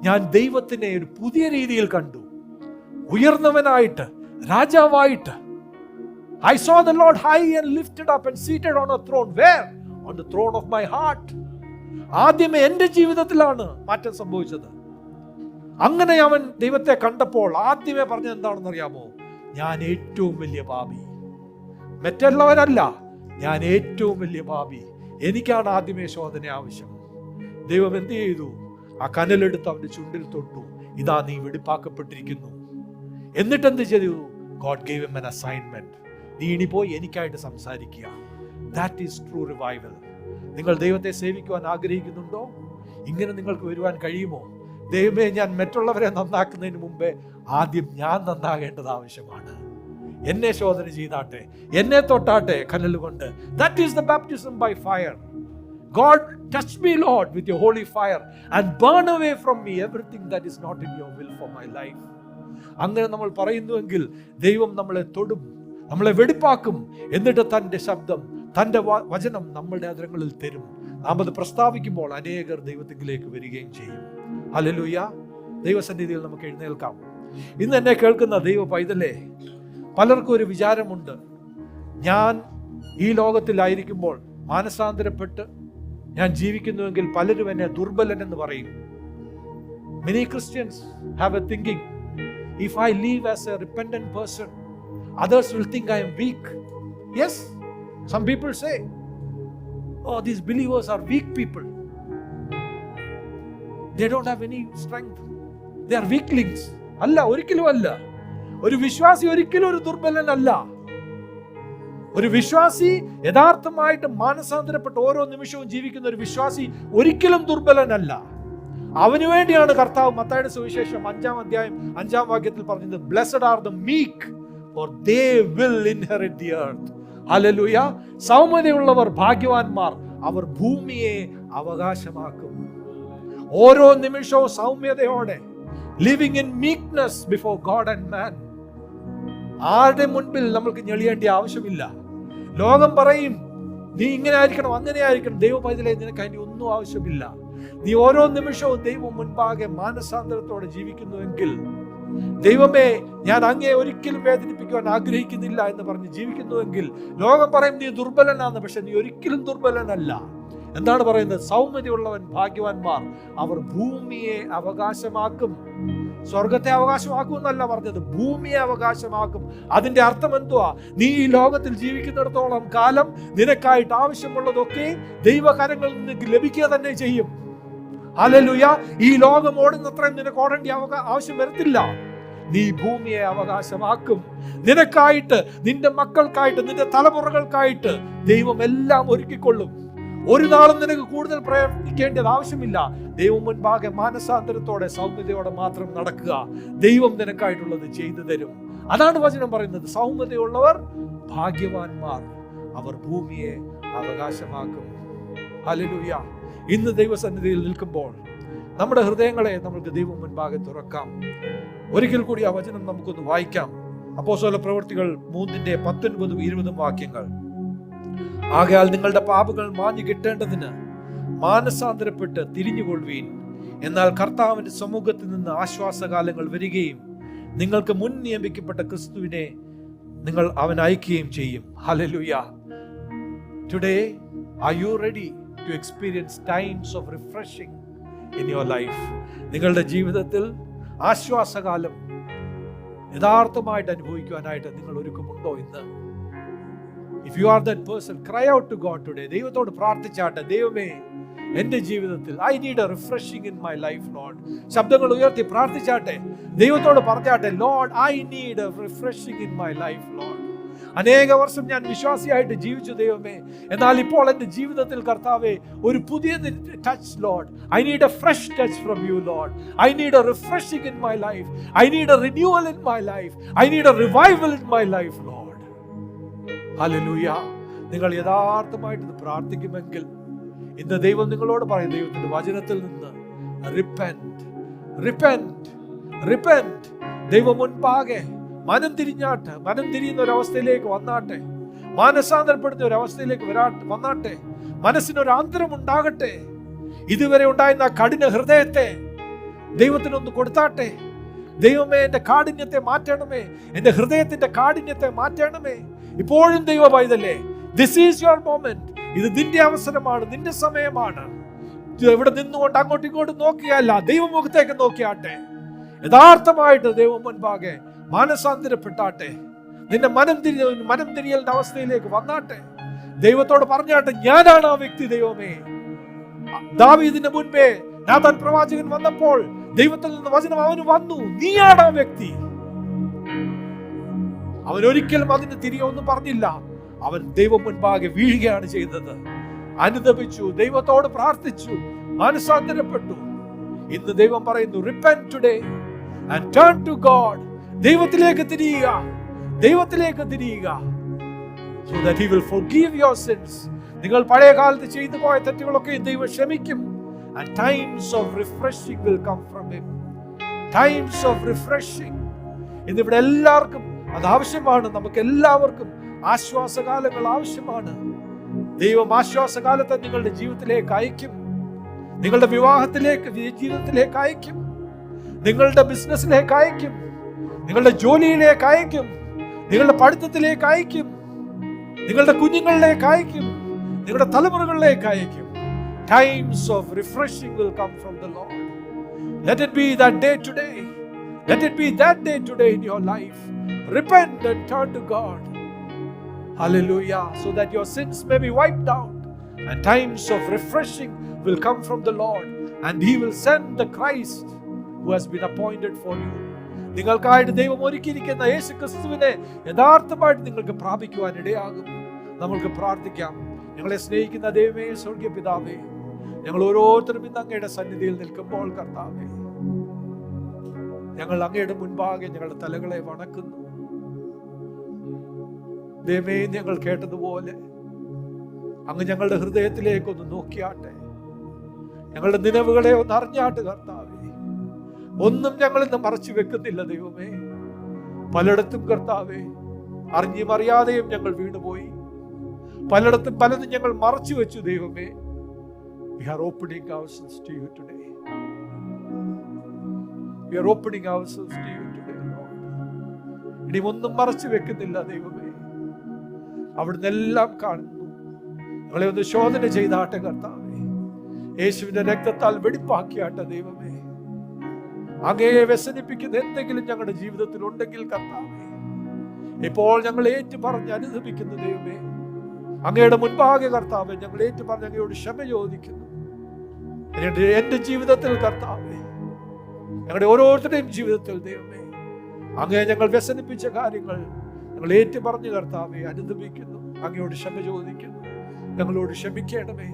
ഞാൻ ദൈവത്തിനെ ഒരു പുതിയ രീതിയിൽ കണ്ടു, ഉയർന്നവനായിട്ട്, രാജാവായിട്ട്. I saw the Lord high and lifted up and seated on a throne. Where? On the throne of my heart. ആദ്യമേ എൻ്റെ ജീവിതത്തിലാണ് മാറ്റം സംഭവിച്ചത്. അങ്ങനെ അവൻ ദൈവത്തെ കണ്ടപ്പോൾ ആദ്യമേ പറഞ്ഞത് എന്താണെന്ന് അറിയാമോ? ഞാൻ ഏറ്റവും വലിയ പാപി, മറ്റുള്ളവരല്ല, ഞാൻ ഏറ്റവും വലിയ പാപി, എനിക്കാണ് ആദ്യമേ ശോധന ആവശ്യം. ദൈവം എന്ത് ചെയ്തു? ആ കനലെടുത്ത് അവന്റെ ചുണ്ടിൽ തൊട്ടു. ഇതാ നീ വെടിപ്പാക്കപ്പെട്ടിരിക്കുന്നു. എന്നിട്ട് എന്ത് ചെയ്തു? God gave him an assignment. നീ ഇനി പോയി എനിക്കായിട്ട് സംസാരിക്കുക. That is true revival. നിങ്ങൾ ദൈവത്തെ സേവിക്കുവാൻ ആഗ്രഹിക്കുന്നുണ്ടോ? ഇങ്ങനെ നിങ്ങൾക്ക് വരുവാൻ കഴിയുമോ? ദൈവമേ, ഞാൻ മറ്റുള്ളവരെ നന്നാക്കുന്നതിന് മുമ്പേ ആദ്യം ഞാൻ നന്നാകേണ്ടത് ആവശ്യമാണ്. എന്നെ ശോധന ചെയ്താട്ടെ, എന്നെ തൊട്ടാട്ടെ കനലുകൊണ്ട്. That is the baptism by fire. God, touch me, Lord, with your holy fire and burn away from me everything that is not in your will for my life. അങ്ങനെ നമ്മൾ പറയുന്നുവെങ്കിൽ ദൈവം നമ്മളെ തൊടും, നമ്മളെ വെടിപ്പാക്കും. എന്നിട്ട് തൻ്റെ ശബ്ദം, തൻ്റെ വചനം നമ്മളുടെ അധരങ്ങളിൽ തരും. നാം അത് പ്രസ്താവിക്കുമ്പോൾ അനേകർ ദൈവത്തിലേക്ക് വരികയും ചെയ്യും. ഹല്ലേലൂയ. ദൈവസന്നിധിയിൽ നമുക്ക് എഴുന്നേൽക്കാം. ഇന്ന് എന്നെ കേൾക്കുന്ന ദൈവ പൈതലേ, പലർക്കും ഒരു വിചാരമുണ്ട്, ഞാൻ ഈ ലോകത്തിലായിരിക്കുമ്പോൾ മാനസാന്തരപ്പെട്ട് ഞാൻ ജീവിക്കുന്നുവെങ്കിൽ പലരും എന്നെ ദുർബലൻ എന്ന് പറയും. Many Christians have a thinking, if I live as a repentant person, others will think I am weak. Yes, some people say, oh, these believers are weak people. They don't have any strength. They are weaklings. അല്ല, ഒരിക്കലും അല്ല. ഒരു വിശ്വാസി ഒരിക്കലും ഒരു ദുർബലനല്ല. ഒരു വിശ്വാസി യഥാർത്ഥമായിട്ട് മാനസാന്തരപ്പെട്ട് ഓരോ നിമിഷവും ജീവിക്കുന്ന ഒരു വിശ്വാസി ഒരിക്കലും ദുർബലനല്ല. അവന് വേണ്ടിയാണ് കർത്താവ് മത്തായിയുടെ സുവിശേഷം 5-ാം അധ്യായം 5-ാം വാക്യത്തിൽ പറഞ്ഞത്, blessed are the meek for they will inherit the earth. Hallelujah. സൗമ്യതയുള്ളവർ ഭാഗ്യവാന്മാർ, അവർ ഭൂമിയെ അവകാശമാക്കും. ഓരോ നിമിഷവും സൗമ്യതയോടെ, living in meekness before God and man. ആരുടെ മുൻപിൽ നമ്മൾക്ക് ഞെളിയേണ്ട ആവശ്യമില്ല. ലോകം പറയും, നീ ഇങ്ങനെ ആയിരിക്കണം, അങ്ങനെ ആയിരിക്കണം. ദൈവ പൈതലേ, നിനക്ക് അതിന് ഒന്നും ആവശ്യമില്ല. നീ ഓരോ നിമിഷവും ദൈവം മുൻപാകെ മാനസാന്തരത്തോടെ ജീവിക്കുന്നുവെങ്കിൽ, ദൈവമേ, ഞാൻ അങ്ങയെ ഒരിക്കലും വേദനിപ്പിക്കുവാൻ ആഗ്രഹിക്കുന്നില്ല എന്ന് പറഞ്ഞ് ജീവിക്കുന്നുവെങ്കിൽ, ലോകം പറയും നീ ദുർബലനാണ്. പക്ഷെ നീ ഒരിക്കലും ദുർബലനല്ല. എന്താണ് പറയുന്നത്? സൗമ്യതയുള്ളവൻ ഭാഗ്യവാന്മാർ, അവർ ഭൂമിയെ അവകാശമാക്കും. സ്വർഗത്തെ അവകാശമാക്കും എന്നല്ല പറഞ്ഞത്, ഭൂമിയെ അവകാശമാക്കും. അതിന്റെ അർത്ഥം എന്തുവാ? നീ ഈ ലോകത്തിൽ ജീവിക്കുന്നിടത്തോളം കാലം നിനക്കായിട്ട് ആവശ്യമുള്ളതൊക്കെ ദൈവകരങ്ങളിൽ നിന്ന് ലഭിക്കുക തന്നെ ചെയ്യും. ഹല്ലേലൂയ. ഈ ലോകം ഓടുന്നത്രയും നിനക്ക് ഓടേണ്ട ആവശ്യം വരത്തില്ല. നീ ഭൂമിയെ അവകാശമാക്കും. നിനക്കായിട്ട്, നിന്റെ മക്കൾക്കായിട്ട്, നിന്റെ തലമുറകൾക്കായിട്ട് ദൈവം എല്ലാം ഒരുക്കിക്കൊള്ളും. ഒരു നാളും നിനക്ക് കൂടുതൽ പ്രയത്നിക്കേണ്ടത് ആവശ്യമില്ല. ദൈവം മുൻപാകെ മാനസാന്തരത്തോടെ സൗമ്യതയോടെ മാത്രം നടക്കുക. ദൈവം നിനക്കായിട്ടുള്ളത് ചെയ്തു തരും. അതാണ് വചനം പറയുന്നത്. സൗമ്യതയുള്ളവർ ഭാഗ്യവാന്മാർ, അവർ ഭൂമിയെ അവകാശമാക്കും. ഹല്ലേലൂയ. ഇന്ന് ദൈവസന്നിധിയിൽ നിൽക്കുമ്പോൾ നമ്മുടെ ഹൃദയങ്ങളെ നമുക്ക് ദൈവം മുൻപാകെ തുറക്കാം. ഒരിക്കൽ കൂടി ആ വചനം നമുക്കൊന്ന് വായിക്കാം. അപ്പോസ്തല പ്രവൃത്തികൾ 3:19-20 വാക്യങ്ങൾ. ആകയാൽ നിങ്ങളുടെ പാപങ്ങൾ മാഞ്ഞു കിട്ടേണ്ടതിന് മാനസാന്തരപ്പെട്ട് തിരിഞ്ഞുകൊള്ളുവീൻ. എന്നാൽ കർത്താവിന്റെ സമൂഹത്തിൽ നിന്ന് ആശ്വാസകാലങ്ങൾ വരികയും നിങ്ങൾക്ക് മുൻ നിയമിക്കപ്പെട്ട ക്രിസ്തുവിനെ നിങ്ങൾ അവൻ അയക്കുകയും ചെയ്യും. Hallelujah. Today, are you ready to experience times of refreshing in your life? നിങ്ങളുടെ ജീവിതത്തിൽ ആശ്വാസകാലം യഥാർത്ഥമായിട്ട് അനുഭവിക്കുവാനായിട്ട് നിങ്ങൾ ഒരുക്കമുണ്ടോ ഇന്ന്? If you are that person, cry out to God today. ദൈവത്തോട് പ്രാർത്ഥിച്ചാട്ടെ, ദൈവമേ എൻ്റെ ജീവിതത്തിൽ I need a refreshing in my life, Lord. ശബ്ദങ്ങൾ ഉയർത്തി പ്രാർത്ഥിച്ചാട്ടെ, ദൈവത്തോട് പറഞ്ഞാട്ടെ, Lord, I need a refreshing in my life, Lord. അനേക വർഷം ഞാൻ വിശ്വാസിയായിട്ട് ജീവിച്ചു ദൈവമേ, എന്നാൽ ഇപ്പോൾ എൻ്റെ ജീവിതത്തിൽ കർത്താവേ ഒരു പുതിയ touch, Lord. I need a fresh touch from you, Lord. I need a refreshing in my life. I need a renewal in my life. I need a revival in my life, Lord. Hallelujah. നിങ്ങൾ യഥാർത്ഥമായിട്ട് ഇത് പ്രാർത്ഥിക്കുമെങ്കിൽ ഇന്ന് ദൈവം നിങ്ങളോട് പറയും, ദൈവത്തിന്റെ വചനത്തിൽ നിന്ന് റിപ്പന്റ്, റിപ്പന്റ്, റിപ്പന്റ്. ദൈവം മുൻപാകെ മനം തിരിയുന്ന ഒരവസ്ഥയിലേക്ക് വന്നാട്ടെ, മാനസാന്തരപ്പെടുന്ന ഒരവസ്ഥയിലേക്ക് വന്നാട്ടെ, മനസ്സിനൊരാന്തരം ഉണ്ടാകട്ടെ. ഇതുവരെ ഉണ്ടായിരുന്ന കഠിന ഹൃദയത്തെ ദൈവത്തിനൊന്ന് കൊടുത്താട്ടെ. ദൈവമേ, എൻ്റെ കാഠിന്യത്തെ മാറ്റണമേ, എൻ്റെ ഹൃദയത്തിന്റെ കാഠിന്യത്തെ മാറ്റണമേ. ഇപ്പോഴും ദൈവ പൈതലേ, ദിസ് ഈസ് യുവർ മൊമെന്റ്. ഇത് നിന്റെ അവസരമാണ്, നിന്റെ സമയമാണ്. ഇവിടെ നിന്നുകൊണ്ട് അങ്ങോട്ടും ഇങ്ങോട്ടും നോക്കിയല്ല, ദൈവമുഖത്തേക്ക് നോക്കിയാട്ടെ. യഥാർത്ഥമായിട്ട് ദൈവം മുൻപാകെ മാനസാന്തരപ്പെട്ടാട്ടെ. നിന്റെ മനം തിരിയലിന്റെ അവസ്ഥയിലേക്ക് വന്നാട്ടെ. ദൈവത്തോട് പറഞ്ഞാട്ടെ, ഞാനാണ് ആ വ്യക്തി. ദൈവമേ, ദാവീദിന്റെ മുൻപേ നാഥാൻ പ്രവാചകൻ വന്നപ്പോൾ ദൈവത്തിൽ നിന്ന് വചനം അവന് വന്നു, നീയാണ് ആ വ്യക്തി. അവൻ ഒരിക്കലും അതിന് തിരികെ ഒന്നും പറഞ്ഞില്ല. അവൻ ദൈവം മുൻപാകെ വീഴുകയാണ് ചെയ്തത്. അനുതപിച്ചു, ദൈവത്തോട് പ്രാർത്ഥിച്ചു, മാനസാന്തരപ്പെട്ടു. ഇന്ന് ദൈവം പറയുന്നു, repent today and turn to God. ദൈവത്തിലേക്ക് തിരിയുക, ദൈവത്തിലേക്ക് തിരിയുക. So that he will forgive your sins. നിങ്ങൾ പഴയ കാലത്ത് ചെയ്തു പോയ തെറ്റുകളൊക്കെ ദൈവം ക്ഷമിക്കും. And times of refreshing will come from him. Times of refreshing. ഇന്നിവിടെ എല്ലാവർക്കും അത് ആവശ്യമാണ്. നമുക്ക് എല്ലാവർക്കും ആശ്വാസകാലങ്ങൾ ആവശ്യമാണ്. ദൈവം ആശ്വാസകാലത്തെ നിങ്ങളുടെ ജീവിതത്തിലേക്ക് അയക്കും. നിങ്ങളുടെ വിവാഹത്തിലേക്ക്, ജീവിതത്തിലേക്ക് അയക്കും. നിങ്ങളുടെ ബിസിനസ്സിലേക്ക് അയക്കും. നിങ്ങളുടെ ജോലിയിലേക്ക് അയക്കും. നിങ്ങളുടെ പഠിത്തത്തിലേക്ക് അയക്കും. നിങ്ങളുടെ കുഞ്ഞുങ്ങളിലേക്ക് അയക്കും. നിങ്ങളുടെ തലമുറകളിലേക്ക് അയക്കും. Times of refreshing will come from the Lord. Let it be that day today. Let it be that day today in your life. Repent and turn to God. Hallelujah. So that your sins may be wiped out. And times of refreshing will come from the Lord. And He will send the Christ who has been appointed for you. നിങ്ങൾക്കായിട്ട് ദൈവം ഒരുക്കിയിരിക്കുന്ന യേശു ക്രിസ്തുവിനെ യഥാർത്ഥമായിട്ട് നിങ്ങൾക്ക് പ്രാപിക്കുവാൻ ഇടയാകും. നമ്മൾക്ക് പ്രാർത്ഥിക്കാം. ഞങ്ങളെ സ്നേഹിക്കുന്ന ദൈവമേ, സ്വർഗീയ പിതാവേ, ഞങ്ങൾ ഓരോരുത്തരും ഇന്ന് അങ്ങയുടെ സന്നിധിയിൽ നിൽക്കുമ്പോൾ കർത്താവേ, ഞങ്ങൾ അങ്ങയുടെ മുൻപാകെ ഞങ്ങളുടെ തലകളെ വണക്കുന്നു. ദൈവമേ, ഞങ്ങൾ കേട്ടതുപോലെ അങ്ങ് ഞങ്ങളുടെ ഹൃദയത്തിലേക്കൊന്ന് നോക്കിയാട്ടെ. ഞങ്ങളുടെ നിലവുകളെ ഒന്ന് അറിഞ്ഞാട്ട് കർത്താവേ. ഒന്നും ഞങ്ങൾ ഇന്ന് മറച്ചു വെക്കുന്നില്ല ദൈവമേ. പലയിടത്തും കർത്താവേ, അറിഞ്ഞും അറിയാതെയും ഞങ്ങൾ വീണുപോയി. പലയിടത്തും പലതും ഞങ്ങൾ മറച്ചു വെച്ചു ദൈവമേ. We are opening ourselves to you today. We are opening ourselves to you today, Lord. ഇനി ഒന്നും മറച്ചു വെക്കുന്നില്ല ദൈവമേ. അവിടുന്ന് എല്ലാം കാണുന്നു. ഞങ്ങളെ ഒന്ന് ശോധന ചെയ്താട്ടെ കർത്താവേ. യേശുവിന്റെ രക്തത്താൽ വെടിപ്പാക്കിയാട്ടെ ദൈവമേ. അങ്ങയെ വ്യസനിപ്പിക്കുന്ന എന്തെങ്കിലും ഞങ്ങളുടെ ജീവിതത്തിൽ ഉണ്ടെങ്കിൽ കർത്താവേ, ഇപ്പോൾ ഞങ്ങൾ ഏറ്റു പറഞ്ഞ് അനുദപിക്കുന്നു ദൈവമേ. അങ്ങയുടെ മുൻപാകെ കർത്താവേ, ഞങ്ങൾ ഏറ്റു പറഞ്ഞ് അങ്ങയോട് ക്ഷമ ചോദിക്കുന്നു. എന്റെ ജീവിതത്തിൽ കർത്താവേ, ഞങ്ങളുടെ ഓരോരുത്തരുടെയും ജീവിതത്തിൽ ദൈവമേ, അങ്ങയെ ഞങ്ങൾ വ്യസനിപ്പിച്ച കാര്യങ്ങൾ ഞങ്ങൾ ഏറ്റു പറഞ്ഞ് കർത്താവേ അനുദപിക്കുന്നു. അങ്ങയോട് ക്ഷമ ചോദിക്കുന്നു. ഞങ്ങളോട് ക്ഷമിക്കണമേ.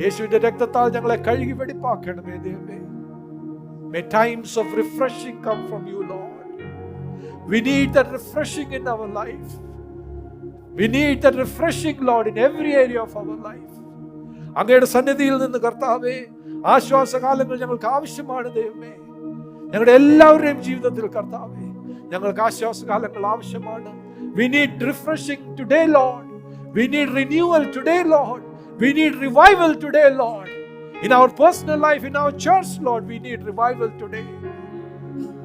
യേശുവിന്റെ രക്തത്താൽ ഞങ്ങളെ കഴുകി വെടിപ്പാക്കണമേ ദൈവമേ. May times of refreshing come from you, Lord. We need that refreshing in our life. We need that refreshing, Lord, in every area of our life. അങ്ങയുടെ സന്നിധിയിൽ നിന്ന് കർത്താവേ, ആശ്വാസകാലങ്ങൾ ഞങ്ങൾക്ക് ആവശ്യമാണ് ദൈവമേ. ഞങ്ങളുടെ എല്ലാവരുടെയും ജീവിതത്തിൽ കർത്താവേ, ഞങ്ങൾക്ക് ആശ്വാസകാലങ്ങൾ ആവശ്യമാണ്. We need refreshing today, Lord. We need renewal today, Lord. We need revival today, Lord. In our personal life, in our church, Lord, we need revival today.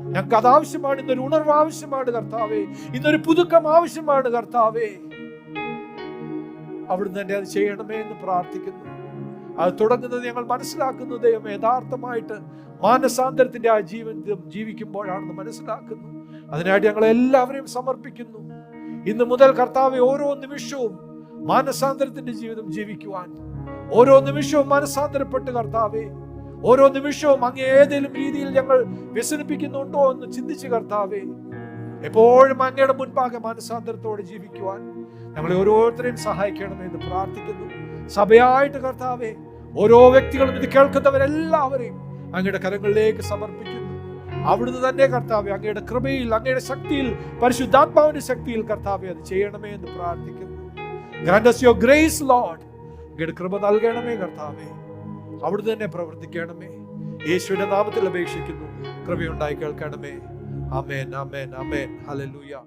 ഞങ്ങൾക്ക് അത് ആവശ്യമാണ്. ഇന്നൊരു ഉണർവ് ആവശ്യമാണ് കർത്താവേ. ഇന്നൊരു പുതുക്കം ആവശ്യമാണ് കർത്താവേ. അവിടുന്ന് തന്നെ അത് ചെയ്യണമേ എന്ന് പ്രാർത്ഥിക്കുന്നു. അത് തുടങ്ങുന്നത് ഞങ്ങൾ മനസ്സിലാക്കുന്നു ദൈവമേ, യഥാർത്ഥമായിട്ട് മാനസാന്തരത്തിന്റെ ആ ജീവിതം ജീവിക്കുമ്പോഴാണെന്ന് മനസ്സിലാക്കുന്നു. അതിനായിട്ട് ഞങ്ങൾ എല്ലാവരെയും സമർപ്പിക്കുന്നു. ഇന്ന് മുതൽ കർത്താവെ, ഓരോ നിമിഷവും മാനസാന്തരത്തിന്റെ ജീവിതം ജീവിക്കുവാൻ, ഓരോ നിമിഷവും മനസാന്തരപ്പെട്ട് കർത്താവെ, ഓരോ നിമിഷവും അങ്ങേ ഏതെങ്കിലും രീതിയിൽ ഞങ്ങൾ വ്യസനിപ്പിക്കുന്നുണ്ടോ എന്ന് ചിന്തിച്ച് കർത്താവെ, എപ്പോഴും അങ്ങയുടെ മുൻപാകെ മാനസാന്തരത്തോടെ ജീവിക്കുവാൻ ഞങ്ങളെ ഓരോരുത്തരെയും സഹായിക്കണമേ എന്ന് പ്രാർത്ഥിക്കുന്നു. സഭയായിട്ട് കർത്താവെ, ഓരോ വ്യക്തികളും ഇത് കേൾക്കുന്നവരെല്ലാവരെയും അങ്ങയുടെ കരങ്ങളിലേക്ക് സമർപ്പിക്കുന്നു. അവിടുന്ന് തന്നെ കർത്താവെ, അങ്ങയുടെ കൃപയിൽ, അങ്ങയുടെ ശക്തിയിൽ, പരിശുദ്ധാത്മാവിന്റെ ശക്തിയിൽ കർത്താവെ അത് ചെയ്യണമേ എന്ന് പ്രാർത്ഥിക്കുന്നു. Grant us your grace, Lord. അങ്ങയുടെ കൃപ നൽകണമേ കർത്താവെ. അവിടുന്ന് തന്നെ പ്രവർത്തിക്കണമേ. യേശുവിന്റെ നാമത്തിൽ അപേക്ഷിക്കുന്നു. കൃപയുണ്ടായി കേൾക്കണമേ. ആമേൻ, ആമേൻ, ആമേൻ. ഹല്ലേലൂയ.